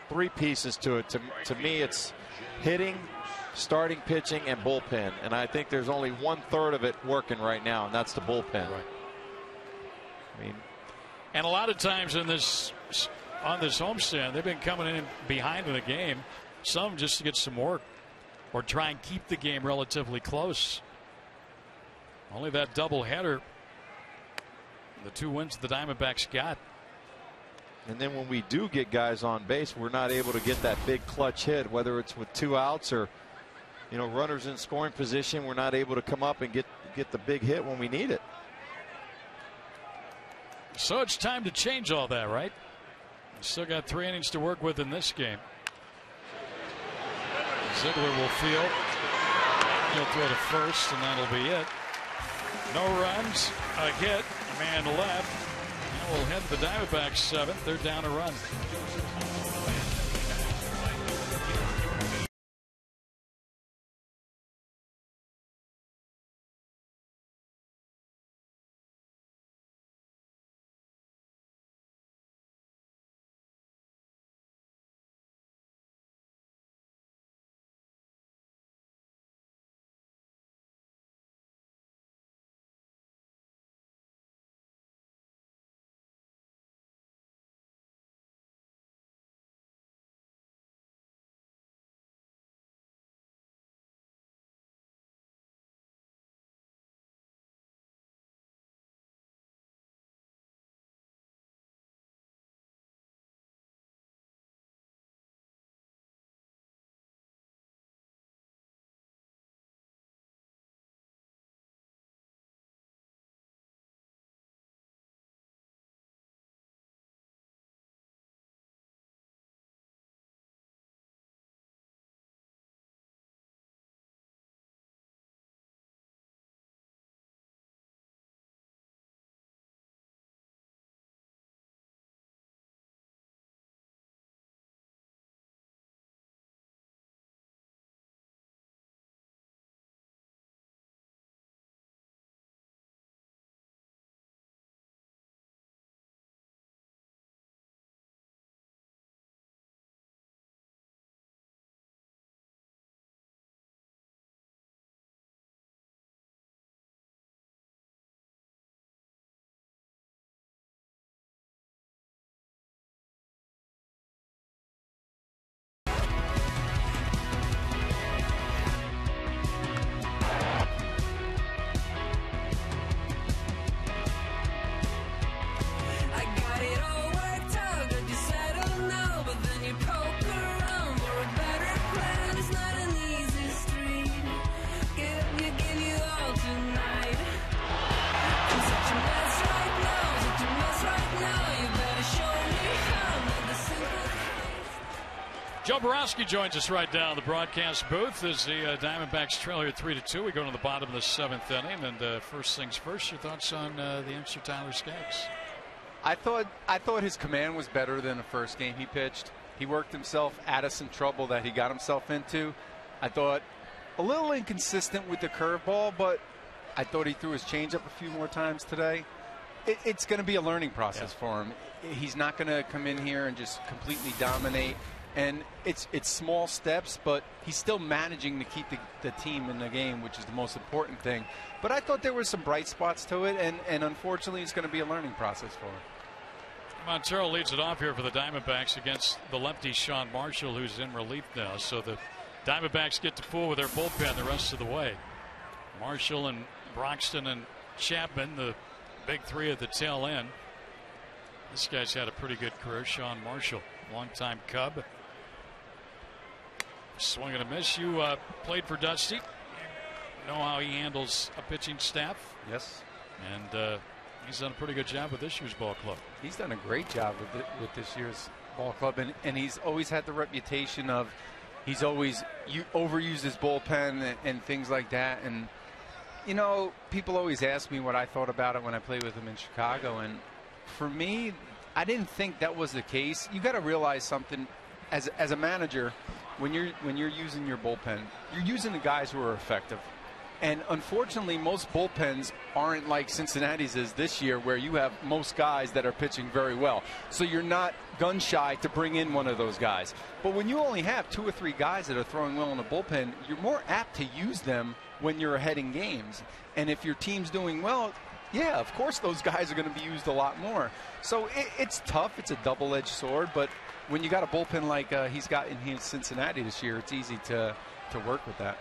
3 pieces to it. To me, it's hitting, starting pitching, and bullpen. And I think there's only 1/3 of it working right now, and that's the bullpen. Right. I mean, and a lot of times on this homestand, they've been coming in behind in the game, some just to get some work or try and keep the game relatively close. Only that doubleheader, the 2 wins the Diamondbacks got. and then when we do get guys on base, we're not able to get that big clutch hit, whether it's with 2 outs or, you know, runners in scoring position. We're not able to come up and get the big hit when we need it. So it's time to change all that, right? Still got 3 innings to work with in this game. Ziegler will field. He'll throw to first, and that'll be it. No runs, a hit, a man left. And we'll head to the Diamondbacks 7th. They're down a run. Joe Borowski joins us right now in the broadcast booth as the Diamondbacks trail here 3-2. We go to the bottom of the 7th inning, and first things first, your thoughts on the youngster Tyler Skaggs? I thought his command was better than the first game he pitched. He worked himself out of some trouble that he got himself into. I thought a little inconsistent with the curveball, but I thought he threw his changeup a few more times today. It's going to be a learning process for him. He's not going to come in here and just completely dominate. And it's small steps, but he's still managing to keep the team in the game, which is the most important thing. But I thought there were some bright spots to it, and unfortunately it's going to be a learning process for him. Montero leads it off here for the Diamondbacks against the lefty Sean Marshall, who's in relief now. So the Diamondbacks get to fool with their bullpen the rest of the way. Marshall and Broxton and Chapman, the big three at the tail end. This guy's had a pretty good career. Sean Marshall, longtime Cub. Swing and a miss. You played for Dusty. You know how he handles a pitching staff. Yes. And he's done a pretty good job with this year's ball club. He's done a great job with this year's ball club, and he's always had the reputation of he's always overused his bullpen and things like that. And you know, people always ask me what I thought about it when I played with him in Chicago, and for me, I didn't think that was the case. You got to realize something as a manager, when you're using your bullpen, you're using the guys who are effective. And unfortunately, most bullpens aren't like Cincinnati's is this year, where you have most guys that are pitching very well. So you're not gun shy to bring in one of those guys. But when you only have 2 or 3 guys that are throwing well in the bullpen, you're more apt to use them when you're ahead in games. And if your team's doing well, yeah, of course those guys are going to be used a lot more. So it's tough. It's a double-edged sword. But when you got a bullpen like he's got in Cincinnati this year, it's easy to work with that.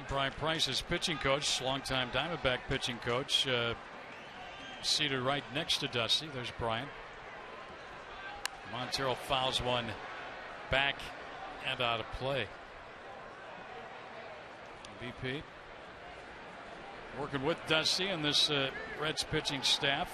Brian Price is pitching coach, longtime Diamondback pitching coach, seated right next to Dusty. There's Brian. Montero fouls one back and out of play. BP working with Dusty and this Reds pitching staff.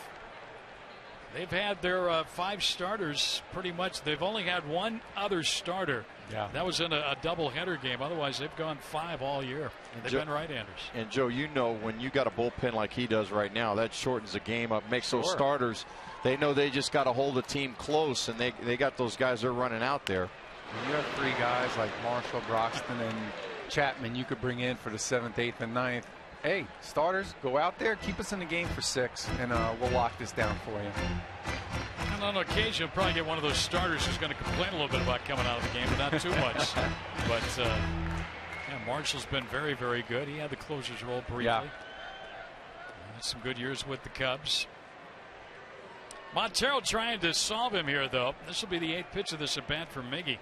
They've had their 5 starters pretty much. They've only had one other starter. Yeah. That was in a doubleheader game. Otherwise, they've gone 5 all year. And they've been right-handers. And, Joe, you know, when you got a bullpen like he does right now, that shortens the game up, makes those starters, they know they just got to hold the team close, and they got those guys they're running out there. When you have 3 guys like Marshall, Broxton, and Chapman you could bring in for the 7th, 8th, and 9th. Hey, starters, go out there, keep us in the game for 6, and we'll lock this down for you. And on occasion, you'll probably get one of those starters who's going to complain a little bit about coming out of the game, but not too much. But yeah, Marshall's been very, very good. He had the closer's role briefly. Yeah. Had some good years with the Cubs. Montero trying to solve him here, though. This will be the 8th pitch of this at-bat for Miggy.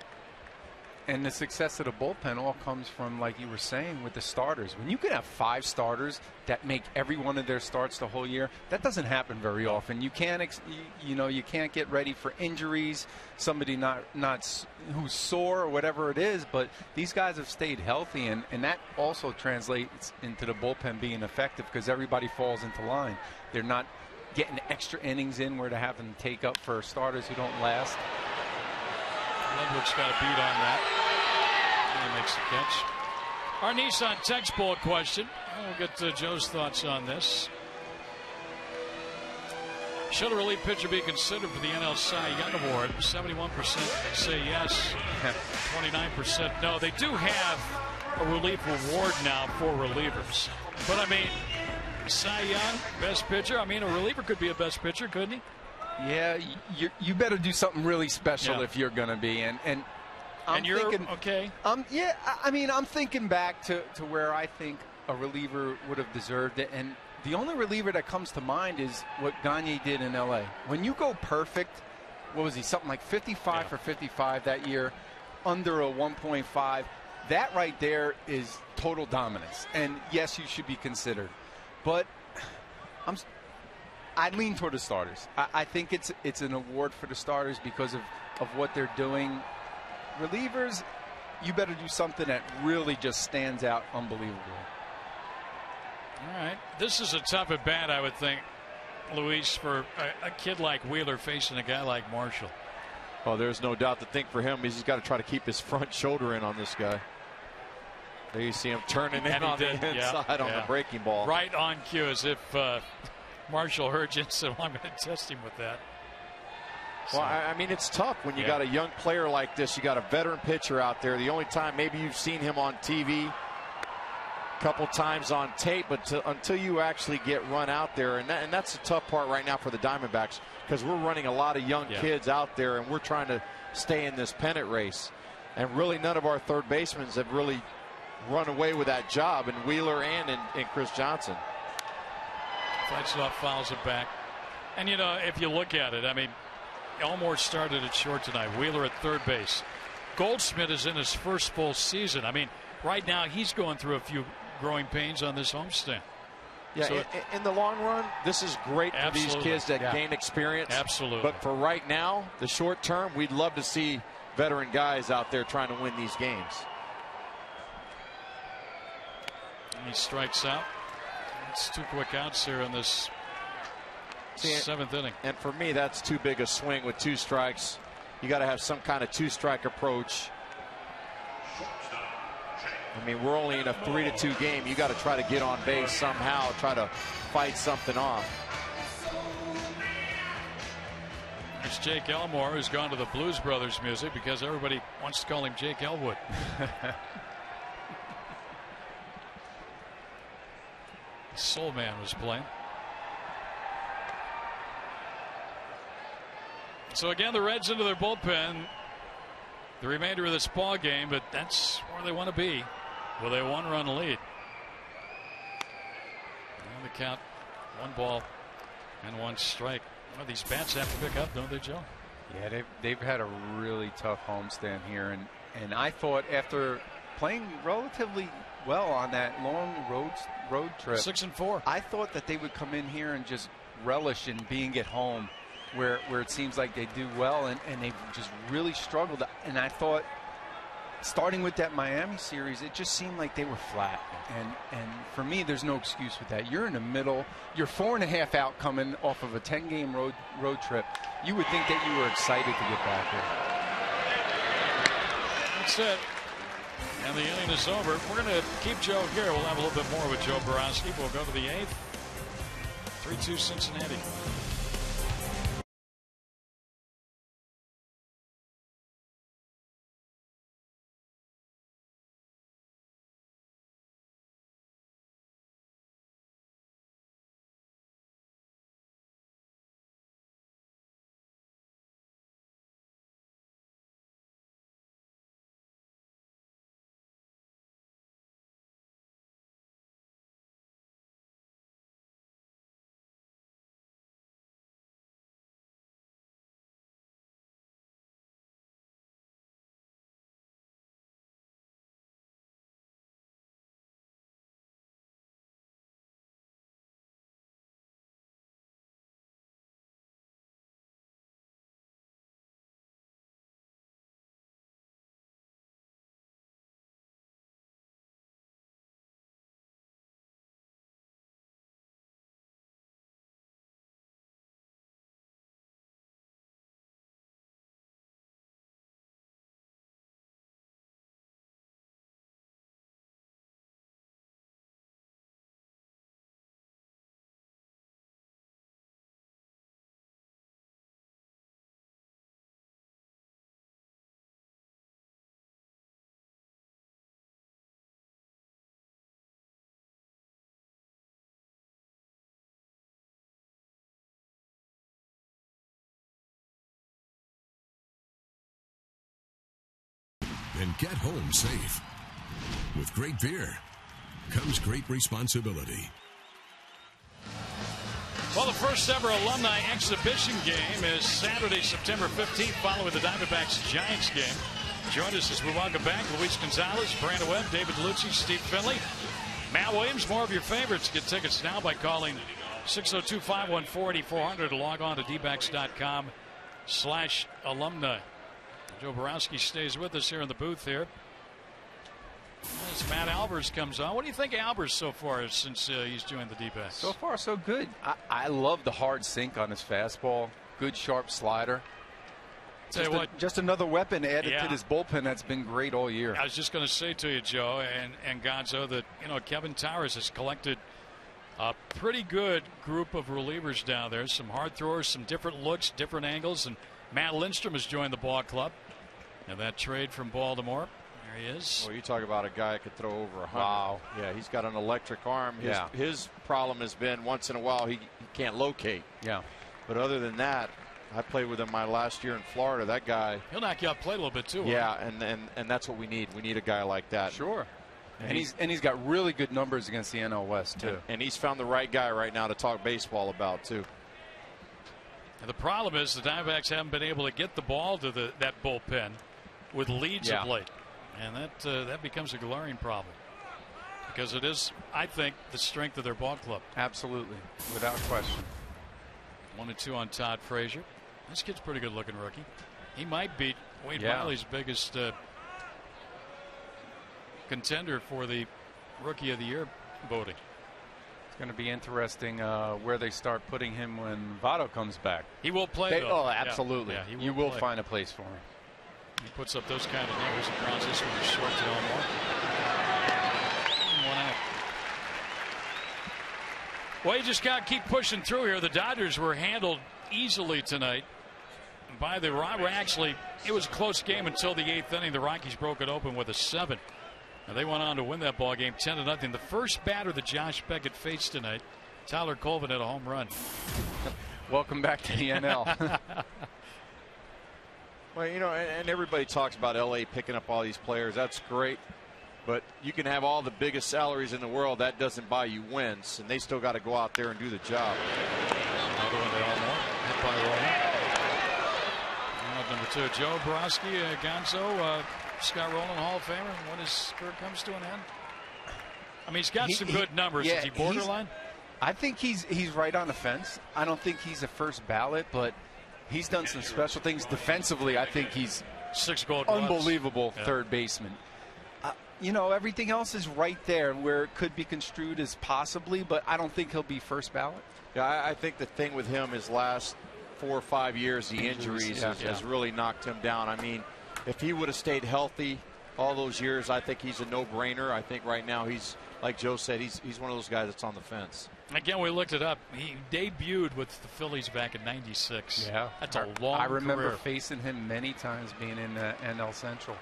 And the success of the bullpen all comes from, like you were saying, with the starters. When you can have 5 starters that make every one of their starts the whole year, that doesn't happen very often. You can't, you can't get ready for injuries, somebody not who's sore or whatever it is. But these guys have stayed healthy, and that also translates into the bullpen being effective because everybody falls into line. They're not getting extra innings in where they're having to take up for starters who don't last. Ludwig's got a beat on that. And he makes the catch. Our Nissan textbook question. We'll get Joe's thoughts on this. Should a relief pitcher be considered for the NL Cy Young Award? 71% say yes. 29% no. They do have a relief award now for relievers. But I mean, Cy Young, best pitcher. I mean, a reliever could be a best pitcher, couldn't he? Yeah, you better do something really special if you're going to be. And I'm thinking, okay. Yeah, I mean, I'm thinking back to where I think a reliever would have deserved it. And the only reliever that comes to mind is what Gagne did in L.A. When you go perfect, what was he, something like 55 for 55 that year, under a 1.5, that right there is total dominance. And, yes, you should be considered. But I lean toward the starters. I think it's an award for the starters because of what they're doing. Relievers, you better do something that really just stands out unbelievably. All right. This is a tough at bat, I would think, Luis, for a kid like Wheeler facing a guy like Marshall. Oh, there's no doubt to think for him. He's got to try to keep his front shoulder in on this guy. There you see him turning in on the inside on the breaking ball. Right on cue, as if Marshall heard you and said, well, I'm going to test him with that. Well, I mean, it's tough when you got a young player like this. You got a veteran pitcher out there. The only time maybe you've seen him on TV, a couple times on tape, but until you actually get run out there, and that's the tough part right now for the Diamondbacks, because we're running a lot of young kids out there, and we're trying to stay in this pennant race. And really none of our third basemen have really run away with that job, and Wheeler and Chris Johnson. Fights it off, fouls it back. And, you know, if you look at it, I mean, Elmore started at short tonight. Wheeler at third base. Goldschmidt is in his first full season. I mean, right now he's going through a few growing pains on this homestand. Yeah, so in the long run, this is great for these kids that gain experience. Absolutely. But for right now, the short term, we'd love to see veteran guys out there trying to win these games. He strikes out. It's 2 quick outs here in this 7th inning. And for me, that's too big a swing with 2 strikes. You got to have some kind of 2-strike approach. I mean, we're only in a 3-2 game. You got to try to get on base somehow, try to fight something off. It's Jake Elmore, who's gone to the Blues Brothers music because everybody wants to call him Jake Elwood. Soul Man was playing. So again, the Reds into their bullpen the remainder of this ball game, but that's where they want to be with a 1-run lead. And the count, 1 ball and 1 strike. Well, these bats have to pick up, don't they, Joe? Yeah, they've had a really tough homestand here, and I thought after playing relatively well on that long road trip, 6-4, I thought that they would come in here and just relish in being at home, where it seems like they do well, and they've just really struggled. And I thought, starting with that Miami series, it just seemed like they were flat. And for me, there's no excuse with that. You're in the middle. You're 4.5 out coming off of a 10-game road trip. You would think that you were excited to get back here. That's it. And the inning is over. We're going to keep Joe here. We'll have a little bit more with Joe Borowski. We'll go to the 8th. 3-2 Cincinnati. And get home safe. With great beer comes great responsibility. Well, the first ever alumni exhibition game is Saturday, September 15th, following the Diamondbacks-Giants game. Join us as we welcome back Luis Gonzalez, Brandon Webb, David Lucci, Steve Finley, Matt Williams. More of your favorites. Get tickets now by calling 602-514-8400 or log on to dbacks.com/alumni. Joe Borowski stays with us here in the booth here. As Matt Albers comes on. What do you think of Albers so far since he's joined the D-backs? So far, so good. I love the hard sink on his fastball. Good, sharp slider. Just another weapon added to this bullpen that's been great all year. I was just going to say to you, Joe and Gonzo, that Kevin Towers has collected a pretty good group of relievers down there. Some hard throwers, some different looks, different angles, and Matt Lindstrom has joined the ball club. And that trade from Baltimore, there he is. Well, you talk about a guy that could throw over 100. Wow. Yeah, he's got an electric arm. His problem has been once in a while he can't locate. Yeah. But other than that, I played with him my last year in Florida. That guy, he'll knock you out play a little bit too. Yeah, and that's what we need. We need a guy like that. Sure. And he's got really good numbers against the NL West too. And he's found the right guy right now to talk baseball about too. And the problem is the Diamondbacks haven't been able to get the ball to that bullpen with leads of late, and that becomes a glaring problem because it is, I think, the strength of their ball club. Absolutely, without question. 1-2 on Todd Frazier. This kid's a pretty good looking rookie. He might beat Wade Miley's biggest contender for the Rookie of the Year voting. It's going to be interesting where they start putting him when Votto comes back. He will play, though. Oh, absolutely. Yeah, you will find a place for him. He puts up those kind of numbers and grounds this one is short to Elmore. 1 out. Well, you just got to keep pushing through here. The Dodgers were handled easily tonight by the Rockies. Actually, it was a close game until the 8th inning. The Rockies broke it open with a 7. And they went on to win that ball game 10-0. The first batter that Josh Beckett faced tonight, Tyler Colvin, had a home run. Welcome back to the NL. Well, and everybody talks about L.A. picking up all these players. That's great. But you can have all the biggest salaries in the world. That doesn't buy you wins. And they still got to go out there and do the job. Another one to Elmore. Hit by Rowan. Number 2, Joe Borowski, Gonzo, Scott Rowland, Hall of Famer. When his career comes to an end? I mean, he's got some good numbers. Is he borderline? I think he's right on the fence. I don't think he's a first ballot, but he's done some special things defensively. I think he's 6 Gold Gloves. Unbelievable third baseman. Everything else is right there where it could be construed as possibly, but I don't think he'll be first ballot. Yeah, I think the thing with him is last 4 or 5 years, the injuries has really knocked him down. I mean, if he would have stayed healthy all those years, I think he's a no-brainer. I think right now he's, like Joe said, he's one of those guys that's on the fence. Again, we looked it up. He debuted with the Phillies back in '96. Yeah, that's a long I remember career. facing him many times being in NL Central.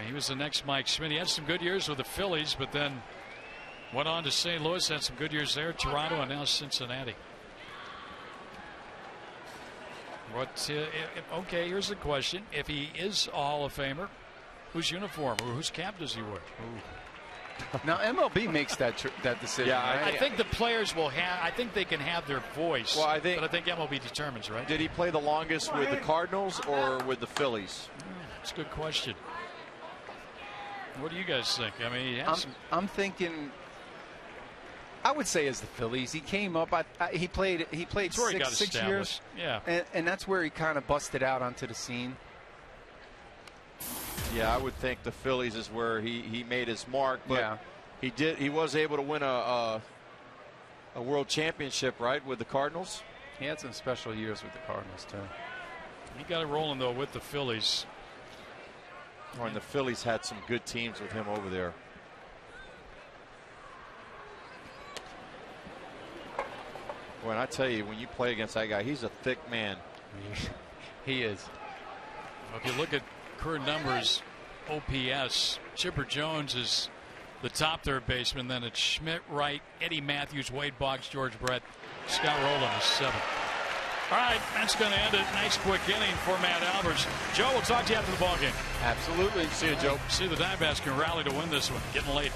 He was the next Mike Schmidt. He had some good years with the Phillies, but then went on to St. Louis, had some good years there, Toronto, and now Cincinnati. Okay, here's the question. If he is a Hall of Famer, whose uniform or whose cap does he wear? Now, MLB makes that decision. Yeah, right? I think the players will have. I think they can have their voice. Well, but I think MLB determines, right? Did he play the longest with the Cardinals or with the Phillies? That's a good question. What do you guys think? I mean, I'm thinking. I would say as the Phillies, he came up. He played 6 years. Yeah, and that's where he kind of busted out onto the scene. Yeah, I would think the Phillies is where he made his mark. But he was able to win a world championship, right, with the Cardinals. He had some special years with the Cardinals too. He got it rolling though with the Phillies. And the Phillies had some good teams with him over there. Boy, and I tell you, when you play against that guy, he's a thick man. He is. Well, if you look at career numbers, OPS, Chipper Jones is the top third baseman. Then it's Schmidt, Wright, Eddie Matthews, Wade Boggs, George Brett, Scott Rowland is 7th. All right, that's going to end it. Nice quick inning for Matt Albers. Joe, we'll talk to you after the ball game. Absolutely. See you, Joe. See the Diamondbacks can rally to win this one. Getting late.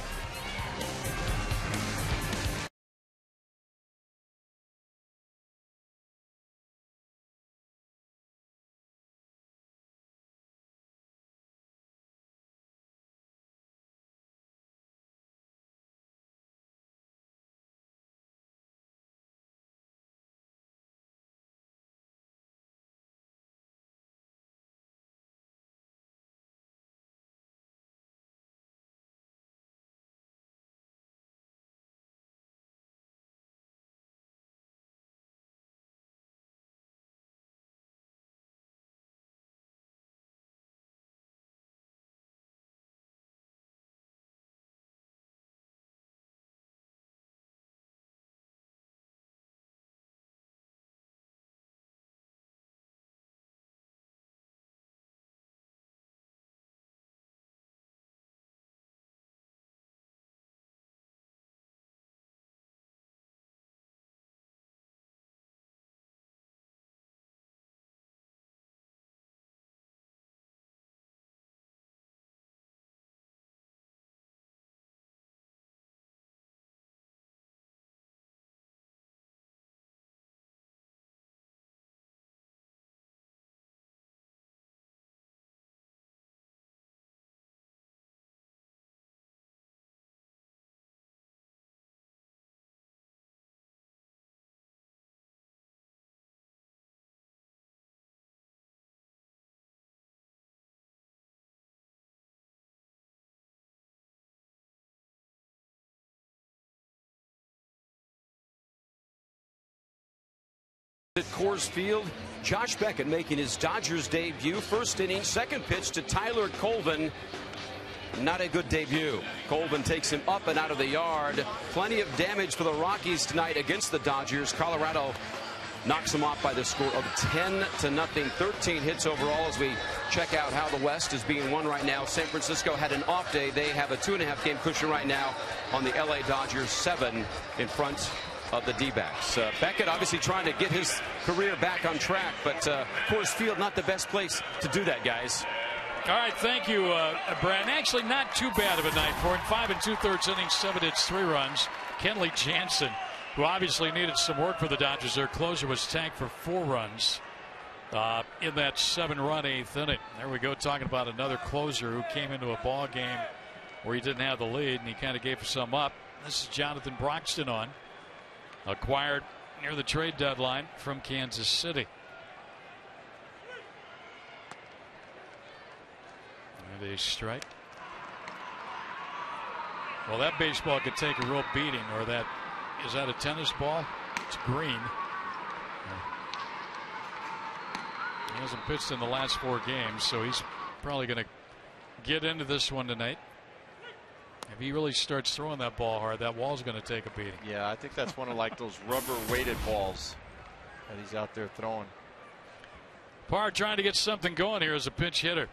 At Coors Field, Josh Beckett making his Dodgers debut. First inning, second pitch to Tyler Colvin. Not a good debut. Colvin takes him up and out of the yard. Plenty of damage for the Rockies tonight against the Dodgers. Colorado knocks them off by the score of 10-0. 13 hits overall as we check out how the West is being won right now. San Francisco had an off day. They have a 2.5 game cushion right now on the LA Dodgers, 7 in front of the D-backs. Beckett obviously trying to get his career back on track, but Coors Field not the best place to do that, guys. All right, thank you, Brad. Actually, not too bad of a night for him. 5 2/3 innings, 7 hits, 3 runs. Kenley Jansen, who obviously needed some work for the Dodgers. Their closer was tagged for 4 runs in that 7-run 8th inning. There we go, talking about another closer who came into a ball game where he didn't have the lead, and he kind of gave some up. This is Jonathan Broxton on. Acquired near the trade deadline from Kansas City. And a strike. Well, that baseball could take a real beating, or that, is that a tennis ball? It's green. He hasn't pitched in the last 4 games, so he's probably going to get into this one tonight. If he really starts throwing that ball hard, that wall's going to take a beating. Yeah, I think that's one of like those rubber weighted balls that he's out there throwing. Parr trying to get something going here as a pinch hitter.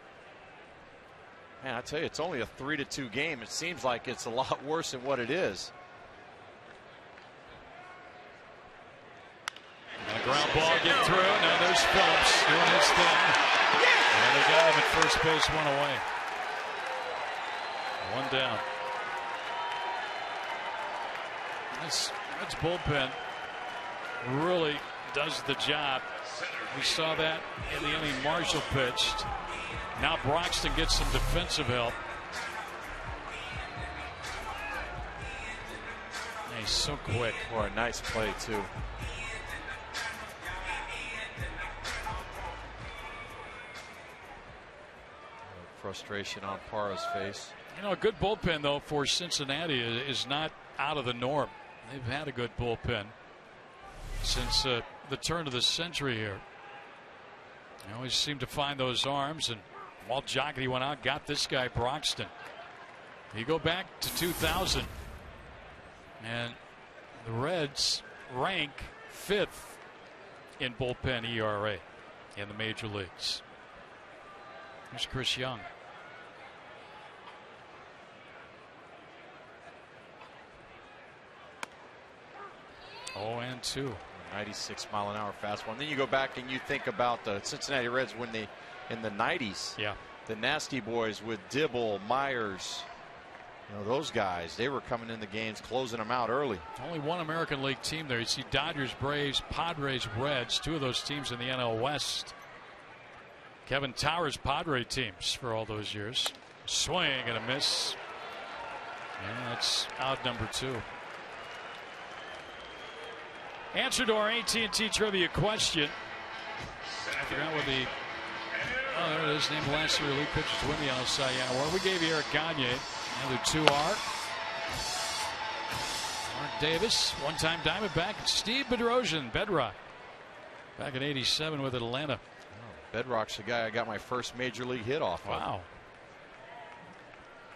Man, I tell you, it's only a 3-2 game. It seems like it's a lot worse than what it is. And a ground ball get through. Now there's Phillips doing his thing. And they got him at first base, 1 away. 1 down. That's bullpen really does the job. We saw that in the inning Marshall pitched. Now Broxton gets some defensive help. He's so quick. Boy, a nice play too. Frustration on Parra's face. You know, a good bullpen though for Cincinnati is not out of the norm. They've had a good bullpen since the turn of the century here. They always seem to find those arms, and Walt Jocketty went out, got this guy Broxton. You go back to 2000, and the Reds rank 5th in bullpen ERA in the major leagues. Here's Chris Young. 0-2. 96-mile-an-hour fastball. And then you go back and you think about the Cincinnati Reds when they in the 90s. Yeah. The Nasty Boys with Dibble, Myers. You know, those guys, they were coming in the games, closing them out early. Only one American League team there. You see Dodgers, Braves, Padres, Reds, 2 of those teams in the NL West. Kevin Towers' Padre teams for all those years. Swing and a miss. And that's out number 2. Answer to our AT&T trivia question. I forgot what the. Oh, there it is. Named last year elite pitchers to win the NL Cy Young Award. We gave Eric Gagne. Another 2 are Mark Davis, one-time Diamondback, and Steve Bedrosian, Bedrock, back in '87 with Atlanta. Oh, Bedrock's the guy I got my first major league hit off of. Wow.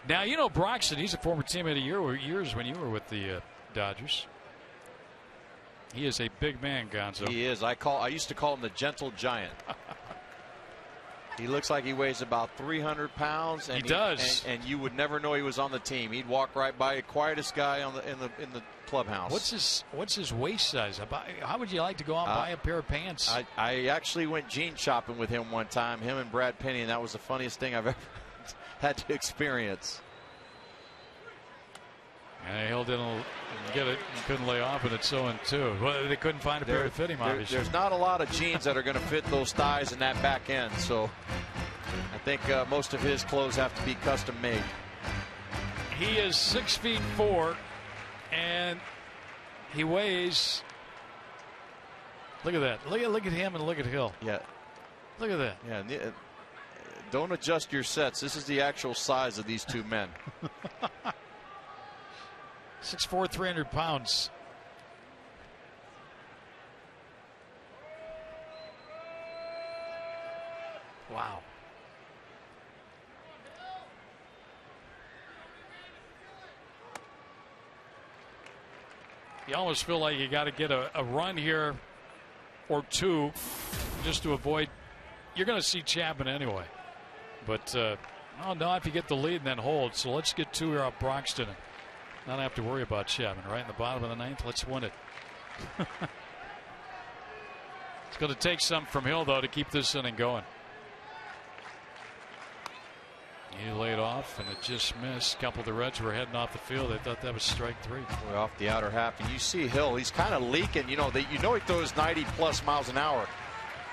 Now, you know Broxton, he's a former teammate of yours when you were with the Dodgers. He is a big man, Gonzo. He is. I used to call him the gentle giant. He looks like he weighs about 300 pounds. And he does. And you would never know he was on the team. He'd walk right by the quietest guy in the clubhouse. What's his waist size? How would you like to go out and buy a pair of pants? I actually went jean shopping with him one time, him and Brad Penny, and that was the funniest thing I've ever had to experience. And Hill didn't get it and couldn't lay off, and it's 0-2. Well, they couldn't find a pair to fit him, obviously. There's not a lot of jeans that are going to fit those thighs and that back end, so I think most of his clothes have to be custom made. He is 6'4", and he weighs. Look at that! Look at him and look at Hill. Yeah, look at that. Yeah, don't adjust your sets. This is the actual size of these 2 men. 6'4", 300 pounds. Wow. You almost feel like you got to get a run here or two just to avoid. You're going to see Chapman anyway. But, oh, no, if you get the lead and then hold. So let's get 2 here off Broxton. Not have to worry about Chapman. Right in the bottom of the 9th. Let's win it. It's going to take some from Hill, though, to keep this inning going. He laid off, and it just missed. A couple of the Reds were heading off the field. They thought that was strike 3. Way off the outer half, and you see Hill. He's kind of leaking. You know he throws 90+ miles an hour,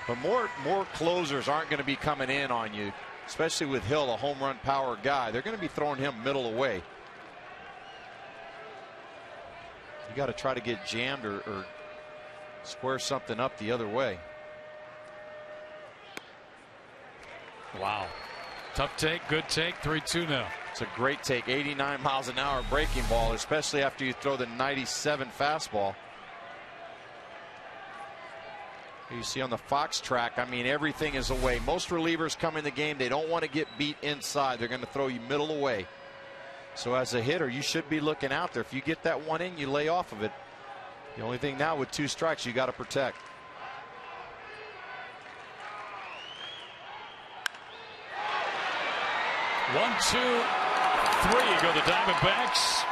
but more closers aren't going to be coming in on you, especially with Hill, a home run power guy. They're going to be throwing him middle away. You got to try to get jammed or square something up the other way. Wow. Tough take, good take, 3-2 now. It's a great take, 89 miles an hour breaking ball, especially after you throw the 97 fastball. You see on the Fox track, I mean, everything is away. Most relievers come in the game, they don't want to get beat inside. They're going to throw you middle away. So as a hitter, you should be looking out there. If you get that one in, you lay off of it. The only thing now with 2 strikes, you got to protect. One, two, three go the Diamondbacks,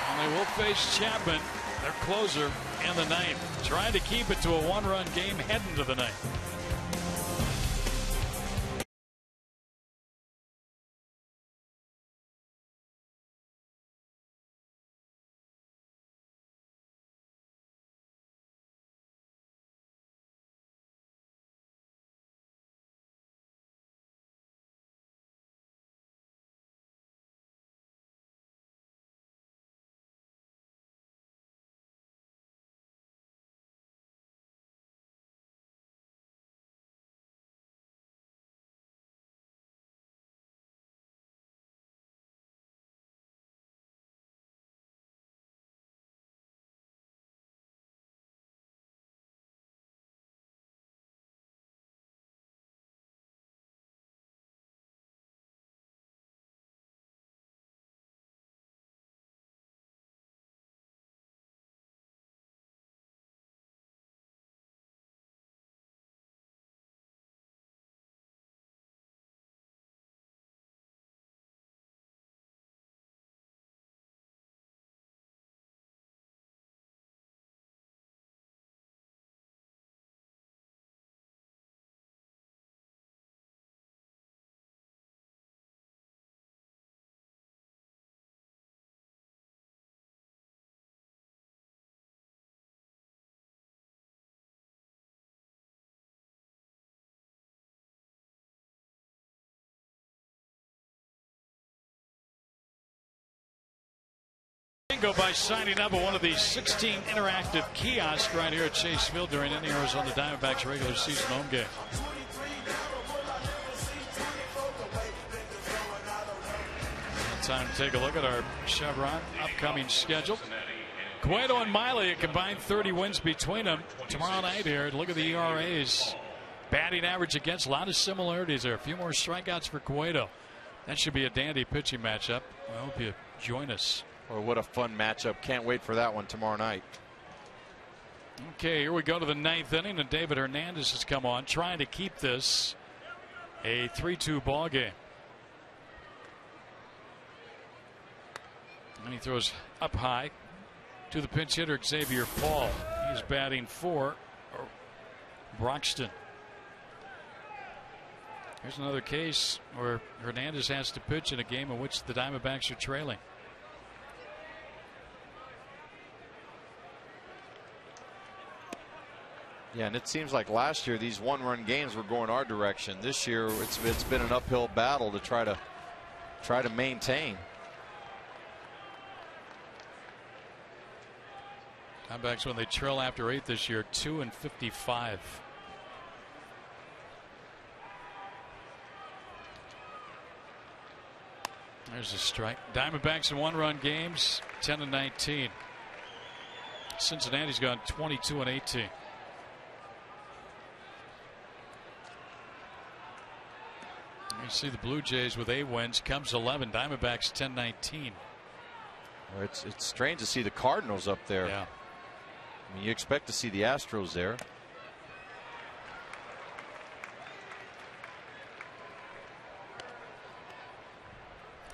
and they will face Chapman, their closer, in the 9th. Trying to keep it to a 1-run game heading to the 9th. Go by signing up at one of these 16 interactive kiosks right here at Chase Field during any Arizona Diamondbacks regular season home game. Time to take a look at our Chevron upcoming schedule. Cueto and Miley, a combined 30 wins between them tomorrow night here. Look at the ERAs. Batting average against, a lot of similarities there. A few more strikeouts for Cueto. That should be a dandy pitching matchup. I hope you join us. Oh, what a fun matchup. Can't wait for that one tomorrow night. Okay, here we go to the 9th inning, and David Hernandez has come on, trying to keep this a 3-2 ball game. And he throws up high to the pinch hitter, Xavier Paul. He's batting for Broxton. Here's another case where Hernandez has to pitch in a game in which the Diamondbacks are trailing. Yeah, and it seems like last year these 1-run games were going our direction. This year it's been an uphill battle to try to maintain. Diamondbacks, when they trail after 8 this year, 2-55. There's a strike. Diamondbacks in 1-run games, 10-19. Cincinnati's gone 22-18. You see the Blue Jays with 8 wins, Cubs 11, Diamondbacks 10-19. Well, it's strange to see the Cardinals up there. Yeah. I mean, you expect to see the Astros there.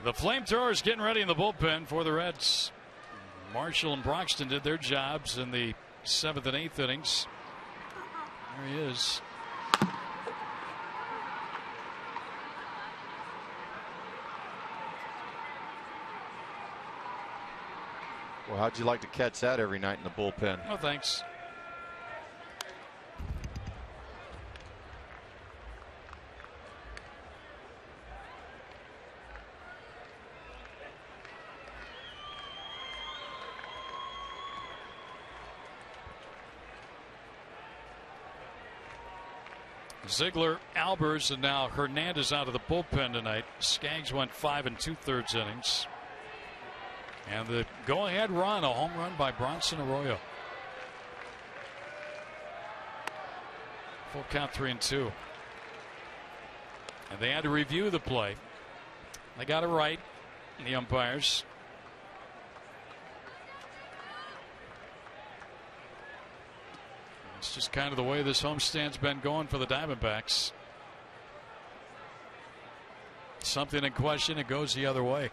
The Flamethrowers getting ready in the bullpen for the Reds. Marshall and Broxton did their jobs in the 7th and 8th innings. There he is. Well, how'd you like to catch that every night in the bullpen? Oh, thanks. Ziegler, Albers, and now Hernandez out of the bullpen tonight. Skaggs went 5 2/3 innings. And the go-ahead run, a home run by Bronson Arroyo. Full count 3-2. And they had to review the play. They got it right, the umpires. It's just kind of the way this homestand's been going for the Diamondbacks. Something in question, it goes the other way.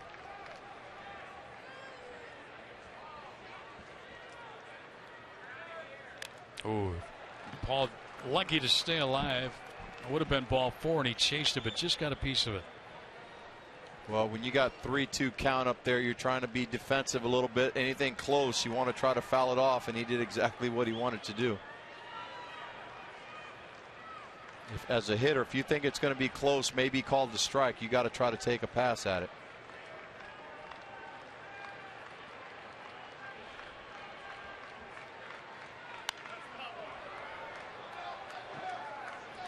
Oh, Paul lucky to stay alive. It would have been ball 4 and he chased it, but just got a piece of it. Well, when you got 3-2 count up there, you're trying to be defensive a little bit. Anything close, you want to try to foul it off, and he did exactly what he wanted to do. As a hitter, if you think it's going to be close, maybe called the strike, you got to try to take a pass at it.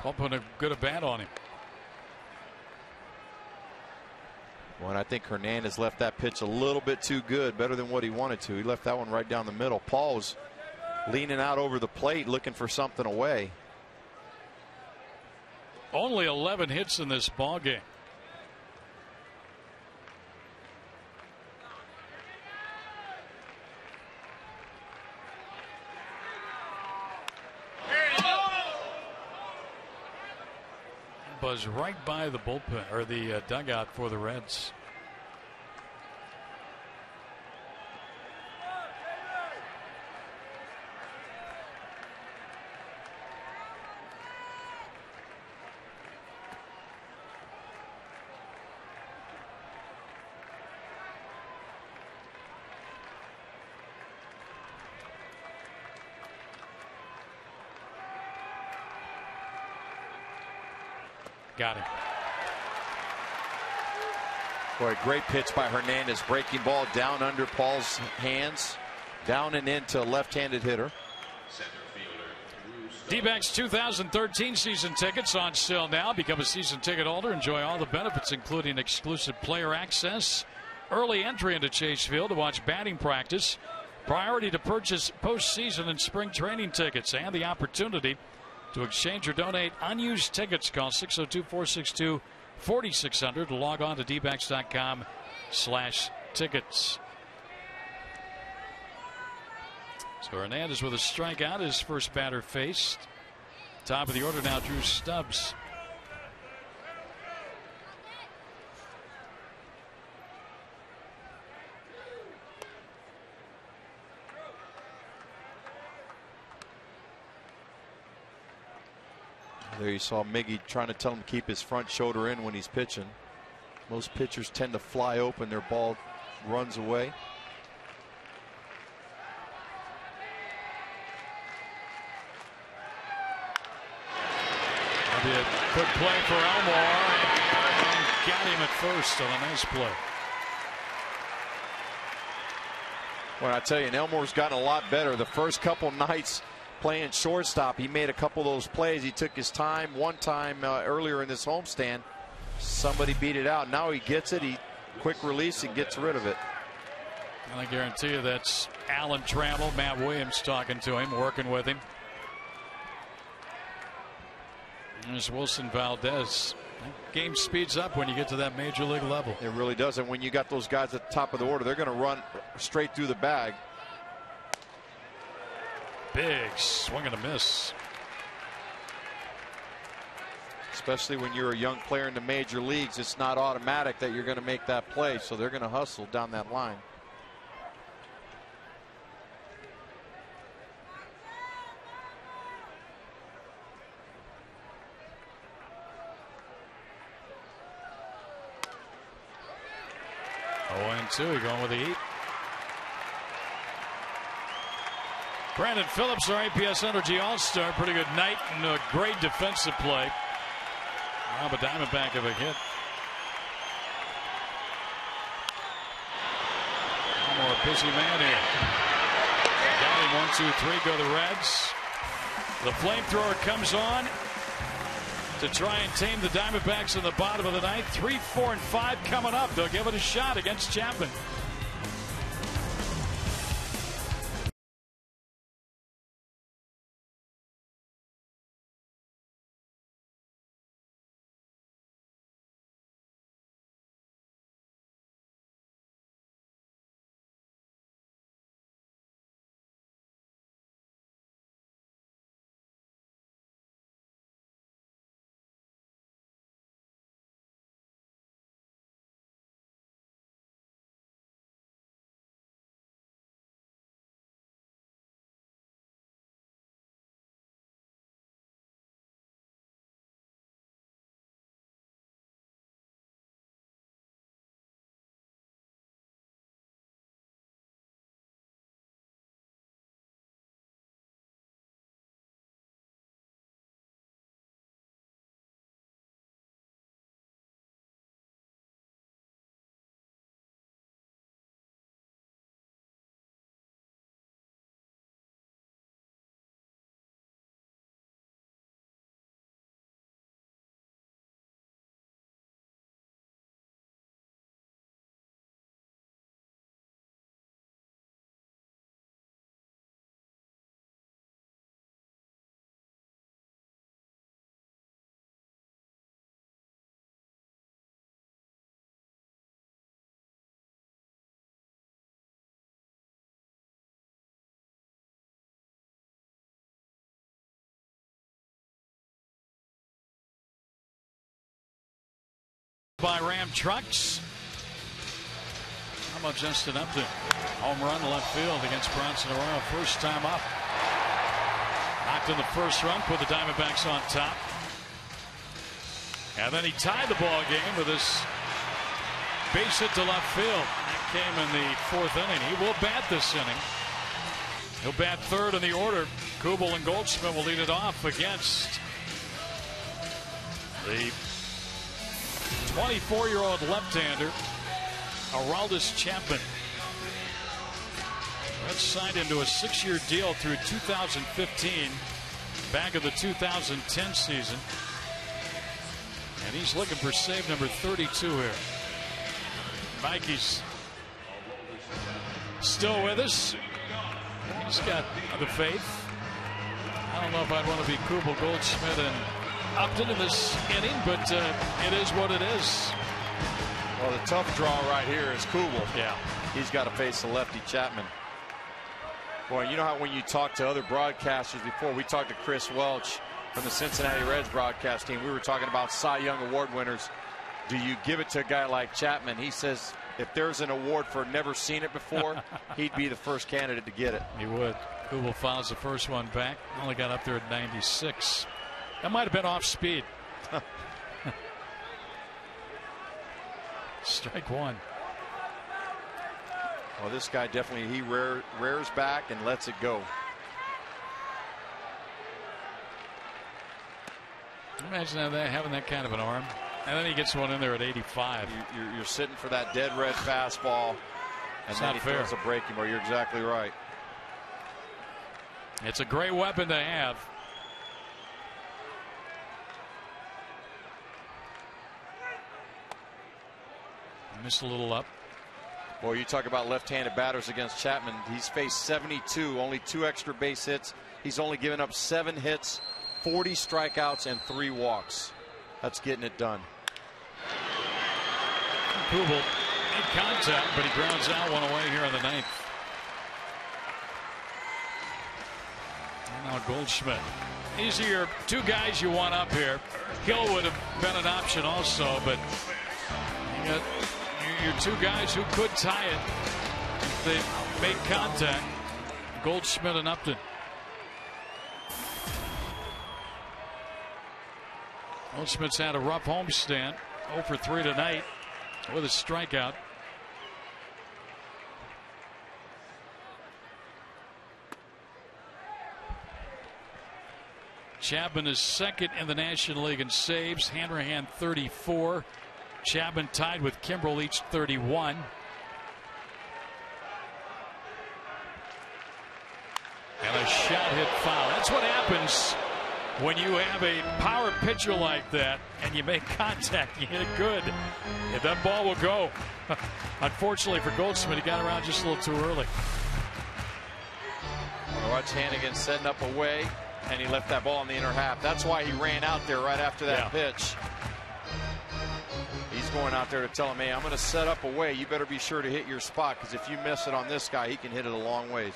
Pumping a good bat on him. Well, and I think Hernandez left that pitch a little bit too good, better than what he wanted to. He left that one right down the middle. Paul was leaning out over the plate looking for something away. Only 11 hits in this ball game. Buzz right by the bullpen or the dugout for the Reds. Got him. Boy, great pitch by Hernandez. Breaking ball down under Paul's hands. Down and into a left-handed hitter. D-backs 2013 season tickets on sale now. Become a season ticket holder. Enjoy all the benefits, including exclusive player access, early entry into Chase Field to watch batting practice, priority to purchase postseason and spring training tickets, and the opportunity to exchange or donate unused tickets. Call 602-462-4600 to log on to dbacks.com/tickets. So Hernandez with a strikeout, his first batter faced. Top of the order now, Drew Stubbs. There you saw Miggy trying to tell him to keep his front shoulder in when he's pitching. Most pitchers tend to fly open, their ball runs away. That'll be a quick play for Elmore, and got him at first on a nice play. Well, I tell you, and Elmore's gotten a lot better. The first couple nights playing shortstop, he made a couple of those plays. He took his time. One time earlier in this homestand, somebody beat it out. Now he gets it. He quick release and gets rid of it. And I guarantee you that's Alan Trammell, Matt Williams talking to him, working with him. There's Wilson Valdez Game speeds up when you get to that major league level. It really does. And when you got those guys at the top of the order, they're going to run straight through the bag. Big swing and a miss. Especially when you're a young player in the major leagues, it's not automatic that you're going to make that play. So they're going to hustle down that line. You're going with the heat. Brandon Phillips, our APS Energy All-Star. Pretty good night and a great defensive play. Now the Diamondback have a hit. One more busy man here. Got him. 1, 2, 3. Go the Reds. The flamethrower comes on to try and tame the Diamondbacks in the bottom of the ninth. 3, 4, and 5 coming up. They'll give it a shot against Chapman. By Ram Trucks. How about Justin Upton? Home run left field against Bronson Arroyo. First time up. Knocked in the first run, put the Diamondbacks on top. And then he tied the ball game with this base hit to left field. That came in the 4th inning. He will bat this inning. He'll bat third in the order. Kubel and Goldschmidt will lead it off against the 24-year-old left-hander, VALDEZ Chapman. Reds signed into a 6-year deal through 2015, back of the 2010 season. And he's looking for save number 32 here. Mikey's still with us. He's got the faith. I don't know if I'd want to be Kubel, Goldschmidt, and Upton in this inning, but it is what it is. Well, the tough draw right here is Kubel. Yeah. He's got to face the lefty Chapman. Boy, you know how when you talk to other broadcasters before, we talked to Chris Welch from the Cincinnati Reds broadcast team. We were talking about Cy Young Award winners. Do you give it to a guy like Chapman? He says if there's an award for never seen it before, he'd be the first candidate to get it. He would. Kubel fouls the first one back. Only got up there at 96. That might have been off speed. Strike one. Well, this guy definitely, he rears back and lets it go. Imagine having that kind of an arm. And then he gets one in there at 85. You're sitting for that dead red fastball. And then he throws a breaking ball. You're exactly right. It's a great weapon to have. Missed a little up. Boy, you talk about left-handed batters against Chapman. He's faced 72, only 2 extra base hits. He's only given up 7 hits, 40 strikeouts, and 3 walks. That's getting it done. Kubel made contact, but he grounds out one away here in the 9th. And now Goldschmidt. These are your two guys you want up here. Hill would have been an option also, but you got your two guys who could tie it if they make contact. Goldschmidt and Upton. Goldschmidt's had a rough homestand. 0 for 3 tonight with a strikeout. Chapman is second in the National League in saves. Hanrahan 34. Chapman tied with Kimbrel, each 31. And a shot hit foul. That's what happens when you have a power pitcher like that and you make contact. You hit it good. If that ball will go. Unfortunately for Goldschmidt, he got around just a little too early. Watch Hannigan setting up away, and he left that ball in the inner half. That's why he ran out there right after that pitch. He's going out there to tell him, hey, I'm going to set up away. You better be sure to hit your spot, because if you miss it on this guy, he can hit it a long ways.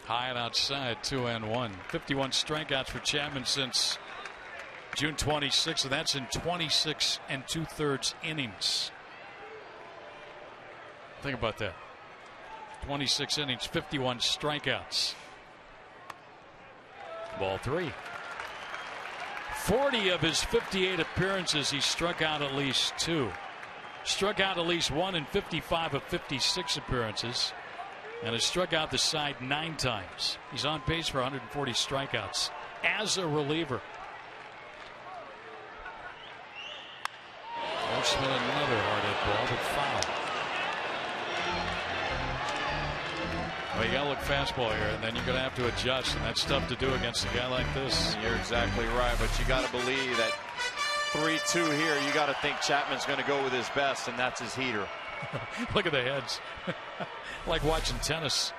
High and outside, 2-1. 51 strikeouts for Chapman since June 26th, and that's in 26 2/3 innings. Think about that. 26 innings, 51 strikeouts. Ball 3. 40 of his 58 appearances, he struck out at least 2. Struck out at least 1 in 55 of 56 appearances. And has struck out the side 9 times. He's on pace for 140 strikeouts as a reliever. Goldschmidt, another hard hit ball, but foul. Well, you got to look fastball here, and then you're going to have to adjust, and that's tough to do against a guy like this. You're exactly right, but you got to believe that 3-2 here, you got to think Chapman's going to go with his best, and that's his heater. Look at the heads. Like watching tennis.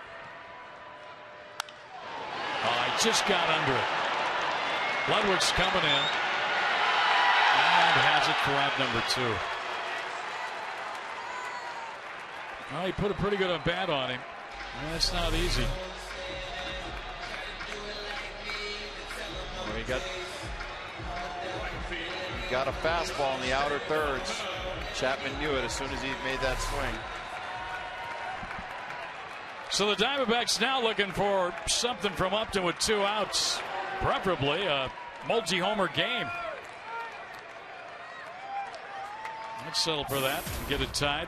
Oh, he just got under it. Ludwig's coming in. And has it for out number 2. Well, he put a pretty good at-bat on him. That's not easy. Well, he got a fastball in the outer thirds. Chapman knew it as soon as he made that swing. So the Diamondbacks now looking for something from Upton with 2 outs, preferably a multi-homer game. Let's settle for that and get it tied.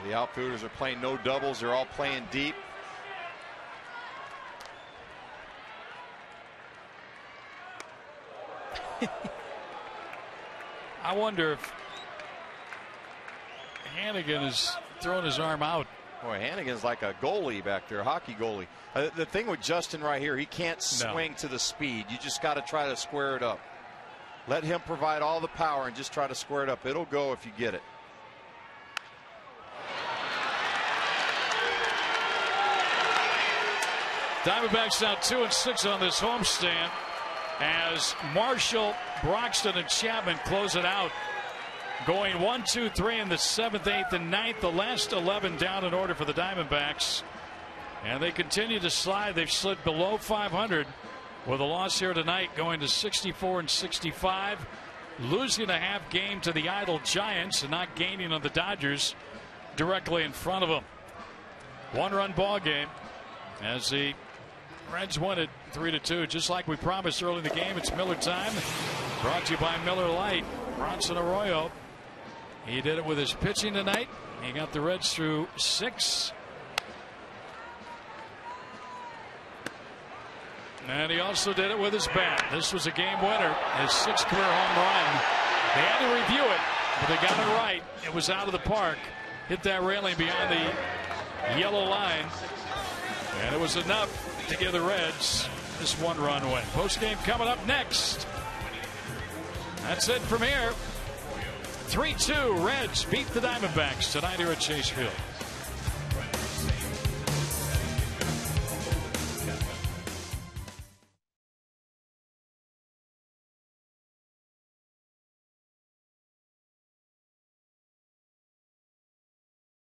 The outfielders are playing no doubles. They're all playing deep. I wonder if Hannigan is throwing his arm out. Boy, Hannigan's like a goalie back there, hockey goalie. The thing with Justin right here, he can't swing to the speed. You just got to try to square it up. Let him provide all the power and just try to square it up. It'll go if you get it. Diamondbacks now 2-6 on this homestand as Marshall, Broxton, and Chapman close it out. Going 1, 2, 3 in the 7th, 8th, and 9th. The last 11 down in order for the Diamondbacks. And they continue to slide. They've slid below 500 with a loss here tonight, going to 64-65. Losing a half game to the idle Giants and not gaining on the Dodgers directly in front of them. 1-run ball game as the Reds won it 3-2. Just like we promised early in the game, it's Miller time. Brought to you by Miller Lite. Bronson Arroyo. He did it with his pitching tonight. He got the Reds through 6. And he also did it with his bat. This was a game winner, his 6th career home run. They had to review it, but they got it right. It was out of the park. Hit that railing beyond the yellow line. And it was enough to give the Reds this 1-run win. Postgame coming up next. That's it from here. 3-2 Reds beat the Diamondbacks tonight here at Chase Field.